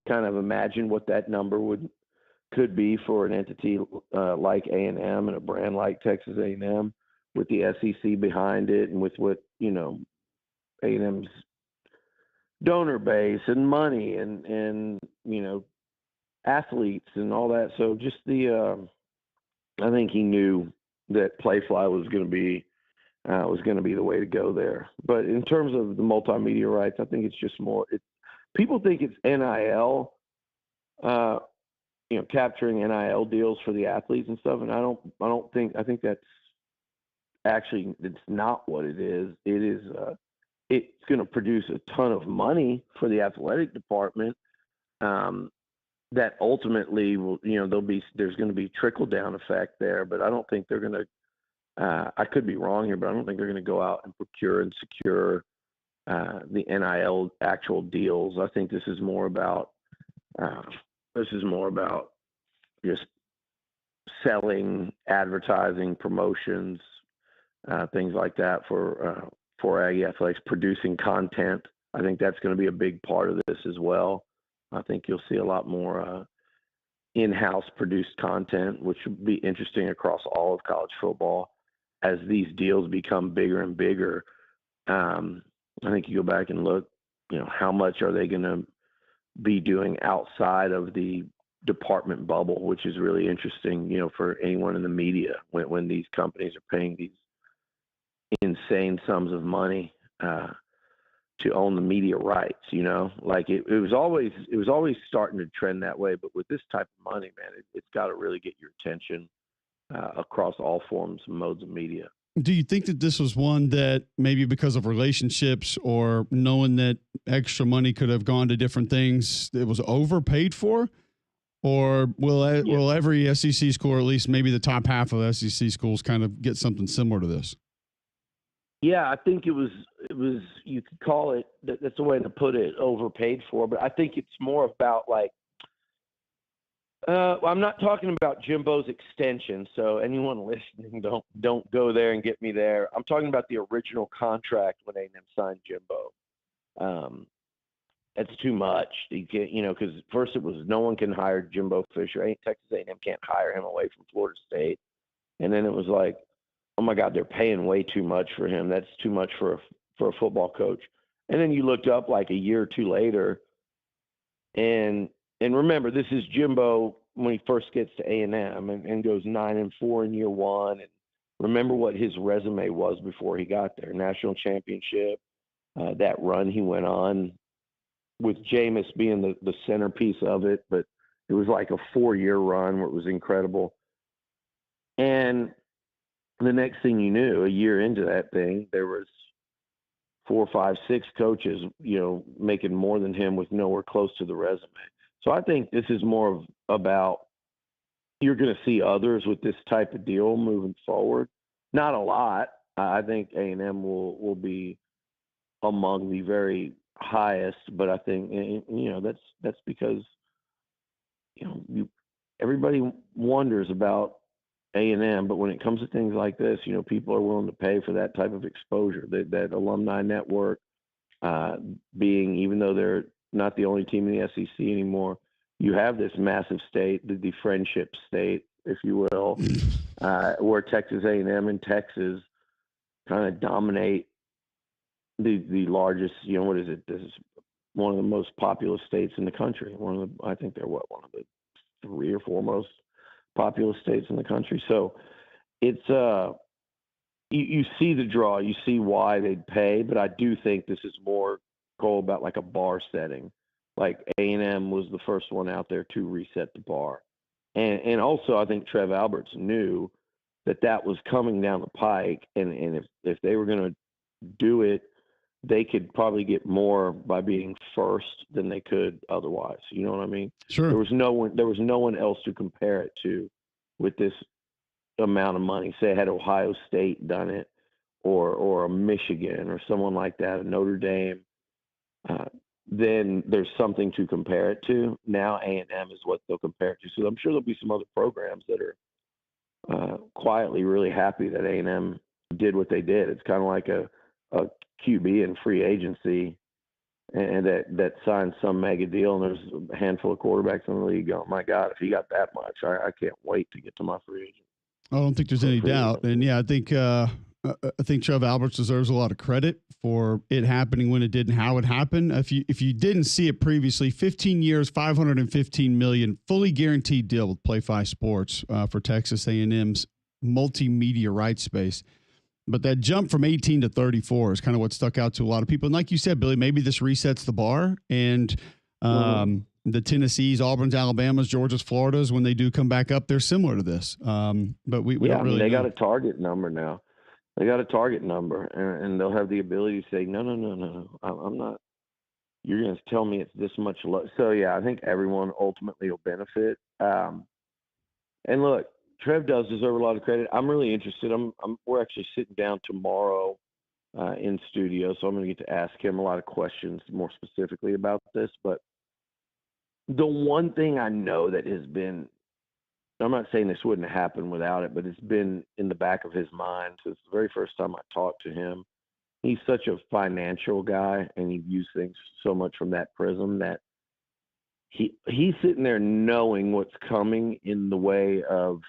kind of imagined what that number could be for an entity like A&M and a brand like Texas A&M, with the SEC behind it, and with what A&M's donor base and money and athletes and all that. So just I think he knew that Playfly was going to be the way to go there. But in terms of the multimedia rights, I think it's just more. People think it's NIL. Capturing NIL deals for the athletes and stuff. And I think that's actually, it's not what it is. It is, it's going to produce a ton of money for the athletic department. That ultimately will, there's going to be trickle down effect there, but I don't think they're going to, I could be wrong here, but I don't think they're going to go out and procure and secure the NIL actual deals. I think this is more about just selling, advertising, promotions, things like that for Aggie athletics, producing content. I think that's going to be a big part of this as well. I think you'll see a lot more in-house produced content, which would be interesting across all of college football as these deals become bigger and bigger. I think you go back and look, how much are they going to be doing outside of the department bubble, which is really interesting, for anyone in the media when these companies are paying these insane sums of money to own the media rights. Like it was always starting to trend that way, but with this type of money, man, it's got to really get your attention across all forms and modes of media.
Do you think that this was one that maybe because of relationships or knowing that extra money could have gone to different things, it was overpaid for? Or will every SEC school, or at least maybe the top half of SEC schools, kind of get something similar to this?
Yeah, I think it was, you could call it, that's the way to put it, overpaid for, but I think it's more about like, I'm not talking about Jimbo's extension, so anyone listening, don't go there and get me there. I'm talking about the original contract when A&M signed Jimbo. That's too much. You can't, because first it was no one can hire Jimbo Fisher. Texas A&M can't hire him away from Florida State, and then it was like, oh my God, they're paying way too much for him. That's too much for a football coach. And then you looked up like a year or two later, and remember, this is Jimbo when he first gets to A&M and goes 9-4 in year one. And remember what his resume was before he got there: national championship, that run he went on with Jameis being the centerpiece of it. But it was like a 4-year run where it was incredible. And the next thing you knew, a year into that thing, there was 4, 5, 6 coaches, making more than him with nowhere close to the resume. So I think this is more about, you're going to see others with this type of deal moving forward. Not a lot, I think A&M will be among the very highest, but I think, that's because, everybody wonders about A&M, but when it comes to things like this, people are willing to pay for that type of exposure, that alumni network, being, even though they're not the only team in the SEC anymore, you have this massive state, the friendship state, if you will, where Texas A&M and Texas kind of dominate the largest, what is it? This is one of the most populous states in the country. I think they're one of the 3 or 4 most populous states in the country. So it's you see the draw, you see why they'd pay, but I do think this is more, Cole, about like a bar setting. Like A&M was the first one out there to reset the bar, and also I think Trev Alberts knew that was coming down the pike, and if they were going to do it, they could probably get more by being first than they could otherwise. You know what I mean?
Sure.
There was no one else to compare it to with this amount of money. Say had Ohio State done it, or a Michigan or someone like that, a Notre Dame, then there's something to compare it to. Now A&M is what they'll compare it to. So I'm sure there'll be some other programs that are quietly really happy that A&M did what they did. It's kind of like a QB in free agency, and that signed some mega deal, and there's a handful of quarterbacks in the league going, my God, if he got that much, I can't wait to get to my free agent.
I don't think there's any doubt. And yeah, I think Trev Alberts deserves a lot of credit for it happening when it did and how it happened. If you didn't see it previously, 15 years, $515 million, fully guaranteed deal with PlayFi Sports for Texas A&M's multimedia rights space. But that jump from 18 to 34 is kind of what stuck out to a lot of people. And like you said, Billy, maybe this resets the bar, and the Tennessees, Auburn's, Alabamas, Georgia's, Florida's, when they do come back up, they're similar to this. But we don't really
they
know.
got a target number now. They got a target number, and they'll have the ability to say, no, I'm not. You're going to tell me it's this much low. So, yeah, I think everyone ultimately will benefit. And look, Trev does deserve a lot of credit. I'm really interested. We're actually sitting down tomorrow in studio, so I'm going to get to ask him a lot of questions more specifically about this. But the one thing I know that has been, I'm not saying this wouldn't have happened without it, but it's been in the back of his mind since the very first time I talked to him. He's such a financial guy, and he views things so much from that prism that he's sitting there knowing what's coming in the way of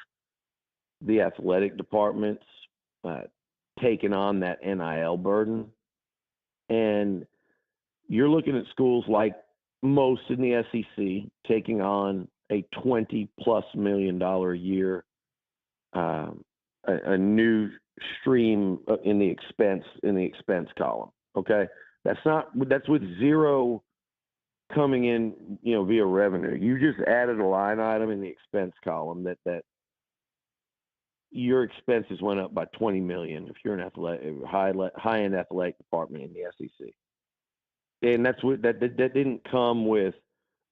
the athletic departments taking on that NIL burden. And you're looking at schools like most in the SEC taking on a $20+ million a year, a new stream in the expense column. Okay. That's with zero coming in, via revenue. You just added a line item in the expense column that your expenses went up by $20 million if you're an high-end athletic department in the SEC. And that's what that didn't come with,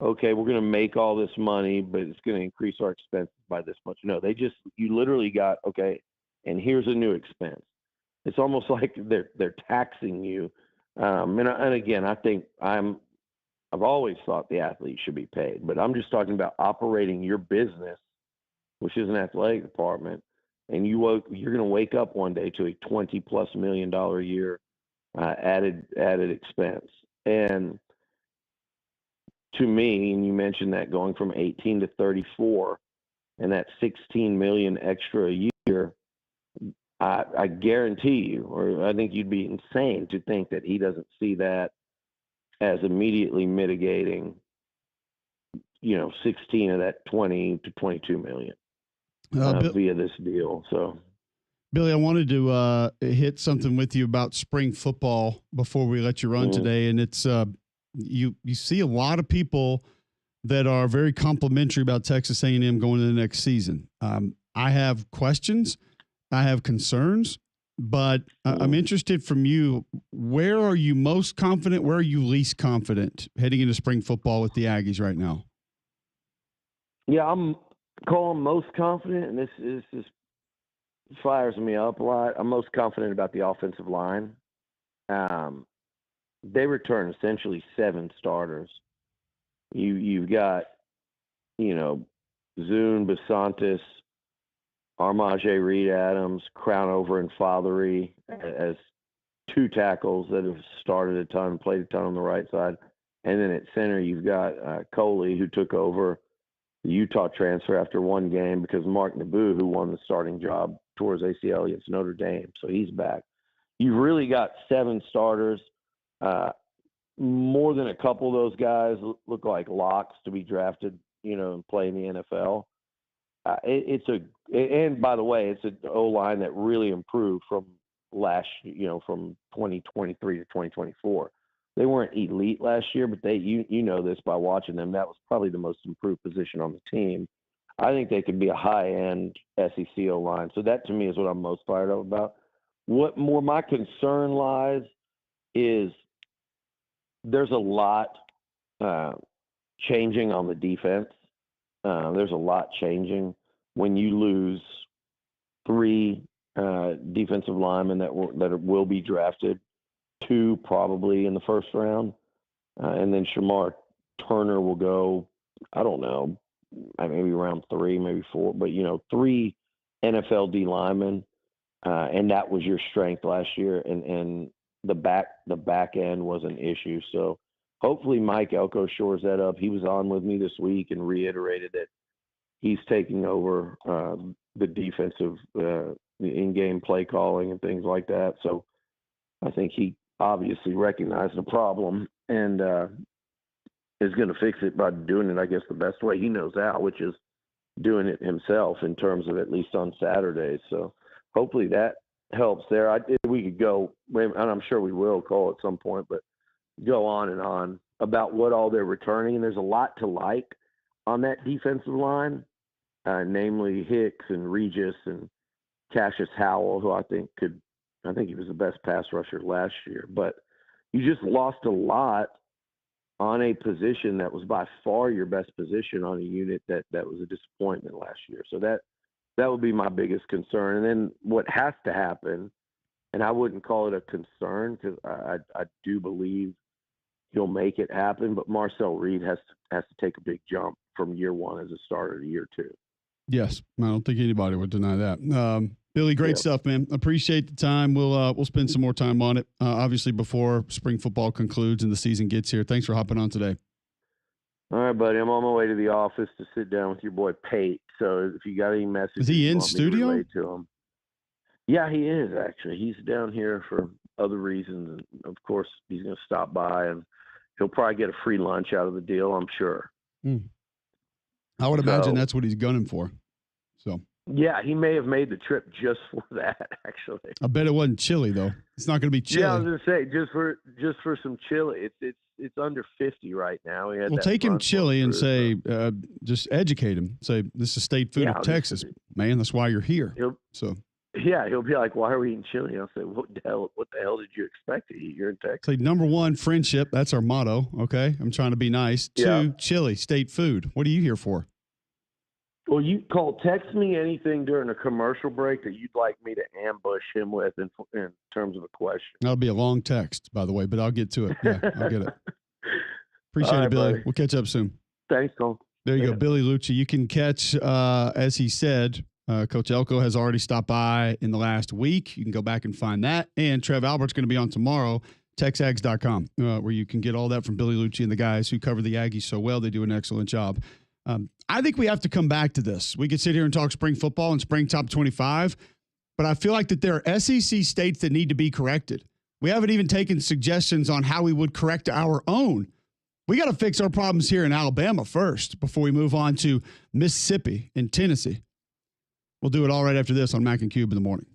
okay, we're going to make all this money, but it's going to increase our expenses by this much. No, you literally got, okay, and here's a new expense. It's almost like they're taxing you. And again, I think I've always thought the athlete should be paid, but I'm just talking about operating your business, which is an athletic department, and you're going to wake up one day to a $20+ million a year added expense. And to me, and you mentioned that going from 18 to 34, and that 16 million extra a year, I guarantee you, or I think you'd be insane to think that he doesn't see that as immediately mitigating, 16 of that 20 to 22 million via this deal. So,
Billy, I wanted to hit something with you about spring football before we let you run today. And it's you see a lot of people that are very complimentary about Texas A&M going into the next season. I have questions. I have concerns. But I'm interested from you, where are you most confident? Where are you least confident heading into spring football with the Aggies right now?
Yeah, I'm most confident, and this is fires me up a lot. I'm most confident about the offensive line. They return essentially 7 starters. You've got, you know, Zune, Basantis, Armage Reed Adams, Crownover, and Fothery as 2 tackles that have started a ton, played a ton on the right side. And then at center, you've got Coley, who took over the Utah transfer after 1 game because Mark Naboo, who won the starting job, tore his ACL against Notre Dame. So he's back. You've really got 7 starters. More than a couple of those guys look like locks to be drafted, you know, and play in the NFL. And by the way, it's an O-line that really improved from from 2023 to 2024. They weren't elite last year, but you know this by watching them. That was probably the most improved position on the team. I think they could be a high-end SEC O-line. So that to me is what I'm most fired up about. What more my concern lies is there's a lot changing on the defense. There's a lot changing when you lose 3 defensive linemen that will be drafted, 2 probably in the first round, and then Shamar Turner will go. I don't know, maybe round 3, maybe 4, but 3 NFL D linemen, and that was your strength last year, and the back end was an issue. So hopefully Mike Elko shores that up. He was on with me this week and reiterated that he's taking over the defensive in-game play calling and things like that. So I think he obviously recognized the problem and is going to fix it by doing it, I guess, the best way he knows how, which is doing it himself in terms of at least on Saturdays. So hopefully that helps there. We could go, and I'm sure we will call at some point, but go on and on about what all they're returning. And there's a lot to like on that defensive line, namely Hicks and Regis and Cassius Howell, who I think he was the best pass rusher last year. But you just lost a lot on a position that was by far your best position on a unit that was a disappointment last year. So that would be my biggest concern. And then what has to happen, and I wouldn't call it a concern because I do believe he'll make it happen, but Marcel Reed has to take a big jump from year 1 as a starter to year 2.
Yes, I don't think anybody would deny that. Billy, great stuff, man. Appreciate the time. We'll spend some more time on it, obviously, before spring football concludes and the season gets here. Thanks for hopping on today.
All right, buddy. I'm on my way to the office to sit down with your boy Pate. So if you got any messages,
is he in
want
studio?
Me to relay to him. Yeah, he is actually. He's down here for other reasons, and of course, he's going to stop by, and he'll probably get a free lunch out of the deal, I'm sure.
I would imagine that's what he's gunning for. So.
Yeah, he may have made the trip just for that. Actually, I
bet it wasn't chilly though. It's not going to be chilly.
Yeah, I was going to say just for some chili. It's under 50 right now.
Well, take him chili and say, just educate him. Say this is state food of Texas, man. That's why you're here.
He'll be like, why are we eating chili? I'll say, what the hell did you expect to eat? You're in Texas.
Say number 1, friendship. That's our motto. Okay, I'm trying to be nice. 2, chili, state food. What are you here for?
Well, text me anything during a commercial break that you'd like me to ambush him with in terms of a question.
That'll be a long text, by the way, but I'll get to it. Yeah, I'll get it. Appreciate it, Billy. Buddy. We'll catch up soon.
Thanks, Cole.
There you go, Billy Lucci. You can catch, as he said, Coach Elko has already stopped by in the last week. You can go back and find that. And Trev Albert's going to be on tomorrow, texags.com, where you can get all that from Billy Lucci and the guys who cover the Aggies so well. They do an excellent job. I think we have to come back to this. We could sit here and talk spring football and spring top 25, but I feel like that there are SEC states that need to be corrected. We haven't even taken suggestions on how we would correct our own. We got to fix our problems here in Alabama first before we move on to Mississippi and Tennessee. We'll do it all right after this on Mac and Cube in the morning.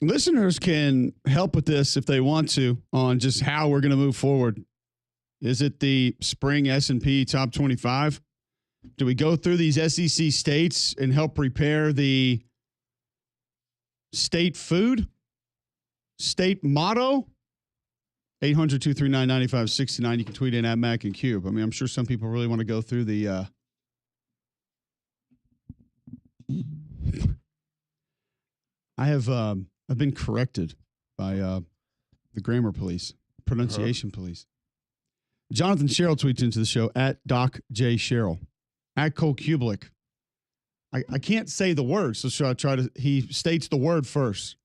Listeners can help with this if they want to on just how we're going to move forward. Is it the spring S&P top 25? Do we go through these SEC states and help prepare the state food, state motto? 800-239-9569. You can tweet in at Mac and Cube. I mean, I'm sure some people really want to go through the I've been corrected by the grammar police, pronunciation police. Jonathan Sherrill tweets into the show at Doc J. Sherrill, at Cole Cubelic. I can't say the word, so should I try to? He states the word first.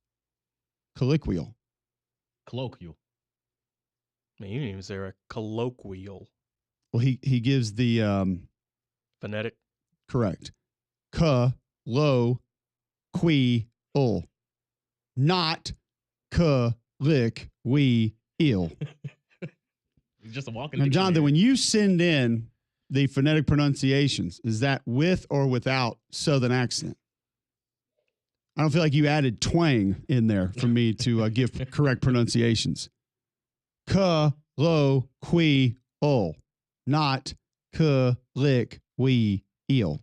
Colloquial.
Man, you didn't even say a colloquial.
Well, he gives the
Phonetic.
correct. Lo, qui, ul. Not lick, we, ill.
Just a walking.
Now, Jonathan, when you send in the phonetic pronunciations, is that with or without Southern accent? I don't feel like you added twang in there for me to give correct pronunciations. Lo, qui, ul. Not lick, we, ill.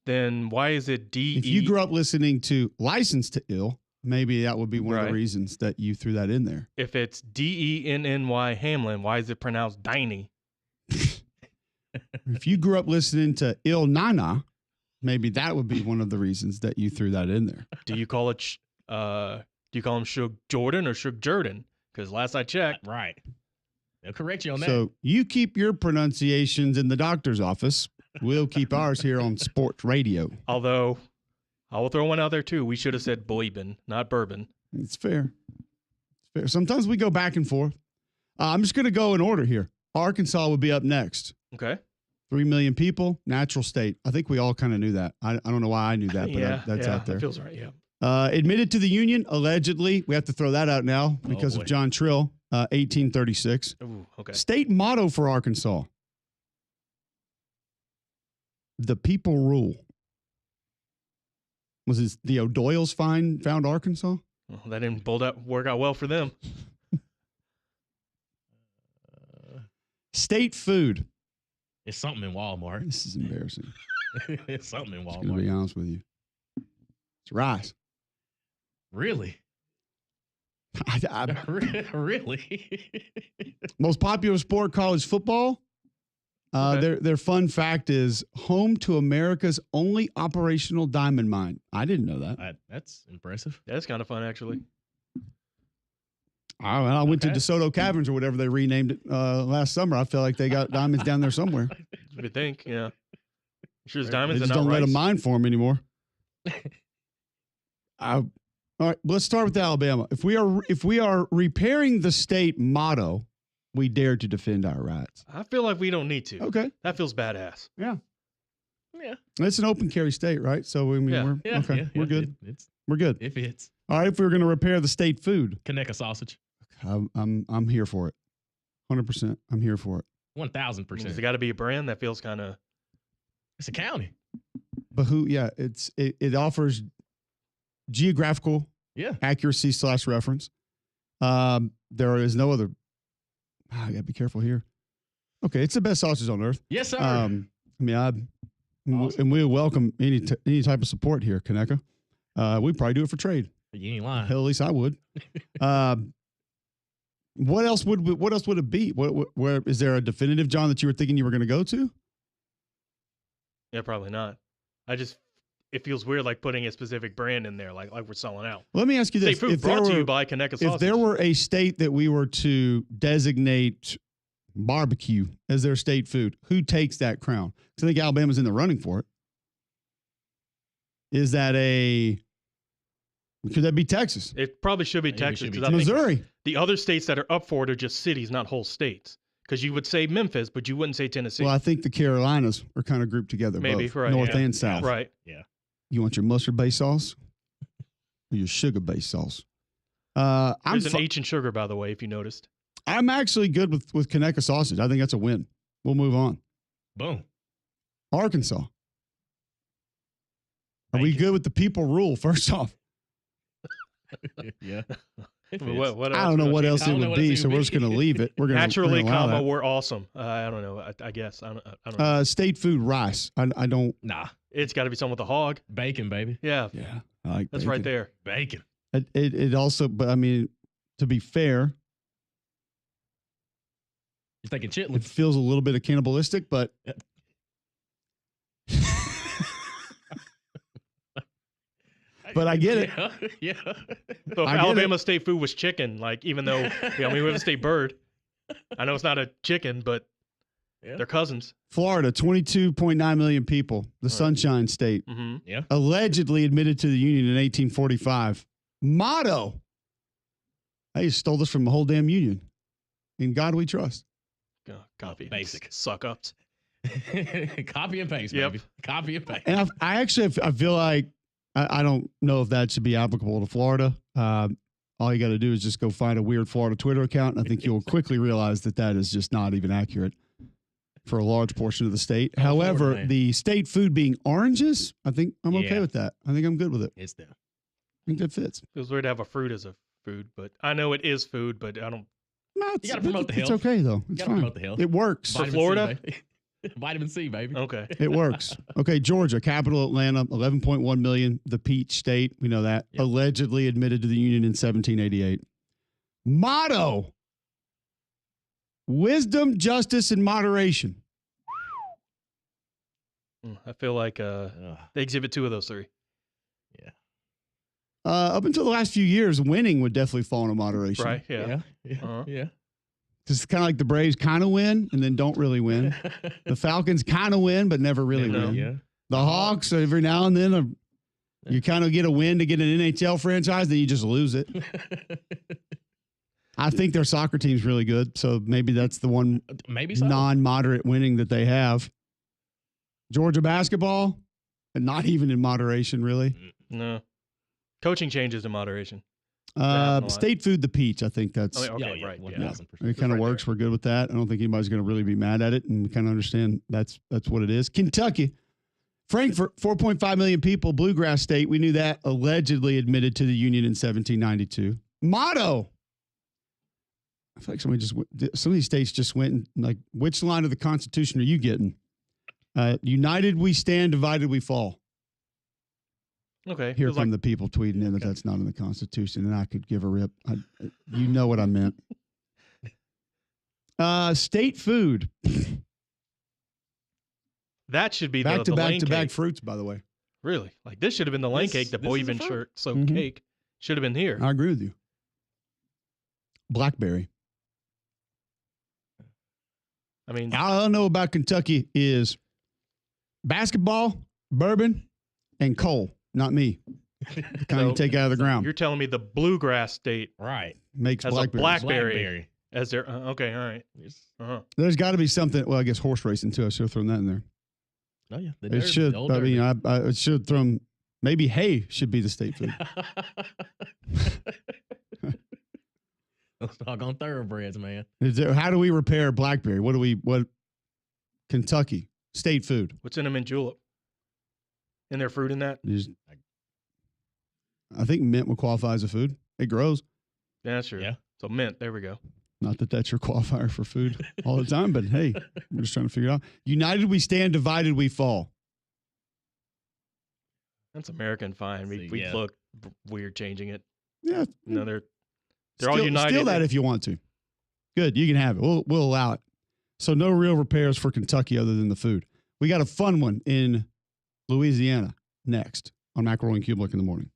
Then why is it D-E?
If you grew up listening to License to Ill, maybe that would be one of
Right.
the reasons that you threw that in there.
If it's D-E-N-N-Y Hamlin, why is it pronounced Diney?
If you grew up listening to Il Nana, maybe that would be one of the reasons that you threw that in there.
Do you call it? Do you call him Shug Jordan or Shug Jordan? Because last I checked,
Right. They'll correct you on that.
So you keep your pronunciations in the doctor's office. We'll keep ours here on sports radio.
although I will throw one out there too. We should have said bourbon, not bourbon.
It's fair. It's fair. Sometimes we go back and forth. I'm just going to go in order here. Arkansas would be up next.
Okay.
3 million people, natural state. I think we all kind of knew that. I don't know why I knew that, but that's out there.
That feels right. Yeah.
Admitted to the Union, allegedly. We have to throw that out now because
boy.
of John Trill, 1836.
Ooh, okay.
State motto for Arkansas. The people rule. Was it the O'Doyle's found Arkansas?
Well, that didn't work out well for them.
State food.
It's something in Walmart.
This is embarrassing.
It's something in
I'm going to be
Walmart.
honest with you. It's rice.
Really? Really?
Most popular sport, college football.
Okay.
Their fun fact is home to America's only operational diamond mine. I didn't know that.
That's impressive.
That's kind of fun, actually.
I went to
Okay.
DeSoto Caverns or whatever they renamed it last summer. I feel like they got diamonds down there somewhere.
You would think, yeah. Sure, there's
They
diamonds
just
and not
don't let
rice.
them mine for them anymore. All right, let's start with Alabama. If we are repairing the state motto, we dare to defend our rights.
I feel like we don't need to.
Okay,
That feels badass.
Yeah.
it's an open carry state, right? So I mean,
Yeah.
we're
Yeah.
okay.
Yeah,
We're
yeah.
good.
It's
We're good.
It fits.
All right, if we were going to repair the state food,
Kaneka sausage.
I'm here for it. 100%. I'm here for it.
1,000%.
There's got to be a brand that feels kind of.
It's a county.
But yeah, it offers geographical
Yeah.
accuracy / reference. There is no other. I gotta be careful here. Okay, it's the best sausage on earth.
Yes, sir.
I mean,
Awesome.
and we welcome any type of support here, Kaneka. We'd probably do it for trade.
You ain't lying.
Hell, at least I would. What else would it be? Where is there a definitive, John, that you were thinking you were going to go to?
Yeah, probably not. It feels weird like putting a specific brand in there, like we're selling out.
Let me ask you
State
this:
food brought to you by Kaneka Sausage.
if there were a state that we were to designate barbecue as their state food, who takes that crown? Because I think Alabama's in the running for it. Is that could that be Texas?
It probably should be
Maybe it
Texas.
should be
'Cause I think
Missouri?
the other states that are up for it are just cities, not whole states. Because you would say Memphis, but you wouldn't say Tennessee.
Well, I think the Carolinas are kind of grouped together,
Maybe,
both,
right,
north
yeah.
and south.
Right.
You want your mustard-based sauce or your sugar-based sauce? I'm
There's an H in sugar, by the way, if you noticed.
I'm actually good with Kaneka sausage. I think that's a win. We'll move on.
Boom.
Arkansas. Are
Thank
we
you.
good with the people rule? First off,
Yeah. It
I mean,
fits.
what
I
else
don't know
would
what
I
else
I
it
don't know
would
what else
be,
it
so
would
we're just
be.
going to leave it. We're going
Naturally,
to allow
comma,
that.
we're awesome. I don't know. I guess. I don't know.
State food rice. I don't.
Nah.
It's got to be something with a hog.
Bacon, baby.
Yeah,
Yeah, I like
that's
bacon.
right there.
Bacon.
It also, but I mean, to be fair,
You're thinking
it
chitlins.
feels a little bit of cannibalistic, but but I get it.
Yeah. Yeah.
So if
I get
Alabama State food was chicken, like even though we have a state bird, I know it's not a chicken, but
Yeah.
they're cousins.
Florida, 22.9 million people, the Sunshine State,
Mm-hmm.
Yeah.
allegedly admitted to the Union in 1845. Motto: I just stole this from the whole damn Union. In God we trust.
Copy.
basic.
Suck ups.
Copy and paste,
Yep.
baby. Copy and paste.
And I actually I feel like I don't know if that should be applicable to Florida. All you got to do is just go find a weird Florida Twitter account, and I think you'll quickly realize that that is just not even accurate for a large portion of the state.
Oh,
However,
Florida, man.
the state food being oranges, I think I'm okay
Yeah.
with that. I think I'm good with it.
It's them.
I think that fits.
Feels weird to have a fruit as a food, but I know it is food, but I don't.
No, it's,
gotta promote the
it's
health.
okay though.
You
It's
gotta
fine.
promote the health.
It works.
For
Vitamin
Florida?
C, baby. Vitamin C, baby.
Okay.
It works. Okay, Georgia, capital Atlanta, 11.1 million, the Peach State. We know that.
Yep.
Allegedly admitted to the Union in 1788. Motto: wisdom, justice, and moderation.
I feel like
Ugh.
they exhibit two of those three.
Up until the last few years, winning would definitely fall into moderation.
Right? Yeah.
Yeah. Yeah.
Uh-huh.
Yeah.
It's kind of like the Braves kind of win and then don't really win. The Falcons kind of win, but never really
No.
win.
Yeah.
The Hawks, every now and then, you kind of get a win to get an NHL franchise, then you just lose it. I think their soccer team's really good, so maybe that's the one
Maybe so.
non-moderate winning that they have. Georgia basketball, and not even in moderation, really.
No. Coaching changes in moderation. happen a lot.
State food, the Peach. I think that's
Oh, okay,
Yeah, yeah,
right. Yeah.
1000%.
it. Kind of
right
works. We're good with that. I don't think anybody's going to really be mad at it, and we kind of understand that's what it is. Kentucky, Frankfort, 4.5 million people, bluegrass state. We knew that. Allegedly admitted to the Union in 1792. Motto: I feel like some of these states just went and like, which line of the Constitution are you getting? United we stand, divided we fall.
Okay.
Here
Feels
come
like
the people tweeting in that
Okay.
that's not in the Constitution, and I could give a rip. You know what I meant. State food,
that should be
back
the
to back
lane
to back
cake.
fruits, by the way.
Really? Like this should have been the lane cake. The
this
boy
is
even
a fruit.
shirt soaked
Mhm.
cake should have been here.
I agree with you. Blackberry.
I mean,
All I know about Kentucky is basketball, bourbon, and coal. Not me. The kind you
So-
take out of the ground.
you're telling me the bluegrass state
Right.
Makes
has a
blackberries.
blackberry as their okay, all right.
It's-
Uh-huh.
There's got to be something. Well, I guess horse racing too. I should have thrown that in there.
Oh, yeah. The
It
derby,
should.
the old
I mean,
derby.
I should have thrown. Maybe hay should be the state food.
Let's talk on thoroughbreds, man.
How do we repair blackberry? What Kentucky state food?
What's in a mint julep? In their fruit in that?
I think mint would qualify as a food. It grows.
Yeah, that's true.
Yeah.
So mint, there we go.
Not that that's your qualifier for food all the time, but hey, we're just trying to figure it out. United we stand, divided we fall.
That's American fine.
See,
We
yeah.
look weird changing it.
Yeah,
No, they're all
steal,
united.
Steal that if you want to. Good, you can have it. We'll allow it. So no real repairs for Kentucky other than the food. We got a fun one in Louisiana next on McElroy and Cubelic in the morning.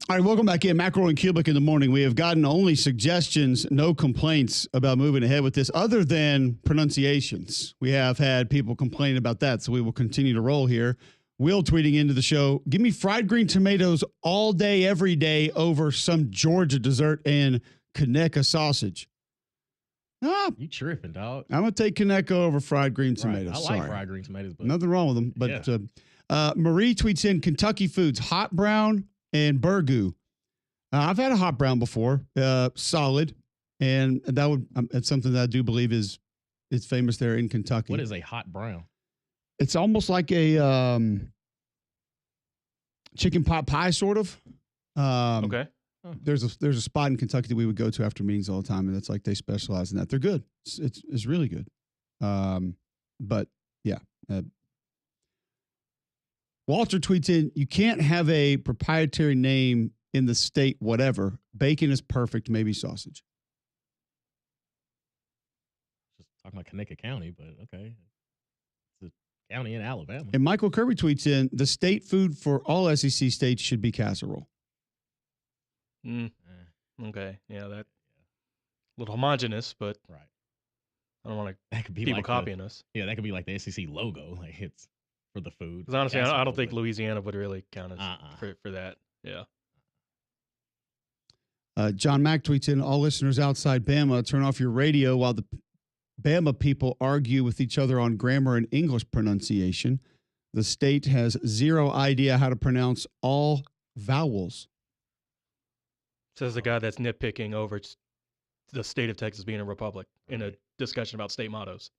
All right, welcome back in. McElroy and Cubelic in the morning. We have gotten only suggestions, no complaints about moving ahead with this other than pronunciations. We have had people complain about that, so we will continue to roll here. Will tweeting into the show, give me fried green tomatoes all day, every day over some Georgia dessert and Conecuh sausage. Ah,
You tripping, dog.
I'm going to take Conecuh over fried green
Right.
tomatoes.
I like
Sorry.
fried green tomatoes, but
Nothing wrong with them. But Marie tweets in Kentucky foods, hot brown and burgoo. I've had a hot brown before, solid, and that would it's something that I do believe is famous there in Kentucky.
what is a hot brown?
It's almost like a chicken pot pie, sort of.
Okay.
There's a spot in Kentucky that we would go to after meetings all the time, and it's like they specialize in that. They're good. It's really good. But yeah. Walter tweets in, you can't have a proprietary name in the state, whatever. Bacon is perfect, maybe sausage.
Just talking about Conecuh County, but okay. It's a county in Alabama.
And Michael Kirby tweets in, the state food for all SEC states should be casserole.
Okay. Yeah, that a little homogenous, but
Right.
I don't want
That could be
people
like
copying us.
Yeah, that could be like the SEC logo. Like it's for the food.
Because honestly, I
Casserole,
don't think
but-
Louisiana would really count as
Uh-uh.
for that. Yeah.
John Mack tweets in, all listeners outside Bama, turn off your radio while the Bama people argue with each other on grammar and English pronunciation. The state has zero idea how to pronounce all vowels.
Says the guy that's nitpicking over the state of Texas being a republic in a discussion about state mottos.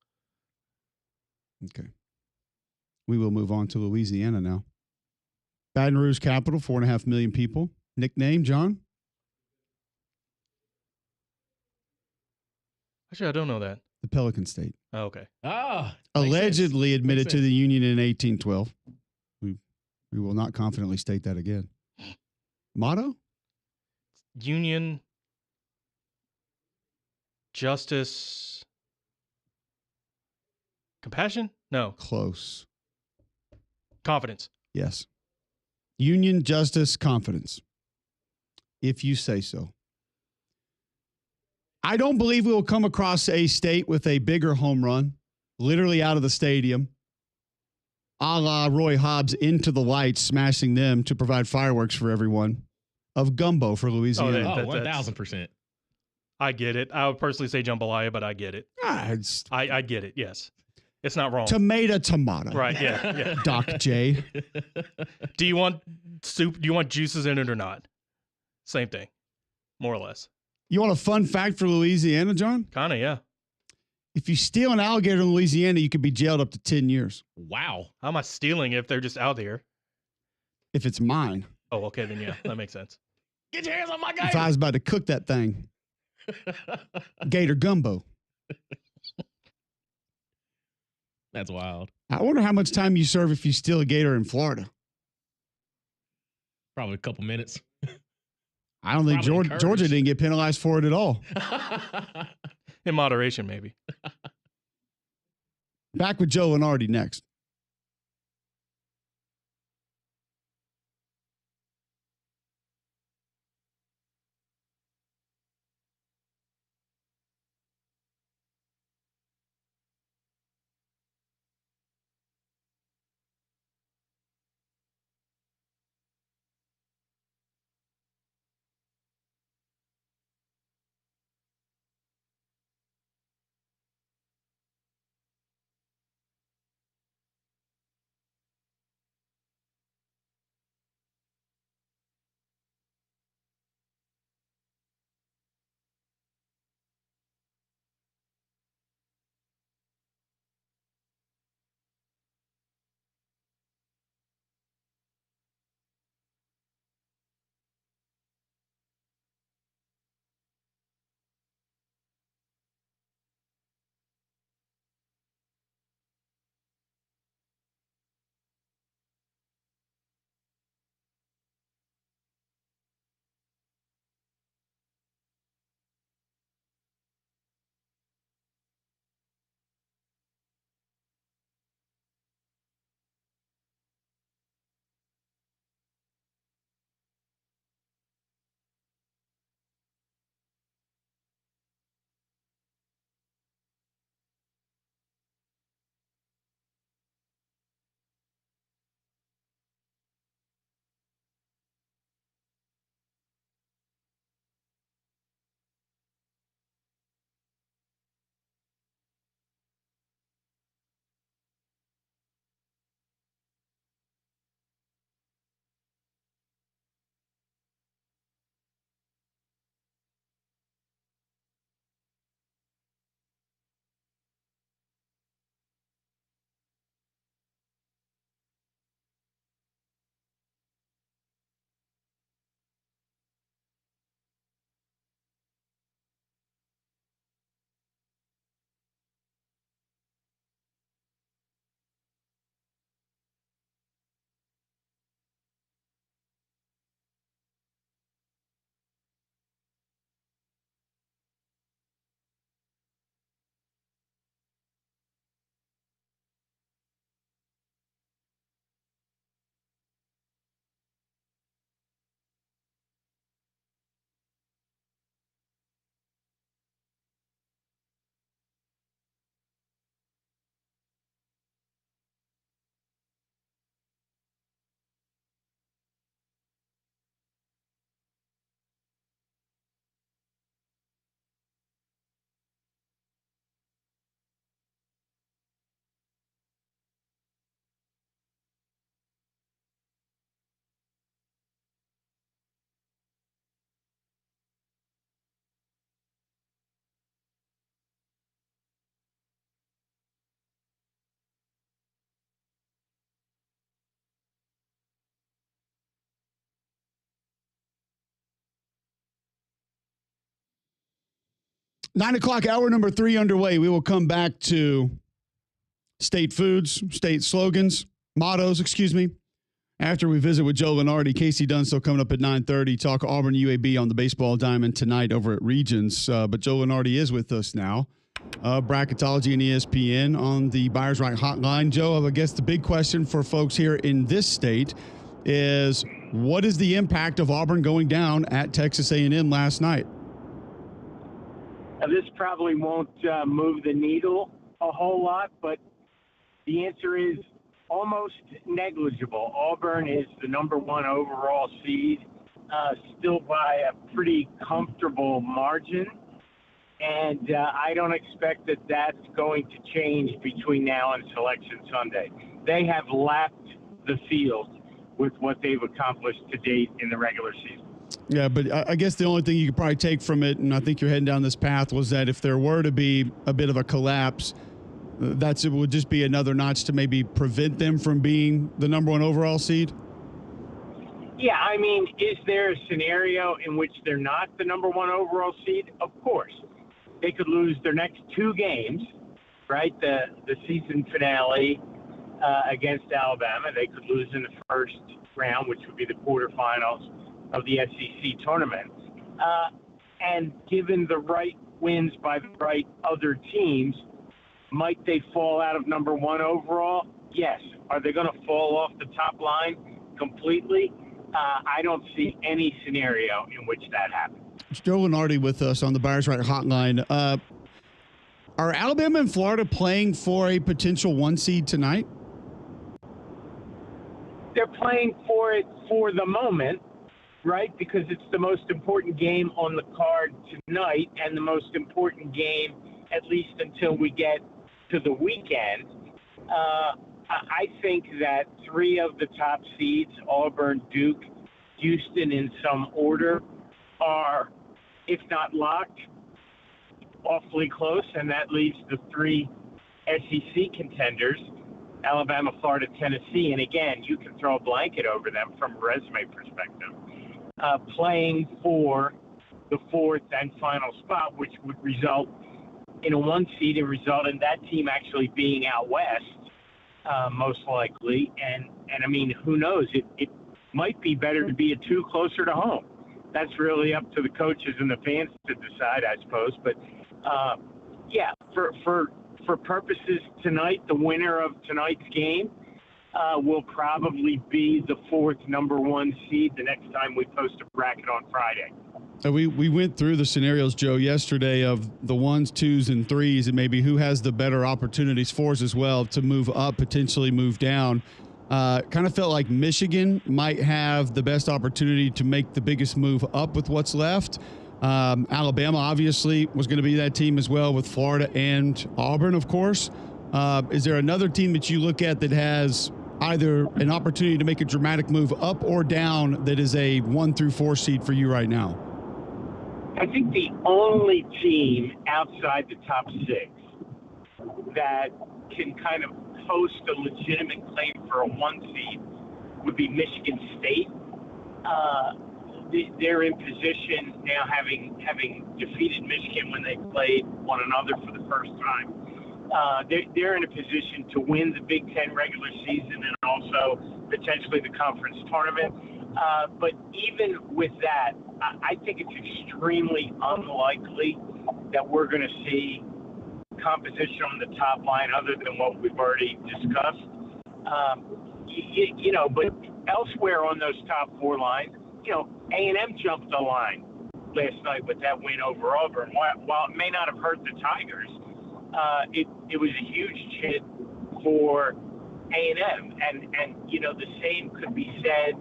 Okay. We will move on to Louisiana now. Baton Rouge capital, 4.5 million people. Nickname, John?
Actually, I don't know that.
The Pelican State.
Oh, okay.
Ah,
Allegedly admitted
Makes
to
sense.
the Union in 1812. We will not confidently state that again. Motto?
Union, justice, compassion? No,
Close.
confidence.
Yes. Union, justice, confidence. If you say so. I don't believe we will come across a state with a bigger home run, literally out of the stadium, a la Roy Hobbs into the lights, smashing them to provide fireworks for everyone, of gumbo for Louisiana.
that-
Oh, 1,000%.
I get it. I would personally say jambalaya, but I get it.
It's
I get it. Yes, it's not wrong.
tomato.
Right? Yeah. Yeah.
Doc J.
Do you want soup? Do you want juices in it or not? Same thing, more or less.
You want a fun fact for Louisiana, John?
Kind of, yeah.
If you steal an alligator in Louisiana, you could be jailed up to 10 years.
Wow.
How am I stealing if they're just out here?
If it's mine.
Oh, okay, then yeah, that makes sense.
Get your hands on my
If
gator.
I was about to cook that thing. Gator gumbo.
That's wild.
I wonder how much time you serve if you steal a gator in Florida.
Probably a couple minutes.
I don't think
Probably
Georgia
encouraged.
didn't get penalized for it at all.
In moderation, maybe.
Back with Joe Lenardi next. 9 o'clock, hour number 3 underway. We will come back to state foods, state slogans, mottos, after we visit with Joe Lenardi. Casey Dunn still coming up at 9:30. Talk Auburn UAB on the baseball diamond tonight over at Regions. But Joe Lenardi is with us now. Bracketology and ESPN on the Buyers Right hotline. Joe, I guess the big question for folks here in this state is, what is the impact of Auburn going down at Texas A&M last night?
This probably won't move the needle a whole lot, but the answer is almost negligible. Auburn is the number 1 overall seed, still by a pretty comfortable margin. And I don't expect that that's going to change between now and Selection Sunday. They have lapped the field with what they've accomplished to date in the regular season.
Yeah, but I guess the only thing you could probably take from it, and I think you're heading down this path, was that if there were to be a bit of a collapse, it would just be another notch to maybe prevent them from being the number 1 overall seed?
Yeah, I mean, is there a scenario in which they're not the number 1 overall seed? Of course. They could lose their next 2 games, right? The season finale against Alabama. They could lose in the first round, which would be the quarterfinals of the SEC tournament. And given the right wins by the right other teams, might they fall out of number 1 overall? Yes. Are they going to fall off the top line completely? I don't see any scenario in which that happens.
Joe Lenardi with us on the Buyers Right hotline. Are Alabama and Florida playing for a potential 1 seed tonight?
They're playing for it for the moment, right? Because it's the most important game on the card tonight and the most important game, at least until we get to the weekend. I think that 3 of the top seeds, Auburn, Duke, Houston in some order, are, if not locked, awfully close, and that leaves the 3 SEC contenders, Alabama, Florida, Tennessee, and again, you can throw a blanket over them from a resume perspective, playing for the 4th and final spot, which would result in a 1 seed and result in that team actually being out west, most likely. And I mean, who knows? It might be better to be a 2 closer to home. That's really up to the coaches and the fans to decide, I suppose. But yeah, for purposes tonight, the winner of tonight's game will probably be the 4th number 1 seed the next time we post a bracket on Friday.
We went through the scenarios, Joe, yesterday of the 1s, 2s, and 3s, and maybe who has the better opportunities for us as well to move up, potentially move down. Kind of felt like Michigan might have the best opportunity to make the biggest move up with what's left. Alabama obviously was going to be that team as well, with Florida and Auburn, of course. Is there another team that you look at that has either an opportunity to make a dramatic move up or down that is a 1 through 4 seed for you right now?
I think the only team outside the top 6 that can kind of post a legitimate claim for a 1 seed would be Michigan State. They're in position now, having defeated Michigan when they played one another for the first time. They're in a position to win the Big Ten regular season and also potentially the conference tournament. But even with that, I think it's extremely unlikely that we're going to see composition on the top line other than what we've already discussed. But elsewhere on those top 4 lines, A&M jumped the line last night with that win over Auburn. While it may not have hurt the Tigers, it was a huge hit for A&M. And the same could be said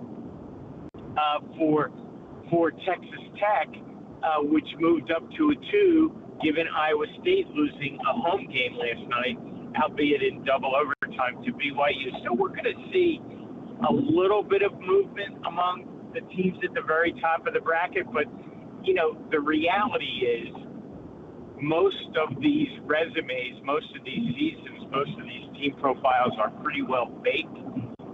for Texas Tech, which moved up to a 2, given Iowa State losing a home game last night, albeit in double overtime, to BYU. So we're going to see a little bit of movement among the teams at the very top of the bracket. But, the reality is most of these resumes, most of these seasons, most of these team profiles are pretty well baked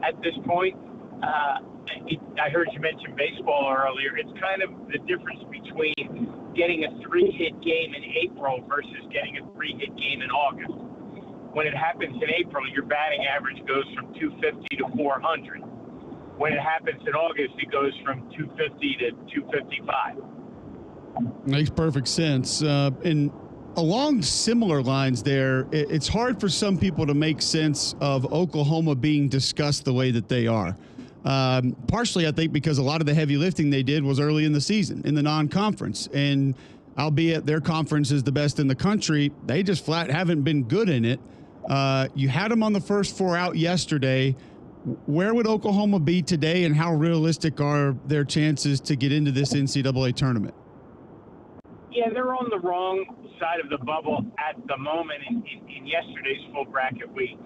at this point. I heard you mention baseball earlier. It's kind of the difference between getting a 3-hit game in April versus getting a 3-hit game in August. When it happens in April, your batting average goes from 250 to 400. When it happens in August, it goes from 250 to 255.
Makes perfect sense. And along similar lines there, it's hard for some people to make sense of Oklahoma being discussed the way that they are. Partially, I think, because a lot of the heavy lifting they did was early in the season in the non-conference. And albeit their conference is the best in the country, they just flat haven't been good in it. You had them on the first 4 out yesterday. Where would Oklahoma be today, and how realistic are their chances to get into this NCAA tournament?
Yeah, they're on the wrong side of the bubble at the moment. In yesterday's full bracket, we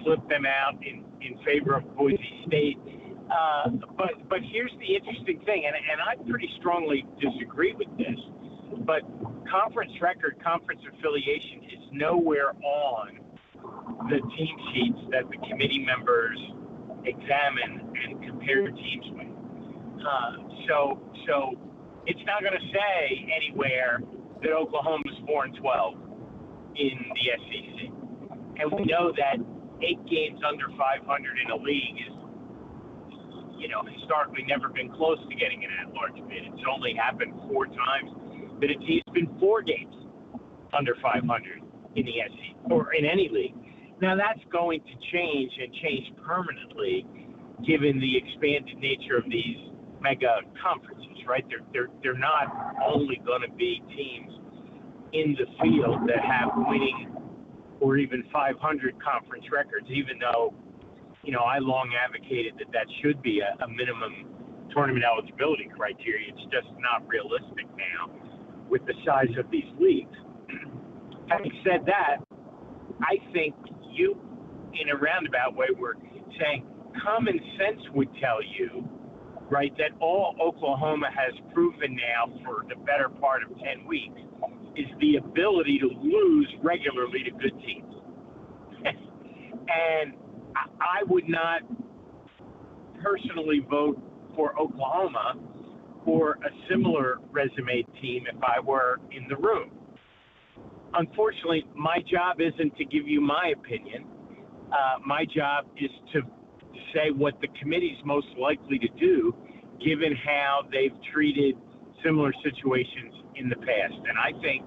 flipped them out in favor of Boise State. But here's the interesting thing, and I pretty strongly disagree with this, but conference record, conference affiliation is nowhere on the team sheets that the committee members examine and compare teams with. So it's not going to say anywhere that Oklahoma's 4-12 in the SEC. And we know that 8 games under 500 in a league is, historically never been close to getting an at-large bid. It's only happened 4 times that a team's been 4 games under 500 in the SEC or in any league. Now that's going to change, and change permanently, given the expanded nature of these mega conferences, right? They're not only going to be teams in the field that have winning or even 500 conference records, even though, I long advocated that should be a minimum tournament eligibility criteria. It's just not realistic now with the size of these leagues. Having said that, I think you, in a roundabout way, were saying common sense would tell you, right, that all Oklahoma has proven now for the better part of 10 weeks is the ability to lose regularly to good teams. And I would not personally vote for Oklahoma or a similar resume team if I were in the room. Unfortunately, my job isn't to give you my opinion. My job is to say what the committee's most likely to do, given how they've treated similar situations in the past. And I think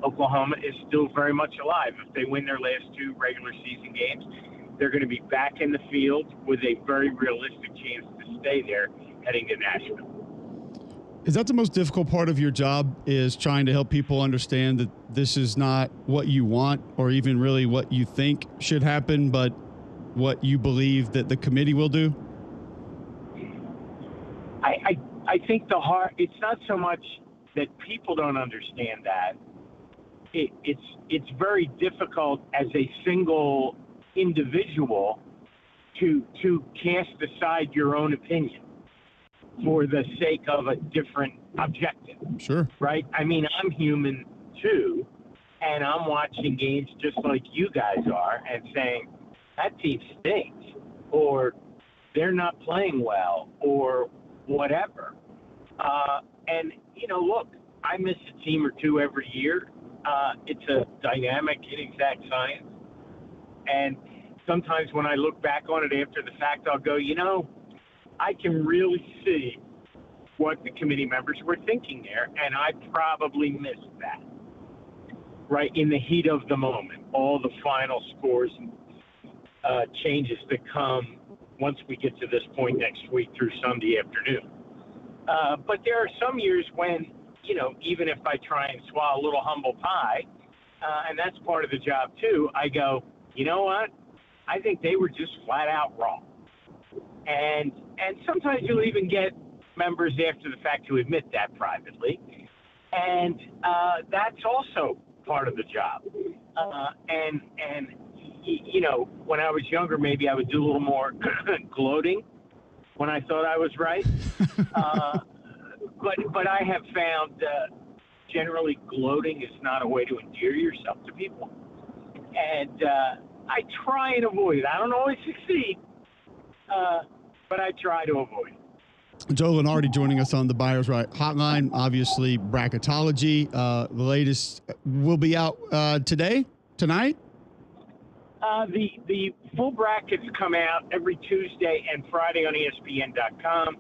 Oklahoma is still very much alive. If they win their last 2 regular season games, they're going to be back in the field with a very realistic chance to stay there heading to Nashville.
Is that the most difficult part of your job, is trying to help people understand that this is not what you want or even really what you think should happen, but what you believe that the committee will do?
I think it's not so much that people don't understand that. It's very difficult as a single individual to cast aside your own opinion for the sake of a different objective.
Sure.
Right? I mean, I'm human too, and I'm watching games just like you guys are and saying, that team stinks, or they're not playing well, or whatever. And, look, I miss a team or 2 every year. It's a dynamic, inexact science. And sometimes when I look back on it after the fact, I'll go, I can really see what the committee members were thinking there, and I probably missed that, right, in the heat of the moment, all the final scores and changes that come once we get to this point next week through Sunday afternoon. But there are some years when, even if I try and swallow a little humble pie, and that's part of the job too, I go, you know what? I think they were just flat out wrong. And sometimes you'll even get members after the fact who admit that privately. And that's also part of the job. And when I was younger, maybe I would do a little more gloating when I thought I was right. But I have found generally gloating is not a way to endear yourself to people. And I try and avoid it. I don't always succeed, but I try to avoid it.
Joe Lenardi joining us on the Buyers Right Hotline. Obviously, bracketology. The latest will be out tonight.
The full brackets come out every Tuesday and Friday on ESPN.com.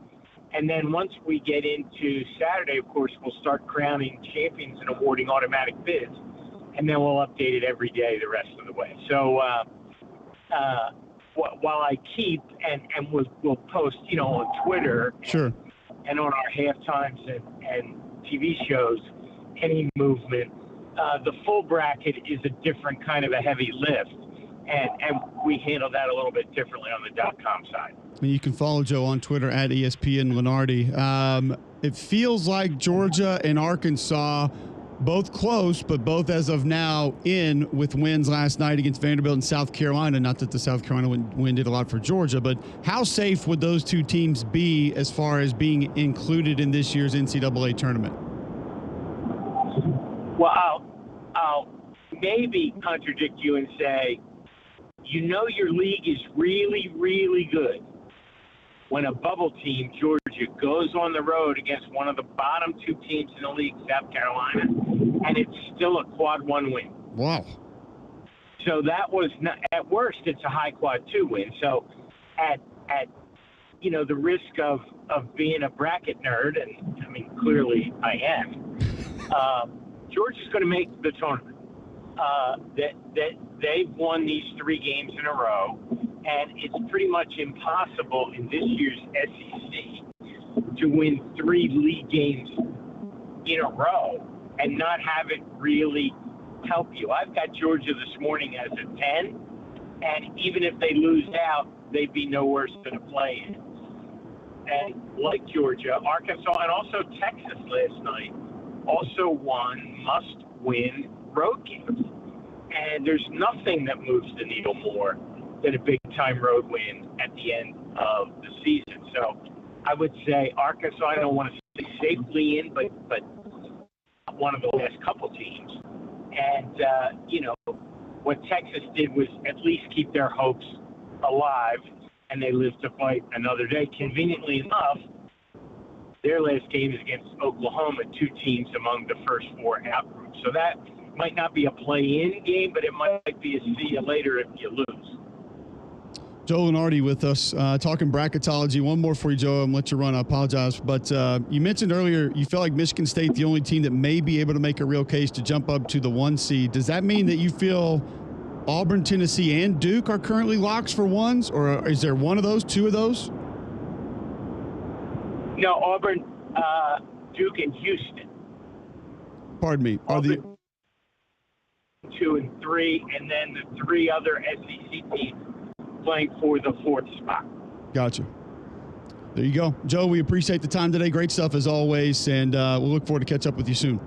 And then once we get into Saturday, of course, we'll start crowning champions and awarding automatic bids. And then we'll update it every day the rest of the way. So while I keep and we'll post, on Twitter
Sure.
and on our halftimes and TV shows, any movement, the full bracket is a different kind of a heavy lift. And we handle that a little bit differently on the .com side.
You can follow Joe on Twitter at ESPN Lenardi. It feels like Georgia and Arkansas, both close, but both as of now in with wins last night against Vanderbilt and South Carolina. Not that the South Carolina win did a lot for Georgia, but how safe would those two teams be as far as being included in this year's NCAA tournament?
Well, I'll maybe contradict you and say, your league is really, really good when a bubble team, Georgia, goes on the road against one of the bottom two teams in the league, South Carolina, and it's still a quad 1 win.
Wow.
So that was not, at worst, it's a high quad 2 win. So at the risk of being a bracket nerd, and I mean, clearly I am, Georgia's going to make the tournament. That they've won these 3 games in a row, and it's pretty much impossible in this year's SEC to win 3 league games in a row and not have it really help you. I've got Georgia this morning as a 10, and even if they lose out, they'd be no worse than a play-in. And like Georgia, Arkansas, and also Texas last night also won must-win road games. And there's nothing that moves the needle more than a big-time road win at the end of the season. So I would say Arkansas, I don't want to say safely in, but one of the last couple teams. And, what Texas did was at least keep their hopes alive, and they lived to fight another day. Conveniently enough, their last game is against Oklahoma, 2 teams among the first 4 out groups. So that might not be a play-in game, but it might be a see you later if you lose.
Joe Lenardi with us, talking bracketology. One more for you, Joe, and let you run. I apologize. But you mentioned earlier you felt like Michigan State the only team that may be able to make a real case to jump up to the 1 seed. Does that mean that you feel Auburn, Tennessee, and Duke are currently locks for 1s, or is there one of those, 2 of those?
No, Auburn, Duke, and Houston.
Pardon me. Are
Auburn, 2 and 3, and then the 3 other SEC teams playing for the 4th spot.
Gotcha. There you go. Joe, we appreciate the time today. Great stuff as always, and we'll look forward to catch up with you soon.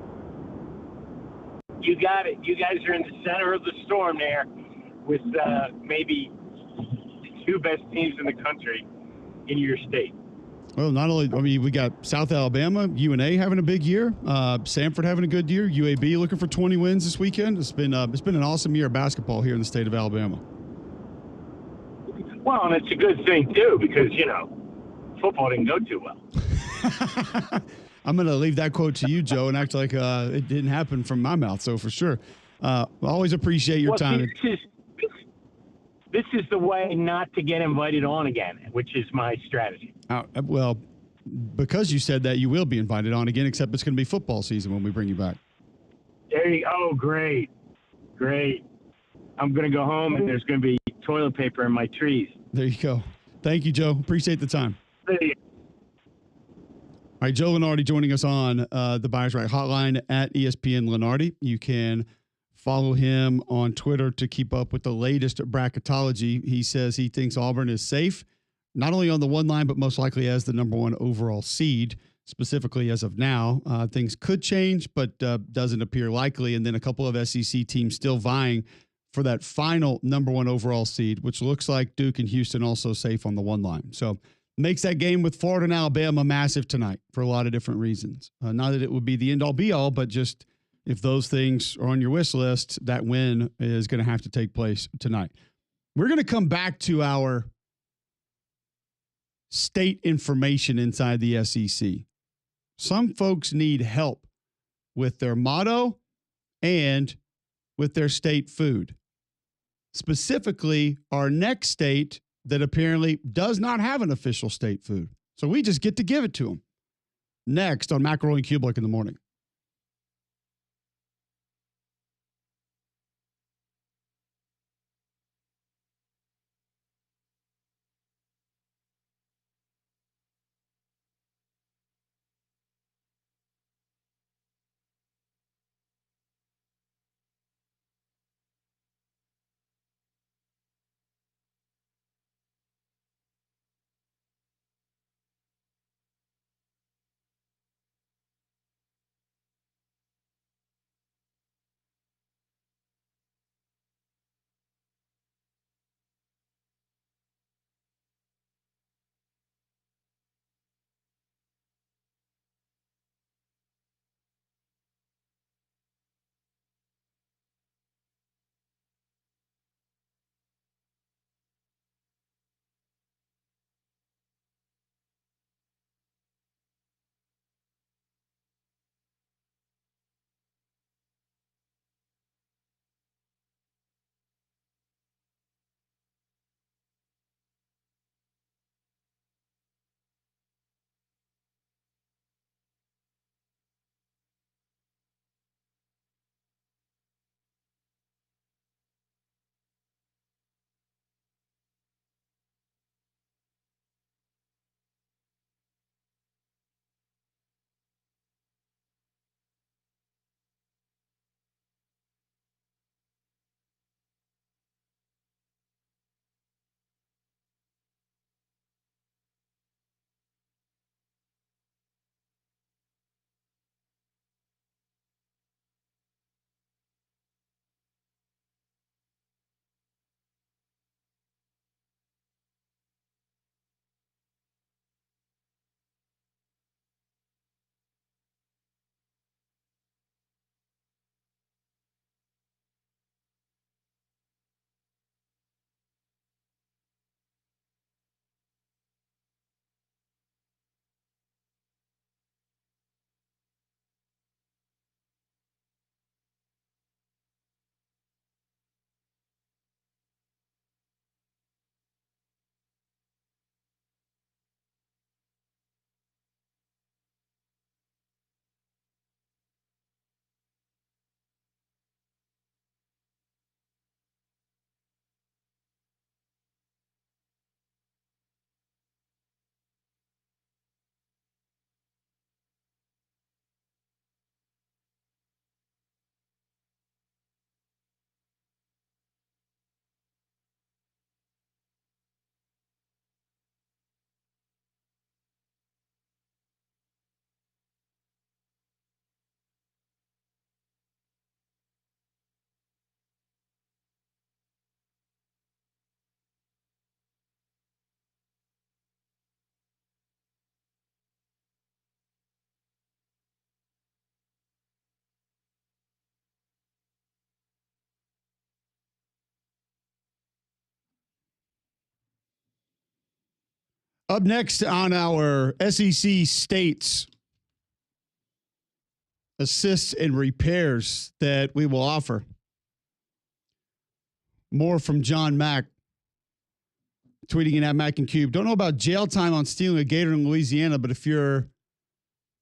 You got it. You guys are in the center of the storm there with maybe the 2 best teams in the country in your state.
Well, not only, we got South Alabama, UNA having a big year, Samford having a good year, UAB looking for 20 wins this weekend. It's been an awesome year of basketball here in the state of Alabama.
Well, and it's a good thing, too, because, football didn't go too well.
I'm going to leave that quote to you, Joe, and act like it didn't happen from my mouth. So for sure, always appreciate your time.
This is the way not to get invited on again, which is my strategy.
Well, because you said that, you will be invited on again, except it's going to be football season when we bring you back.
There you go. Oh, great. I'm going to go home, and there's going to be toilet paper in my trees.
There you go. Thank you, Joe. Appreciate the time.
There you go.
All right, Joe Lenardi joining us on the Buyers Right Hotline at ESPN Lenardi. You can follow him on Twitter to keep up with the latest bracketology. He says he thinks Auburn is safe, not only on the 1 line, but most likely as the number 1 overall seed, specifically as of now. Things could change, but doesn't appear likely. And then a couple of SEC teams still vying for that final number 1 overall seed, which looks like Duke and Houston also safe on the 1 line. So makes that game with Florida and Alabama massive tonight for a lot of different reasons. Not that it would be the end-all be-all, but just if those things are on your wish list, that win is going to have to take place tonight. We're going to come back to our state information inside the SEC. Some folks need help with their motto and with their state food. Specifically, our next state that apparently does not have an official state food. So we just get to give it to them. Next on McElroy and Cubelic in the morning. Up next on our SEC states assists and repairs that we will offer. More from John Mack, tweeting in at Mack and Cube. Don't know about jail time on stealing a gator in Louisiana, but if you're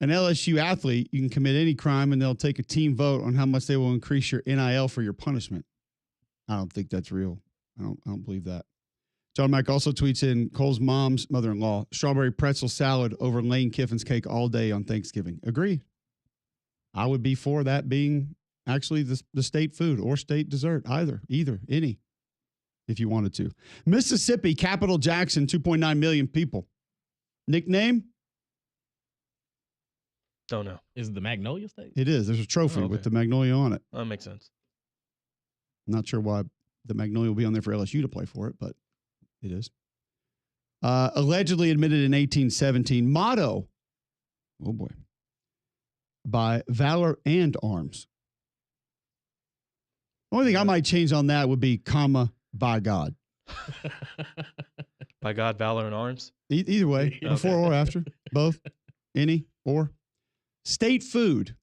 an LSU athlete, you can commit any crime and they'll take a team vote on how much they will increase your NIL for your punishment. I don't think that's real. I don't believe that. John Mack also tweets in Cole's mom's mother-in-law, strawberry pretzel salad over Lane Kiffin's cake all day on Thanksgiving. Agree. I would be for that being actually the state food or state dessert, either, any, if you wanted to. Mississippi, Capital Jackson, 2.9 million people. Nickname?
Don't know.
Is it the Magnolia State?
It is. There's a trophy
Oh, okay.
with the Magnolia on it.
That makes sense.
I'm not sure why the Magnolia will be on there for LSU to play for it, but it is. Allegedly admitted in 1817. Motto, oh boy, by Valor and Arms. The only thing I might change on that would be comma, by God.
By God, valor, and arms.
Either way,
Okay.
before or after, both, any, or. State food.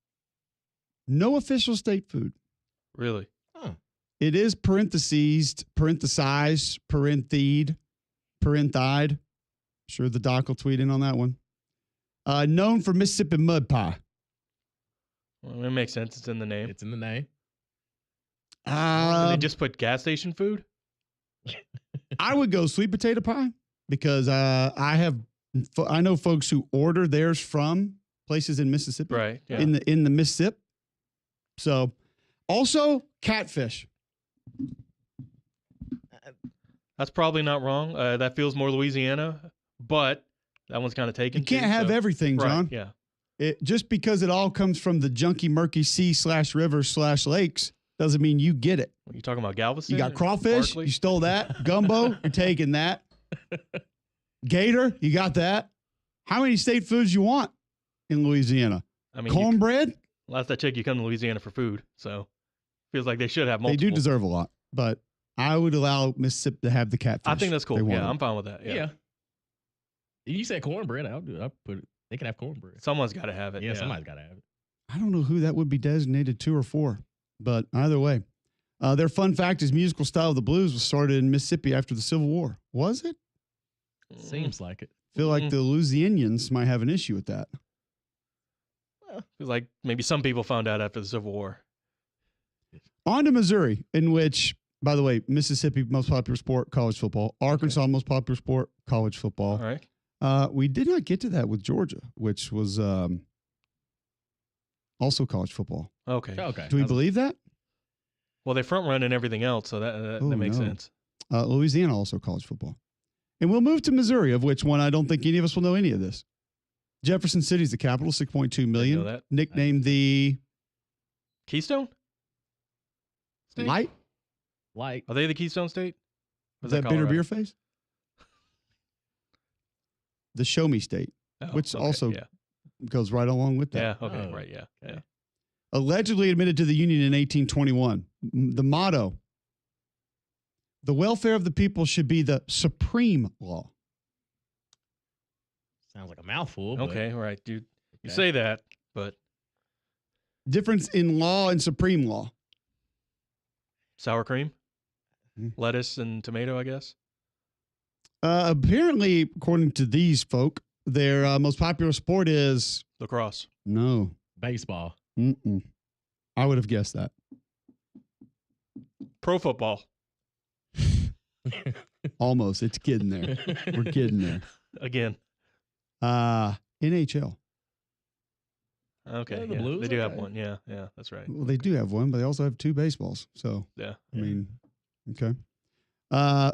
No official state food.
Really?
Huh.
It is parenthesized, parenthied. Sure, the doc will tweet in on that one. Known for Mississippi mud pie.
Well, it makes sense. It's in the name.
It's in the name.
Did they just put gas station food?
I would go sweet potato pie because I know folks who order theirs from places in Mississippi,
Right. Yeah.
in the Mississippi. So, also catfish.
That's probably not wrong. That feels more Louisiana, but that one's kind of taken.
You can't
too,
have
so-
everything, John.
Right. Yeah.
Just because it all comes from the junky, murky sea/rivers/lakes doesn't mean you get it.
You talking about Galveston?
You got
or
crawfish,
Barkley?
you stole that. Gumbo, you're taking that. Gator, you got that. How many state foods you want in Louisiana?
I mean,
Cornbread?
last I checked, you come to Louisiana for food, so feels like they should have multiple.
They do deserve a lot, but I would allow Mississippi to have the catfish.
I think that's
They
cool.
want
Yeah,
it.
I'm fine with that. Yeah.
Yeah. You said cornbread. I'll do it. I'll put it. They can have cornbread.
Someone's got to have it.
Yeah, somebody's got to have it.
I don't know who that would be designated to or for, but either way. Their fun fact is musical style of the blues was started in Mississippi after the Civil War. Was it?
Seems like it.
Feel like the Louisianians might have an issue with that.
Feels like maybe some people found out after the Civil War.
On to Missouri, in which, by the way, Mississippi, most popular sport, college football. Arkansas, most popular sport, college football.
All right.
We did not get to that with Georgia, which was also college football.
Okay.
Okay.
Do we believe that?
Well, they front run and everything else, so that makes
no.
sense.
Louisiana, also college football. And we'll move to Missouri, of which one I don't think any of us will know any of this. Jefferson City is the capital, 6.2 million.
know that.
Nicknamed the
Keystone State?
Light.
Like
Are they the Keystone State? Or
Is that bitter
Colorado?
beer face? The Show Me State
Oh,
which
okay,
also
Yeah.
goes right along with that.
Yeah. Okay.
Oh,
Right. Yeah.
okay.
Yeah.
Allegedly admitted to the Union in 1821. The motto: the welfare of the people should be the supreme law.
sounds like a mouthful. But
Okay. Right. You
okay.
say that, but
Difference in law and supreme law.
sour cream,
Mhm.
lettuce, and tomato, I guess.
Apparently, according to these folk, their most popular sport is
Lacrosse.
no.
baseball.
Mm-mm. I would have guessed that.
Pro football.
Almost. It's getting there. We're getting there.
Again.
NHL.
Okay.
Yeah, the
Yeah,
Blues,
they do have
okay.
one. Yeah. Yeah. That's right.
Well, they do have one, but they also have two baseballs. So,
Yeah.
I mean, okay.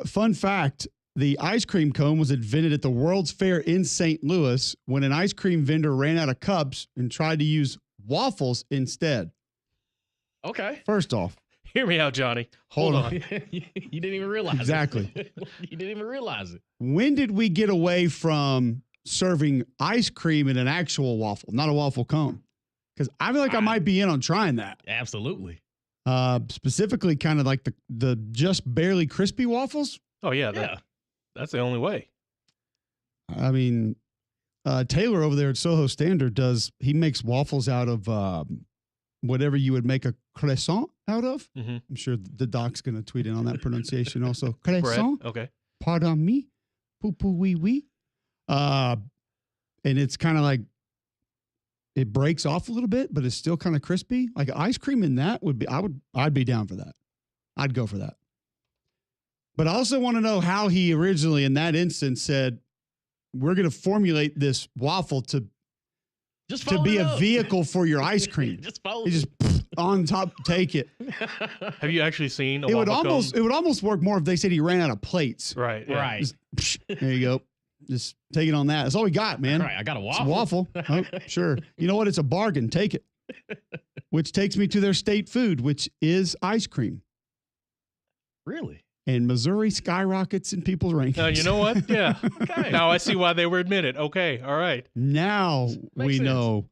Fun fact: the ice cream cone was invented at the World's Fair in St. Louis when an ice cream vendor ran out of cups and tried to use waffles instead.
Okay.
First off,
Hear me out, Johnny. Hold on.
you didn't even realize
Exactly.
it. You didn't even realize it.
when did we get away from serving ice cream in an actual waffle, not a waffle cone? Because I feel like I might be in on trying that.
Absolutely.
Specifically, kind of like the just barely crispy waffles.
Oh yeah.
Yeah.
That's the only way.
I mean, Taylor over there at Soho Standard he makes waffles out of whatever you would make a croissant out of.
Mhm.
I'm sure the doc's going to tweet in on that pronunciation also.
Bread.
Croissant,
Okay.
pardon me, poo poo wee wee. And it's kind of like, it breaks off a little bit, but it's still kind of crispy. Like ice cream in that I'd be down for that. I'd go for that. But I also want to know how he originally, in that instance, said, we're going to formulate this waffle to
Just
be
fold it
a
up.
vehicle for your ice cream.
Just fold
You just on top, take it.
Have you actually seen a
It would
waffle
almost
cone?
it would almost work more if they said he ran out of plates.
Right. Yeah.
Right.
Just, there you go. Just take it on that. That's all we got, man.
Right. I got a
It's a
waffle.
waffle. Oh, sure. You know what? It's a bargain. Take it. Which takes me to their state food, which is ice cream.
Really?
And Missouri skyrockets in people's rankings.
You know what? Yeah.
Okay.
Now I see why they were admitted. Okay. All right.
Now
Makes
we
sense.
know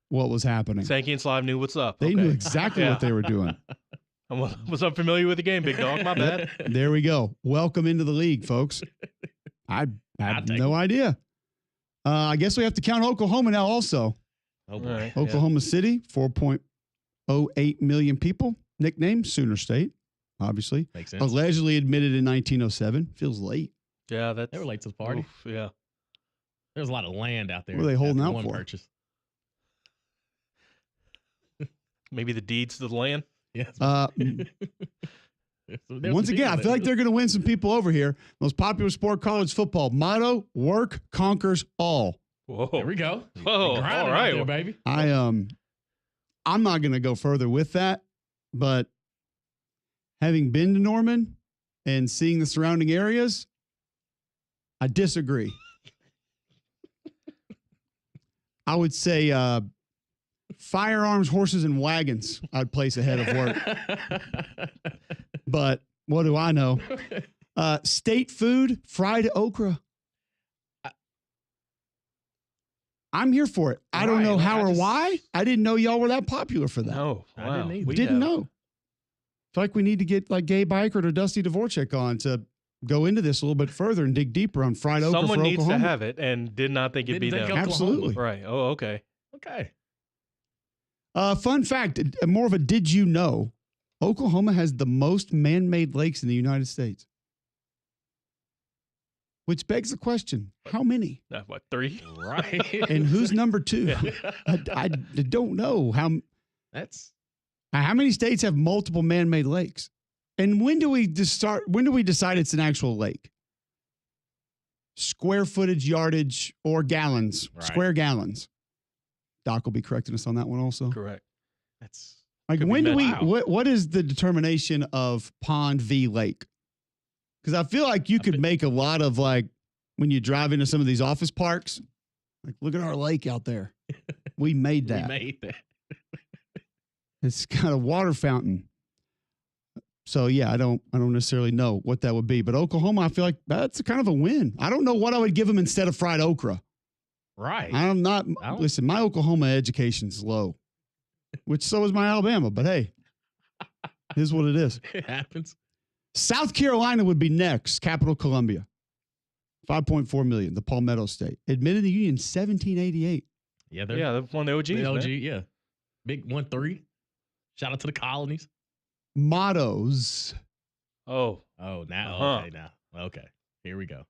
what was happening.
Sankey and Slive knew what's up.
They
Okay.
knew exactly
Yeah.
what they were doing.
I was unfamiliar with the game, big dog. My bad.
There we go. Welcome into the league, folks. I have
I'll take
no idea. I guess we have to count Oklahoma now also.
Oh, boy.
Right.
Oklahoma City, 4.08 million people. Nickname, Sooner State, obviously.
Makes sense.
Allegedly admitted in 1907. Feels late.
Yeah, that's
They were late to the party.
oof, yeah.
There's a lot of land out there.
What are they holding
after
out
one
for?
Purchase.
Maybe the deeds to the land.
Yes.
Once again, I feel like they're going to win some people over here. Most popular sport, college football. Motto, work conquers all.
Whoa.
There we go.
Whoa,
Grinding
all
out
right.
there, baby.
I'm not going to go further with that, but having been to Norman and seeing the surrounding areas, I disagree. I would say firearms, horses, and wagons I'd place ahead of work. But what do I know? State food, fried okra. I'm here for it. I don't know how or why. I didn't know y'all were that popular for that.
No,
I
wow.
didn't either.
We
Didn't
have-
know. Feel like we need to get like Gabe Eichert or Dusty Dvorak on to go into this a little bit further and dig deeper on fried okra
Someone
for
needs
Oklahoma.
to have it and did not think it'd be
Didn't
them.
think
Absolutely.
Right. Oh, okay.
Okay.
Fun fact, more of a did you know, Oklahoma has the most man-made lakes in the United States. Which begs the question, how many?
What, 3?
Right.
And who's number 2?
Yeah.
I don't know.
That's
How many states have multiple man-made lakes? And when do we decide it's an actual lake? Square footage, yardage, or gallons?
Right.
Square gallons. Doc will be correcting us on that one also.
Correct.
that's
Like
Could be
when do we?
meant-
What is the determination of pond v lake? Because I feel like you could make a lot of like when you drive into some of these office parks. Like, look at our lake out there. We made that.
we made that.
It's got a water fountain. So yeah, I don't necessarily know what that would be, but Oklahoma, I feel like that's kind of a win. I don't know what I would give them instead of fried okra.
Right.
I'm not.
I don't-
Listen, my Oklahoma education's low, which so is my Alabama. But hey, here's what it is.
It happens.
South Carolina would be next. Capital Columbia, 5.4 million. The Palmetto State admitted the Union 1788.
Yeah, they're
Yeah, they're one of the OGs.
the OG.
man.
Yeah. Big 1-3. Shout out to the colonies.
Mottos:
Oh,
Oh, now.
Uh-huh.
Okay, now. Okay. Here we go.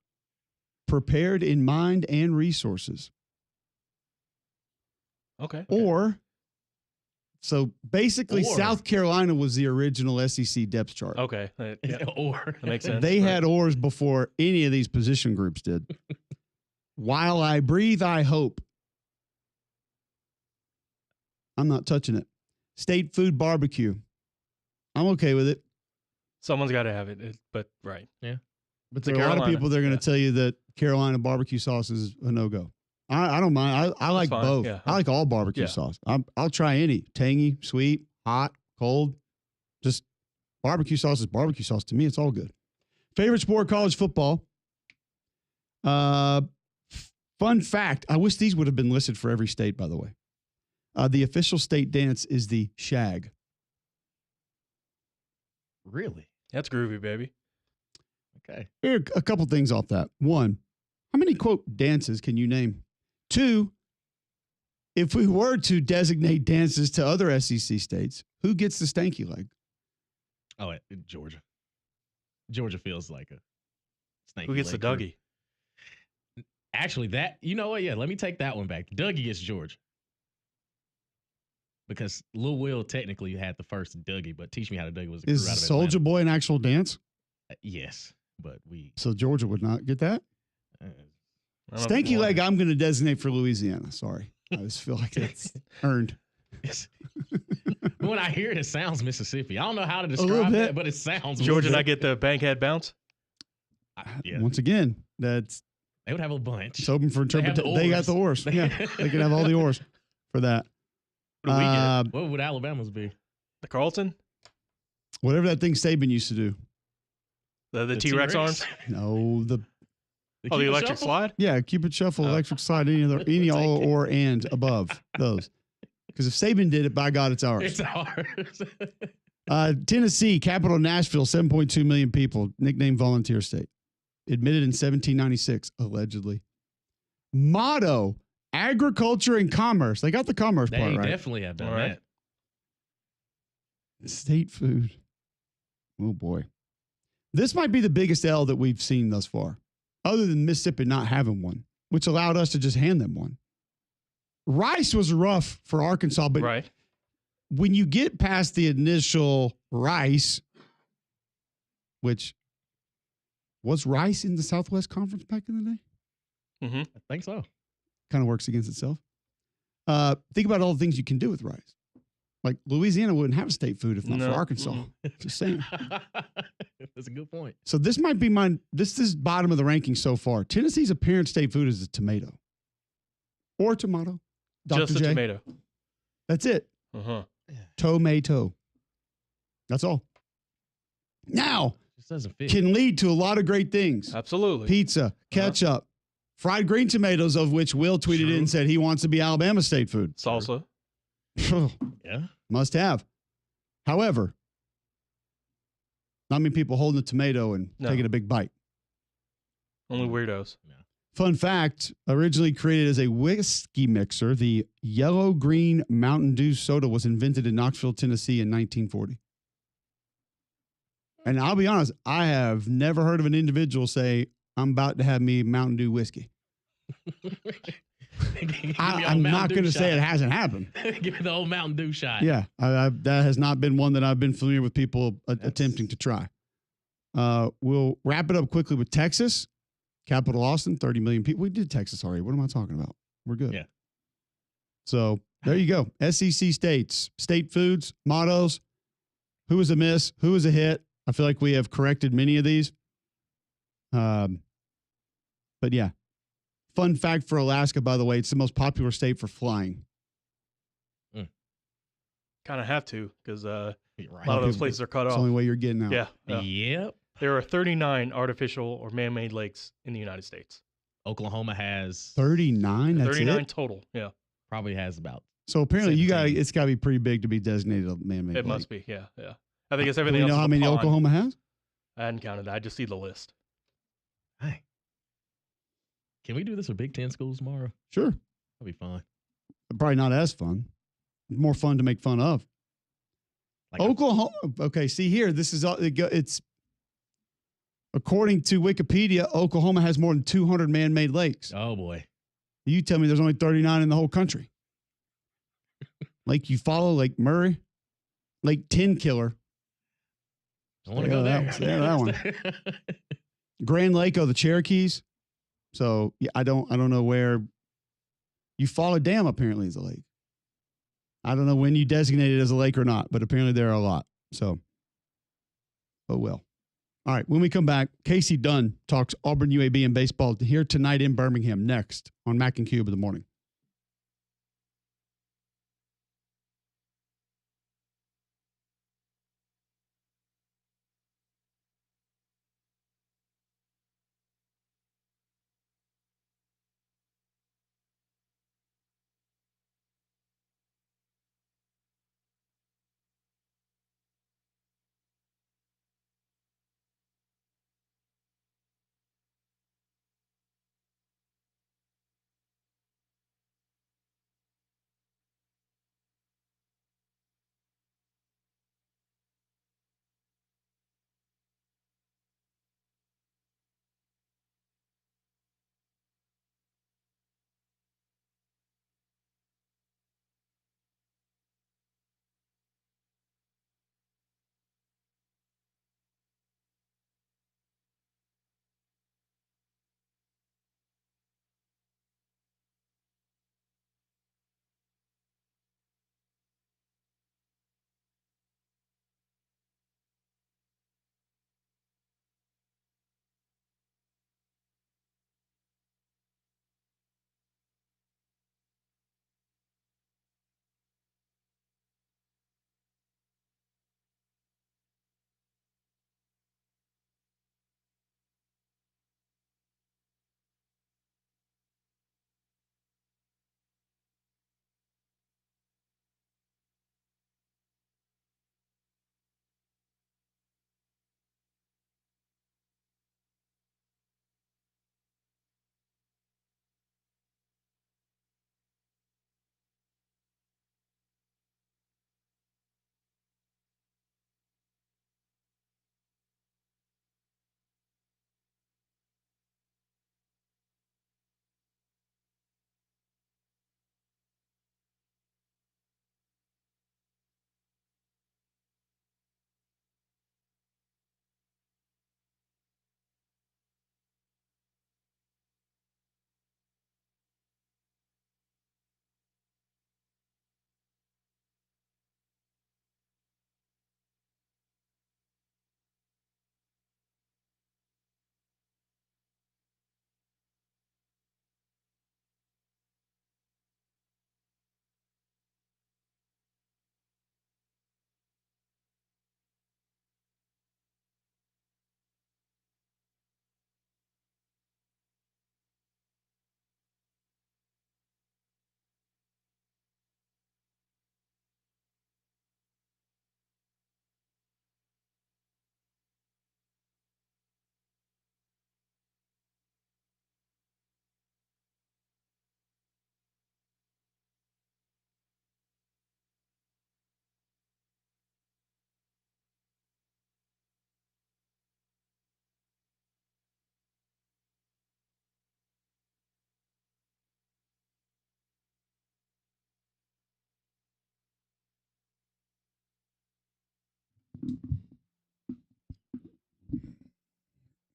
prepared in mind and resources.
okay.
Or, so basically,
Or.
South Carolina was the original SEC depth chart.
Okay. Yeah,
Or
that makes sense.
They
Right.
had oars before any of these position groups did. While I breathe, I hope. I'm not touching it. State food barbecue. I'm okay with it.
Someone's got to have it. But right.
But
The
there are a lot of
Carolina,
people that are going to
yeah.
tell you that Carolina barbecue sauce is a no-go. I don't mind. I like
fine,
both.
yeah.
I like all barbecue
Yeah.
sauce. I'll try any. Tangy, sweet, hot, cold. Just barbecue sauce is barbecue sauce. To me, it's all good. Favorite sport, college football. Fun fact. I wish these would have been listed for every state, by the way. The official state dance is the shag.
really?
That's groovy, baby.
Okay.
Here are a couple things off that. One, how many, quote, dances can you name? Two, if we were to designate dances to other SEC states, who gets the stanky leg?
Oh, Georgia. Georgia feels like a snake.
Who gets the Dougie?
Actually, that, you know what? Yeah, let me take that one back. Dougie gets Georgia. Because Lil Will technically had the first Dougie, but Teach Me How to Dougie was a crew
Is
out of
Soldier
Atlanta.
Boy an actual dance?
Yes, but we.
So Georgia would not get that?
Uh,
I don't know if
Stanky
you want
leg,
it.
I'm going to designate for Louisiana. Sorry. I just feel like that's earned.
it's- when I hear it, it sounds Mississippi. I don't know how to
little
describe
bit.
that, but it sounds
Georgia not
Mississippi.
get the bankhead bounce?
Yeah,
Once again, that's
they would have a bunch.
it's open for
They have the
interpretation. They got the oars.
oars.
Yeah, they can have all the oars for that.
What do we get?
What would Alabama's be?
The Carlton?
Whatever that thing Saban used to do.
The T-Rex arms?
No,
Oh, the
Cupid
electric
Shuffle?
slide?
yeah, Cupid Shuffle,
Oh.
electric slide, any all or and above those. Because if Saban did it, by God, it's ours.
It's ours.
Tennessee, capital Nashville, 7.2 million people, nicknamed Volunteer State. admitted in 1796, allegedly. Motto, agriculture and commerce. They got the commerce
They
part right.
definitely have done
All right.
that.
State food. Oh, boy. This might be the biggest L that we've seen thus far, other than Mississippi not having one, which allowed us to just hand them one. Rice was rough for Arkansas, but
Right.
when you get past the initial rice, which was rice in the Southwest Conference back in the day?
Mm-hmm.
I think so.
Kind of works against itself. Think about all the things you can do with rice. Like Louisiana wouldn't have state food if not
No.
for Arkansas.
Mm-mm.
Just saying.
That's a good point.
So this might be mine. This is bottom of the ranking so far. Tennessee's apparent state food is a tomato. Or tomato. Dr.
Just a
J.
tomato.
That's it.
Uh-huh.
Tomato. That's all. Now,
Just doesn't fit.
can lead to a lot of great things.
Absolutely.
Pizza, ketchup, fried green tomatoes, of which Will tweeted in and said he wants to be Alabama state food.
Salsa.
Yeah.
Must have. However, not many people holding a tomato and
No.
taking a big bite.
Only weirdos.
Fun fact, originally created as a whiskey mixer, the yellow green Mountain Dew soda was invented in Knoxville, Tennessee in 1940. And I'll be honest, I have never heard of an individual say, I'm about to have me Mountain Dew whiskey. I'm not going to say it hasn't happened.
Give me the old Mountain Dew shot.
Yeah, that has not been one that I've been familiar with people attempting to try. We'll wrap it up quickly with Texas. Capital Austin, 30 million people. We did Texas already. What am I talking about? We're good.
Yeah.
So there you go. SEC states, state foods, mottos. Who was a miss? Who was a hit? I feel like we have corrected many of these. But yeah. Fun fact for Alaska, by the way, it's the most popular state for flying.
Kind of have to because a
Right.
lot of those places are cut
It's
off.
the only way you're getting out.
Yeah. yeah.
Yep.
There are 39 artificial or man-made lakes in the United States.
Oklahoma has
39? That's
39
it?
total. Yeah.
probably has about
So apparently
$17.
it's got to be pretty big to be designated a man-made
It
lake.
must be. Yeah. Yeah. I think it's
Do
everything
we
else.
know
is
how
a
many
pond.
Oklahoma has?
I hadn't counted that. I just see the list.
Hey. Can we do this with Big Ten schools tomorrow?
Sure.
That'll be fun.
Probably not as fun. More fun to make fun of.
Like
Oklahoma. Okay, see here. This is it's according to Wikipedia, Oklahoma has more than 200 man-made lakes.
oh boy.
You tell me there's only 39 in the whole country. Lake Eufaula, Lake Murray, Lake Tin Killer,
I want to
Yeah,
go
that
there.
one. Grand Lake of the Cherokees. So yeah, I don't know where Eufaula Dam apparently is a lake. I don't know when you designate it as a lake or not, but apparently there are a lot. So, oh well. All right, when we come back, Casey Dunn talks Auburn UAB and baseball here tonight in Birmingham next on Mac and Cube in the morning.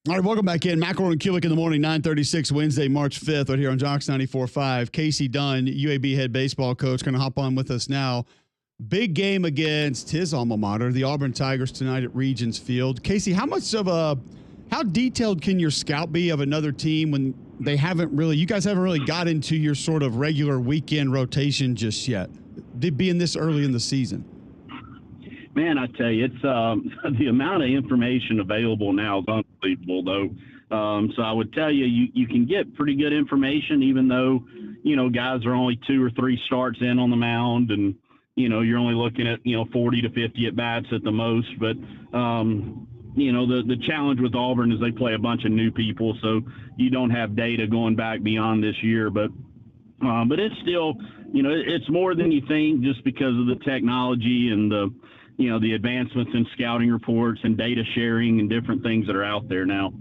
All right, welcome back in. McElroy and Cubelic in the morning, 9:36, Wednesday, March 5th, right here on Jocks 94.5. Casey Dunn, UAB head baseball coach, going to hop on with us now. Big game against his alma mater, the Auburn Tigers, tonight at Regions Field. Casey, how detailed can your scout be of another team when you guys haven't really got into your sort of regular weekend rotation just yet, being this early in the season?
Man, I tell you, it's the amount of information available now is unbelievable, though. So I would tell you, you can get pretty good information, even though, guys are only 2 or 3 starts in on the mound, and, you're only looking at, 40 to 50 at-bats at the most. But, the challenge with Auburn is they play a bunch of new people, so you don't have data going back beyond this year. But it's still, it's more than you think, just because of the technology and the advancements in scouting reports and data sharing and different things that are out there now.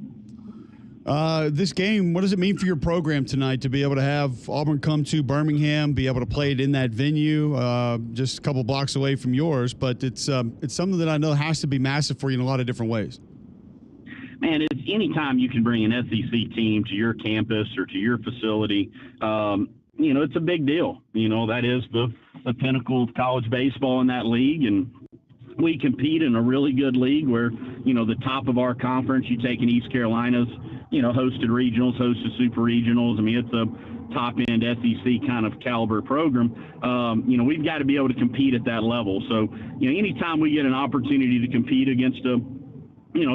This game, what does it mean for your program tonight to be able to have Auburn come to Birmingham, be able to play it in that venue, just a couple blocks away from yours? But it's something that I know has to be massive for you in a lot of different ways.
Man, it's anytime you can bring an SEC team to your campus or to your facility, it's a big deal. That is the pinnacle of college baseball in that league, and we compete in a really good league where, the top of our conference, you take in East Carolina's, hosted regionals, hosted super regionals. I mean, it's a top-end SEC kind of caliber program. We've got to be able to compete at that level. So, anytime we get an opportunity to compete against a,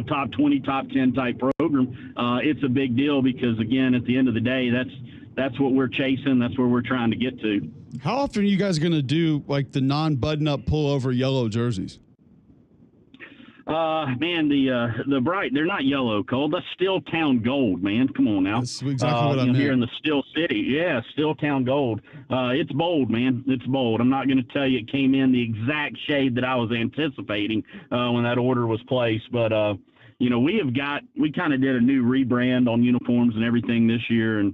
top 20, top 10 type program, it's a big deal because, again, at the end of the day, that's what we're chasing. That's where we're trying to get to.
How often are you guys going to do, like, the non-button-up pullover yellow jerseys?
Man, the bright, they're not yellow, Cole. That's Stilltown Gold, man. Come on now.
That's exactly what I meant.
Here in the Still City. Yeah, Stilltown Gold. It's bold, man. It's bold. I'm not going to tell you it came in the exact shade that I was anticipating when that order was placed. But, we kind of did a new rebrand on uniforms and everything this year. And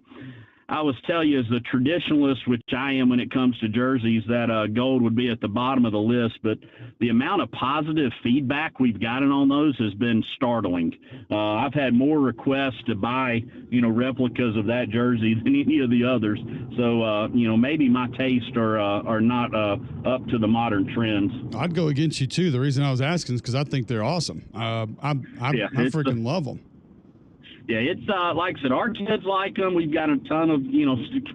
I was telling you, as a traditionalist, which I am when it comes to jerseys, that gold would be at the bottom of the list. But the amount of positive feedback we've gotten on those has been startling. I've had more requests to buy, replicas of that jersey than any of the others. So, maybe my tastes are not up to the modern trends.
I'd go against you, too. The reason I was asking is because I think they're awesome. I freaking love them.
Yeah, it's like I said, our kids like them. We've got a ton of,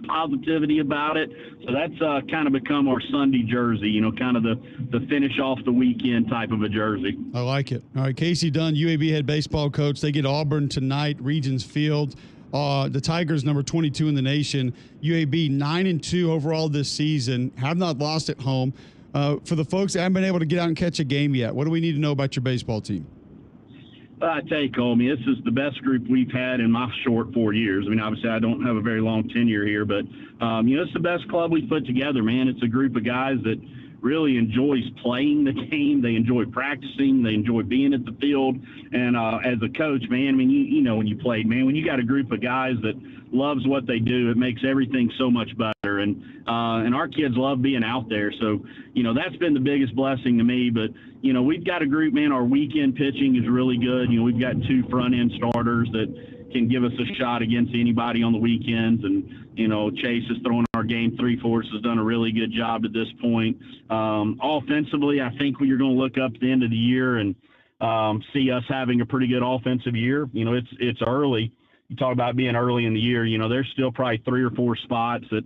positivity about it. So that's kind of become our Sunday jersey, kind of the finish off the weekend type of a jersey.
I like it. All right, Casey Dunn, UAB head baseball coach. They get Auburn tonight, Regions Field. The Tigers, number 22 in the nation. UAB 9-2 overall this season. Have not lost at home. For the folks that haven't been able to get out and catch a game yet, what do we need to know about your baseball team?
I tell you, Cole, this is the best group we've had in my short 4 years. I mean, obviously, I don't have a very long tenure here, but, it's the best club we've put together, man. It's a group of guys that really enjoys playing the game. They enjoy practicing. They enjoy being at the field. And as a coach, man, I mean, you know when you played, man, when you got a group of guys that loves what they do, it makes everything so much better. And our kids love being out there. So, that's been the biggest blessing to me. But, we've got a group, man, our weekend pitching is really good. We've got 2 front-end starters that can give us a shot against anybody on the weekends. And, Chase is throwing our game 3/4 has done a really good job at this point. Offensively, I think you're going to look up at the end of the year and see us having a pretty good offensive year. It's early. You talk about being early in the year, there's still probably 3 or 4 spots that,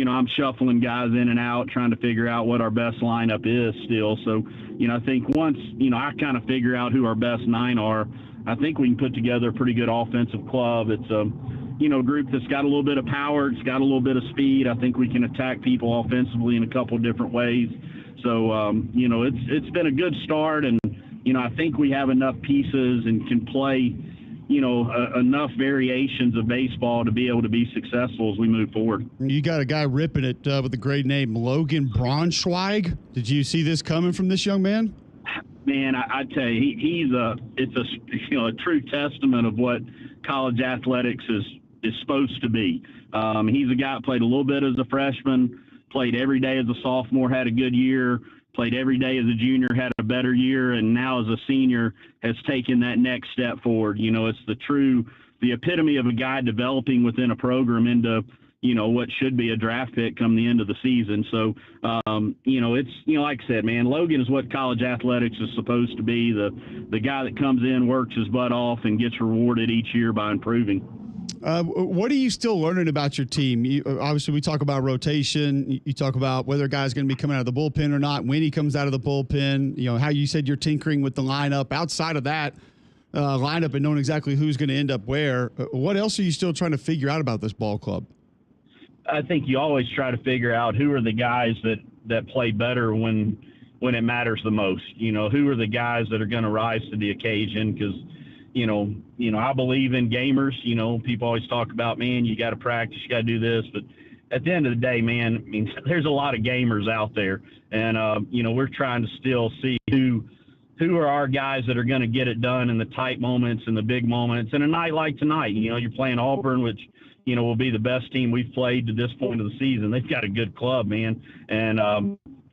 I'm shuffling guys in and out, trying to figure out what our best lineup is still. So, I think once, I kind of figure out who our best 9 are, I think we can put together a pretty good offensive club. It's a, group that's got a little bit of power. It's got a little bit of speed. I think we can attack people offensively in a couple different ways. So, it's been a good start. And, I think we have enough pieces and can play, enough variations of baseball to be able to be successful as we move forward.
You got a guy ripping it with a great name, Logan Braunschweig. Did you see this coming from this young man?
Man, I tell you, it's a true testament of what college athletics is supposed to be. He's a guy that played a little bit as a freshman, played every day as a sophomore, had a good year, played every day as a junior, had a better year, and now as a senior has taken that next step forward. It's the epitome of a guy developing within a program into, what should be a draft pick come the end of the season. So, it's, like I said, man, Logan is what college athletics is supposed to be. The guy that comes in, works his butt off, and gets rewarded each year by improving.
What are you still learning about your team? Obviously, we talk about rotation. You talk about whether a guy's going to be coming out of the bullpen or not, when he comes out of the bullpen, how you said you're tinkering with the lineup. Outside of that lineup and knowing exactly who's going to end up where, what else are you still trying to figure out about this ball club?
I think you always try to figure out who are the guys that play better when it matters the most. Who are the guys that are going to rise to the occasion? Because I believe in gamers. People always talk about, man, you got to practice, you got to do this. But at the end of the day, man, I mean, there's a lot of gamers out there. And, we're trying to still see who are our guys that are going to get it done in the tight moments and the big moments. And a night like tonight, you're playing Auburn, which, will be the best team we've played to this point of the season. They've got a good club, man. And,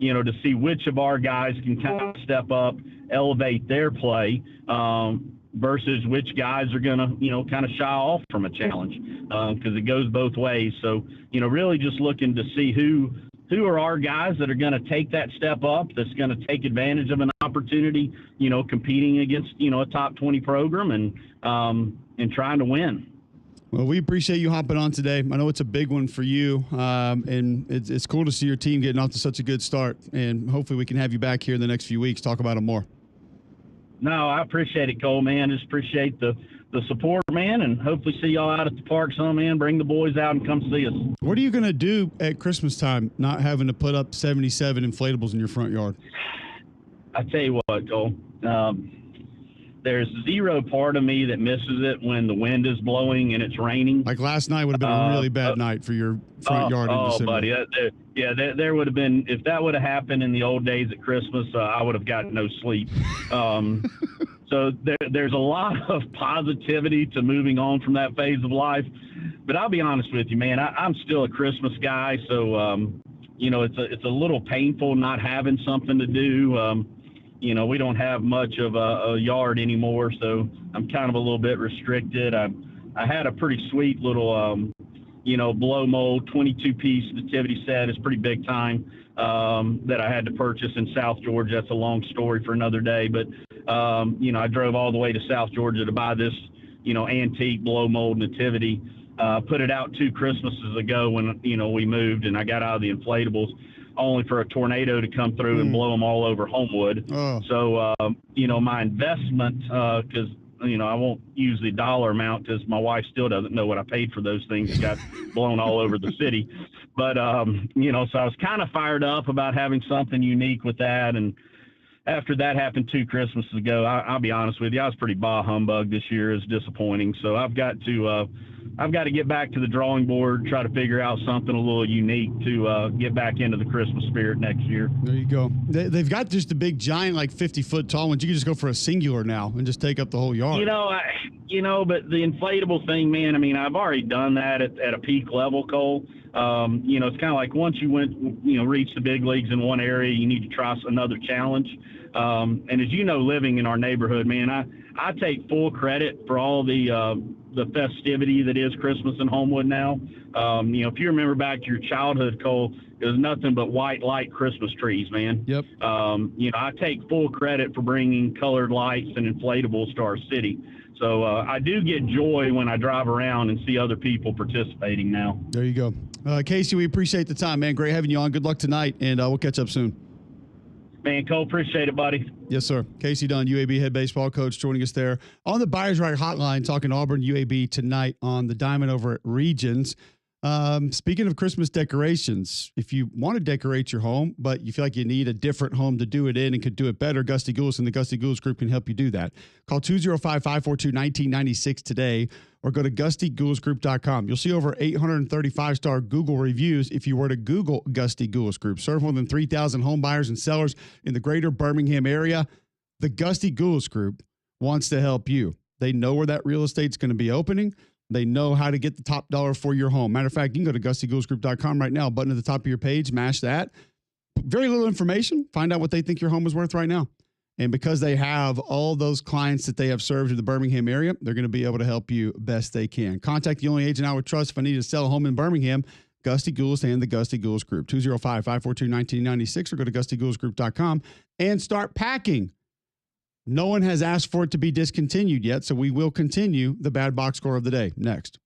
to see which of our guys can kind of step up, elevate their play, versus which guys are going to, kind of shy off from a challenge, because it goes both ways. So, really just looking to see who are our guys that are going to take that step up, that's going to take advantage of an opportunity, competing against, a top 20 program and trying to win.
Well, we appreciate you hopping on today. I know it's a big one for you, and it's cool to see your team getting off to such a good start. And hopefully we can have you back here in the next few weeks, talk about them more.
No, I appreciate it, Cole, man. Just appreciate the support, man, and hopefully see y'all out at the park some, man. Bring the boys out and come see us.
What are you going to do at Christmas time, not having to put up 77 inflatables in your front yard?
I tell you what, Cole, there's zero part of me that misses it when the wind is blowing and it's raining.
Like last night would have been a really bad night for your front yard in December.
Buddy, there would have been, if that would have happened in the old days at Christmas, I would have gotten no sleep. So there's a lot of positivity to moving on from that phase of life. But I'll be honest with you, man, I'm still a Christmas guy. So, it's a little painful not having something to do. We don't have much of a yard anymore, so I'm kind of a little bit restricted. I had a pretty sweet little, blow mold 22-piece nativity set. It's pretty big time, that I had to purchase in South Georgia. That's a long story for another day. But, I drove all the way to South Georgia to buy this, antique blow mold nativity. Put it out 2 Christmases ago when, we moved, and I got out of the inflatables, only for a tornado to come through and blow them all over Homewood. Oh. So, my investment, because, I won't use the dollar amount because my wife still doesn't know what I paid for those things that got blown all over the city. But, so I was kind of fired up about having something unique with that. And after that happened 2 Christmases ago, I'll be honest with you, I was pretty bah humbug this year. It's disappointing. So I've got to get back to the drawing board, try to figure out something a little unique to get back into the Christmas spirit next year.
There you go. They've got just a big, giant, like 50-foot tall ones. You can just go for a singular now and just take up the whole yard.
But the inflatable thing, man, I mean, I've already done that at a peak level, Cole. It's kind of like once you reach the big leagues in one area, you need to try another challenge. And as you know, living in our neighborhood, man, I take full credit for all the festivity that is Christmas in Homewood now. If you remember back to your childhood, Cole, it was nothing but white light Christmas trees, man.
Yep.
I take full credit for bringing colored lights and inflatables to our city. So I do get joy when I drive around and see other people participating now.
There you go. Casey, we appreciate the time, man. Great having you on. Good luck tonight, and we'll catch up soon.
Man, Cole, appreciate it, buddy.
Yes, sir. Casey Dunn, UAB head baseball coach, joining us there on the Buyers Right Hotline, talking Auburn UAB tonight on the Diamond over at Regions. Speaking of Christmas decorations, if you want to decorate your home, but you feel like you need a different home to do it in and could do it better, Gusty Goulis and the Gusty Goulis Group can help you do that. Call 205-542-1996 today or go to GustyGoulisGroup.com. You'll see over 835-star Google reviews if you were to Google Gusty Goulis Group. Serve more than 3,000 home buyers and sellers in the greater Birmingham area. The Gusty Goulis Group wants to help you. They know where that real estate's going to be opening. They know how to get the top dollar for your home. Matter of fact, you can go to GustyGoulisGroup.com right now, button at the top of your page, mash that, very little information. Find out what they think your home is worth right now. And because they have all those clients that they have served in the Birmingham area, they're going to be able to help you best they can. Contact the only agent I would trust if I need to sell a home in Birmingham, Gusty Goulas and the Gusty Goulas Group. 205-542-1996 or go to GustyGoulasGroup.com and start packing. No one has asked for it to be discontinued yet, so we will continue the bad box score of the day next.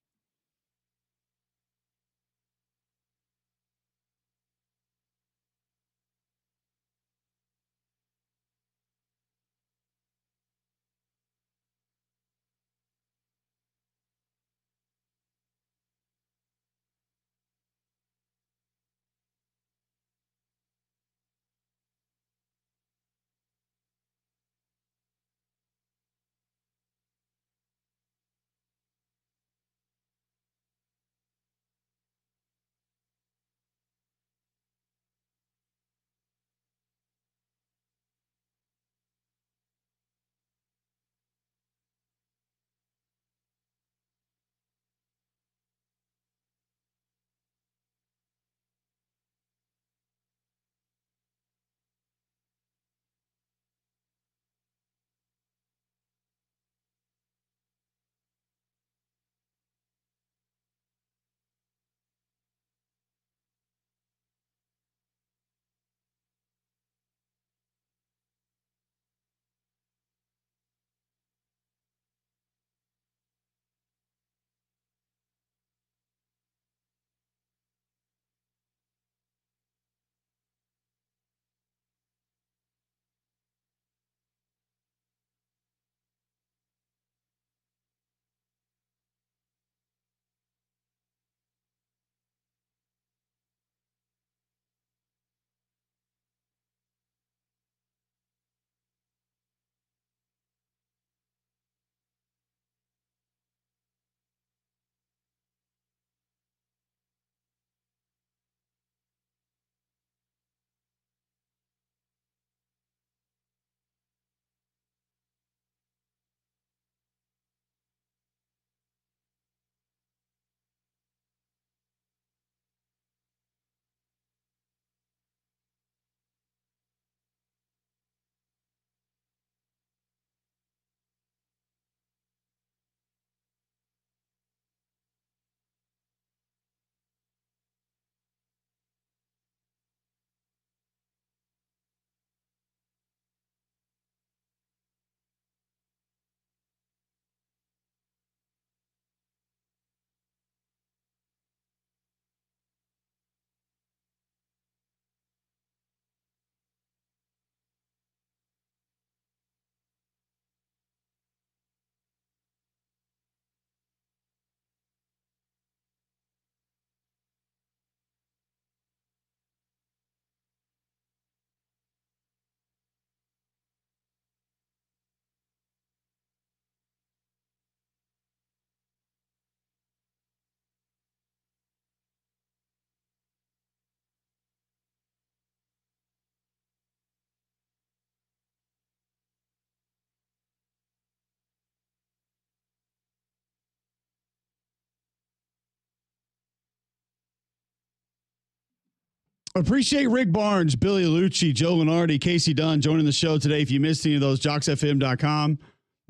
Appreciate Rick Barnes, Billy Lucci, Joe Lenardi, Casey Dunn joining the show today. If you missed any of those, JocksFM.com.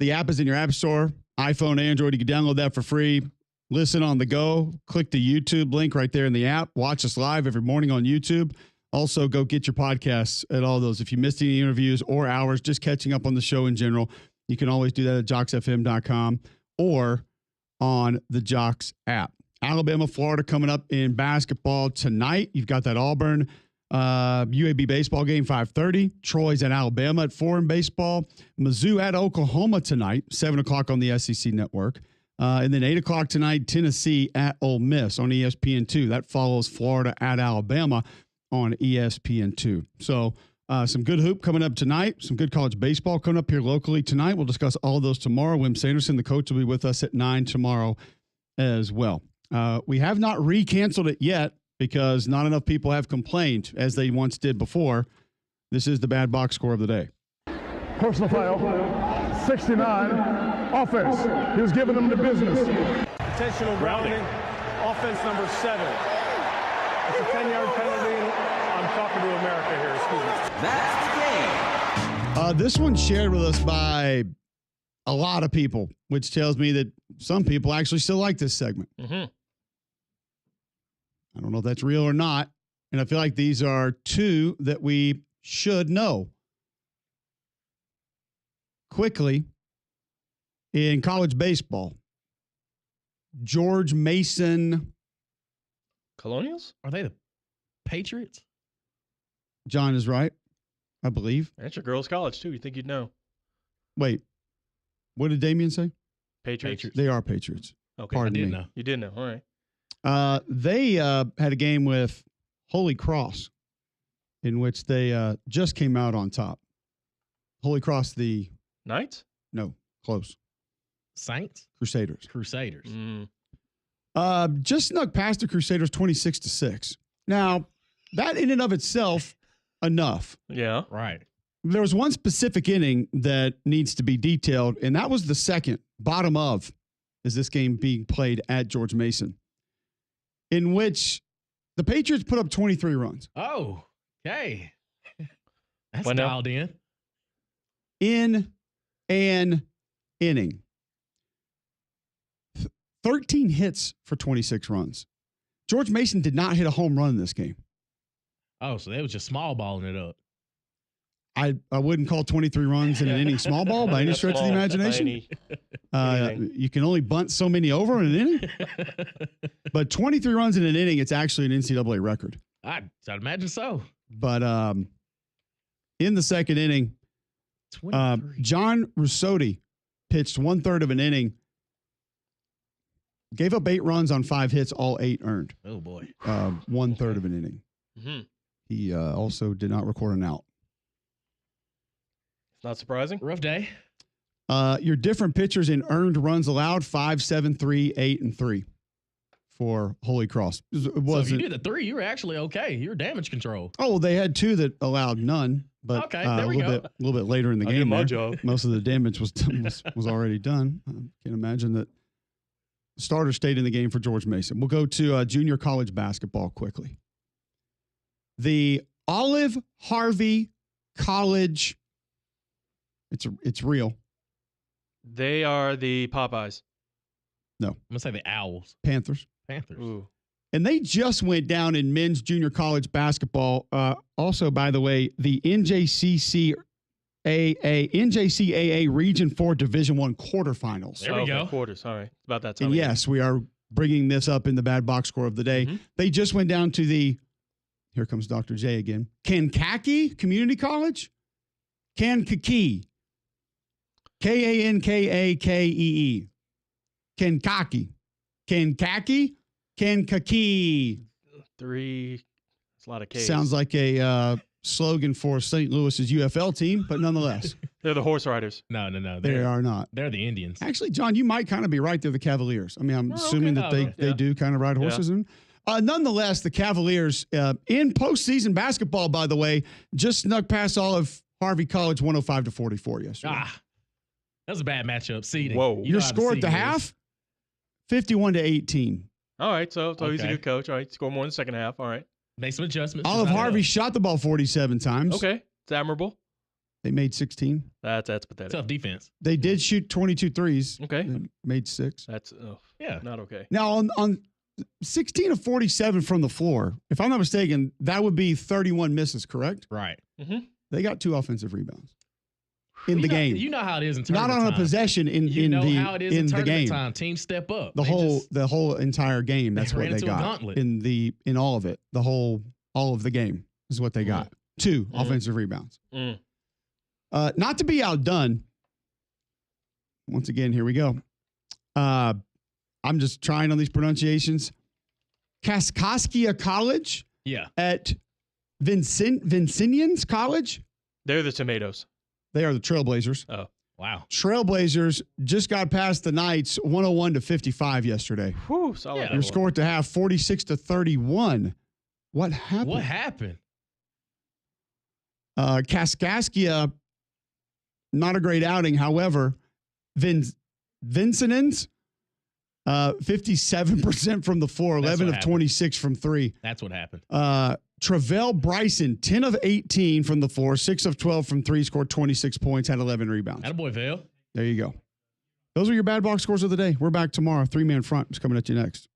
The app is in your app store, iPhone, Android. You can download that for free. Listen on the go. Click the YouTube link right there in the app. Watch us live every morning on YouTube. Also, go get your podcasts at all those. If you missed any interviews or hours, just catching up on the show in general, you can always do that at JocksFM.com or on the Jocks app. Alabama, Florida coming up in basketball tonight. You've got that Auburn UAB baseball game, 5:30. Troy's at Alabama at 4 in baseball. Mizzou at Oklahoma tonight, 7 o'clock on the SEC network. And then 8 o'clock tonight, Tennessee at Ole Miss on ESPN2. That follows Florida at Alabama on ESPN2. So some good hoop coming up tonight. Some good college baseball coming up here locally tonight. We'll discuss all of those tomorrow. Wim Sanderson, the coach, will be with us at 9 tomorrow as well. We have not re-canceled it yet because not enough people have complained as they once did before. This is the bad box score of the day.
Personal foul, 69, offense. He was giving them the business.
Intentional grounding, offense number 7.
It's a 10-yard penalty. I'm talking to America here. Excuse me.
That's the game.
This one's shared with us by a lot of people, which tells me that some people actually still like this segment.
Mm-hmm.
I don't know if that's real or not. And I feel like these are two that we should know. Quickly, in college baseball, George Mason.
Colonials?
Are they the Patriots?
John is right, I believe.
That's your girls' college, too. You think you'd know.
Wait, what did Damien say?
Patriots.
They are Patriots.
Okay.
Pardon
I did
me.
know.
You did know. All right.
They had a game with Holy Cross in which they just came out on top. Holy Cross,
Knights?
no, close.
Saints?
Crusaders.
Crusaders.
Just snuck past the Crusaders 26-6. Now, that in and of itself, enough.
Yeah.
Right.
There was one specific inning that needs to be detailed, and that was the second, bottom of, is this game being played at George Mason, in which the Patriots put up 23 runs.
Oh, okay. That's
When now?
dialed in.
In an inning. 13 hits for 26 runs. George Mason did not hit a home run in this game.
Oh, so they was just small balling it up.
I wouldn't call 23 runs in an inning small ball by any
That's
stretch of the
small,
imagination.
anything.
You can only bunt so many over in an inning. But 23 runs in an inning, it's actually an NCAA record.
I'd imagine so.
But in the second inning,
23.
John Russotti pitched 1/3 of an inning, gave up 8 runs on 5 hits, all 8 earned.
Oh, boy.
1/3 of an inning.
Mm-hmm.
He also did not record an out.
It's not surprising.
Rough day.
Your different pitchers in earned runs allowed: 5, 7, 3, 8, and 3 for Holy Cross. It
So if you
wasn't.
did the 3, you were actually okay. You were damage control.
Oh, they had 2 that allowed none, but
Okay, there
a
we
little
go.
bit later in the
I did
game.
my
there.
job.
Most of the damage was already done. I can imagine that the starter stayed in the game for George Mason. We'll go to junior college basketball quickly. The Olive Harvey College. It's real.
They are the Popeyes.
No,
I'm going to say the Owls.
Panthers.
Panthers.
Ooh.
And they just went down in men's junior college basketball. Also, by the way, the NJCAA Region 4 Division I quarterfinals.
There we go.
Quarters. All right. It's about that time.
And yes, we are bringing this up in the bad box score of the day.
Mm-hmm.
They just went down to the, here comes Dr. J again, Kankakee Community College? Kankakee. Kankakee. Kankakee. Kankakee. Kankakee.
3. It's a lot of K's.
Sounds like a slogan for St. Louis's UFL team, but nonetheless.
They're the horse riders.
No.
They are not.
They're the Indians.
Actually, John, you might kind of be right. They're the Cavaliers. I mean, I'm assuming that they do kind of ride horses. Nonetheless, the Cavaliers in postseason basketball, by the way, just snuck past Olive Harvey College 105-44 yesterday.
That was a bad matchup. Seeding.
Whoa.
Your score at the half? 51-18.
All right. So he's a
Okay.
good coach. All right. Score more in the second half. All right.
Make some adjustments.
Olive Harvey shot the ball 47 times.
Okay. It's admirable.
They made 16.
That's pathetic.
Tough defense.
They did shoot 22 threes.
Okay.
They made 6.
That's not okay.
Now, on 16 of 47 from the floor, if I'm not mistaken, that would be 31 misses, correct?
Right.
Mm-hmm.
They got 2 offensive rebounds in the game.
You know how it is in
Not
tournament
on a
time.
possession in
You know
the
how it is in
the
tournament
game.
time. Teams step up.
The whole entire game. That's
They
what
ran
they
into a
got
gauntlet.
in all of it. All of the game is what they got. 2 offensive rebounds. Not to be outdone. Once again, here we go. I'm just trying on these pronunciations. Kaskaskia College.
Yeah.
At Vincentians College.
They're the tomatoes.
They are the Trailblazers.
Oh,
wow.
Trailblazers just got past the Knights 101-55 yesterday.
Whew, solid.
Yeah.
Your score at the half 46-31. What happened?
What happened?
Kaskaskia, not a great outing. However, Vincentians 57% from the floor, 11 of 26 from three.
That's what happened.
Travell Bryson, 10 of 18 from the floor, 6 of 12 from three, scored 26 points, had 11 rebounds.
Attaboy, Vail.
There you go. Those are your bad box scores of the day. We're back tomorrow. 3-man front is coming at you next.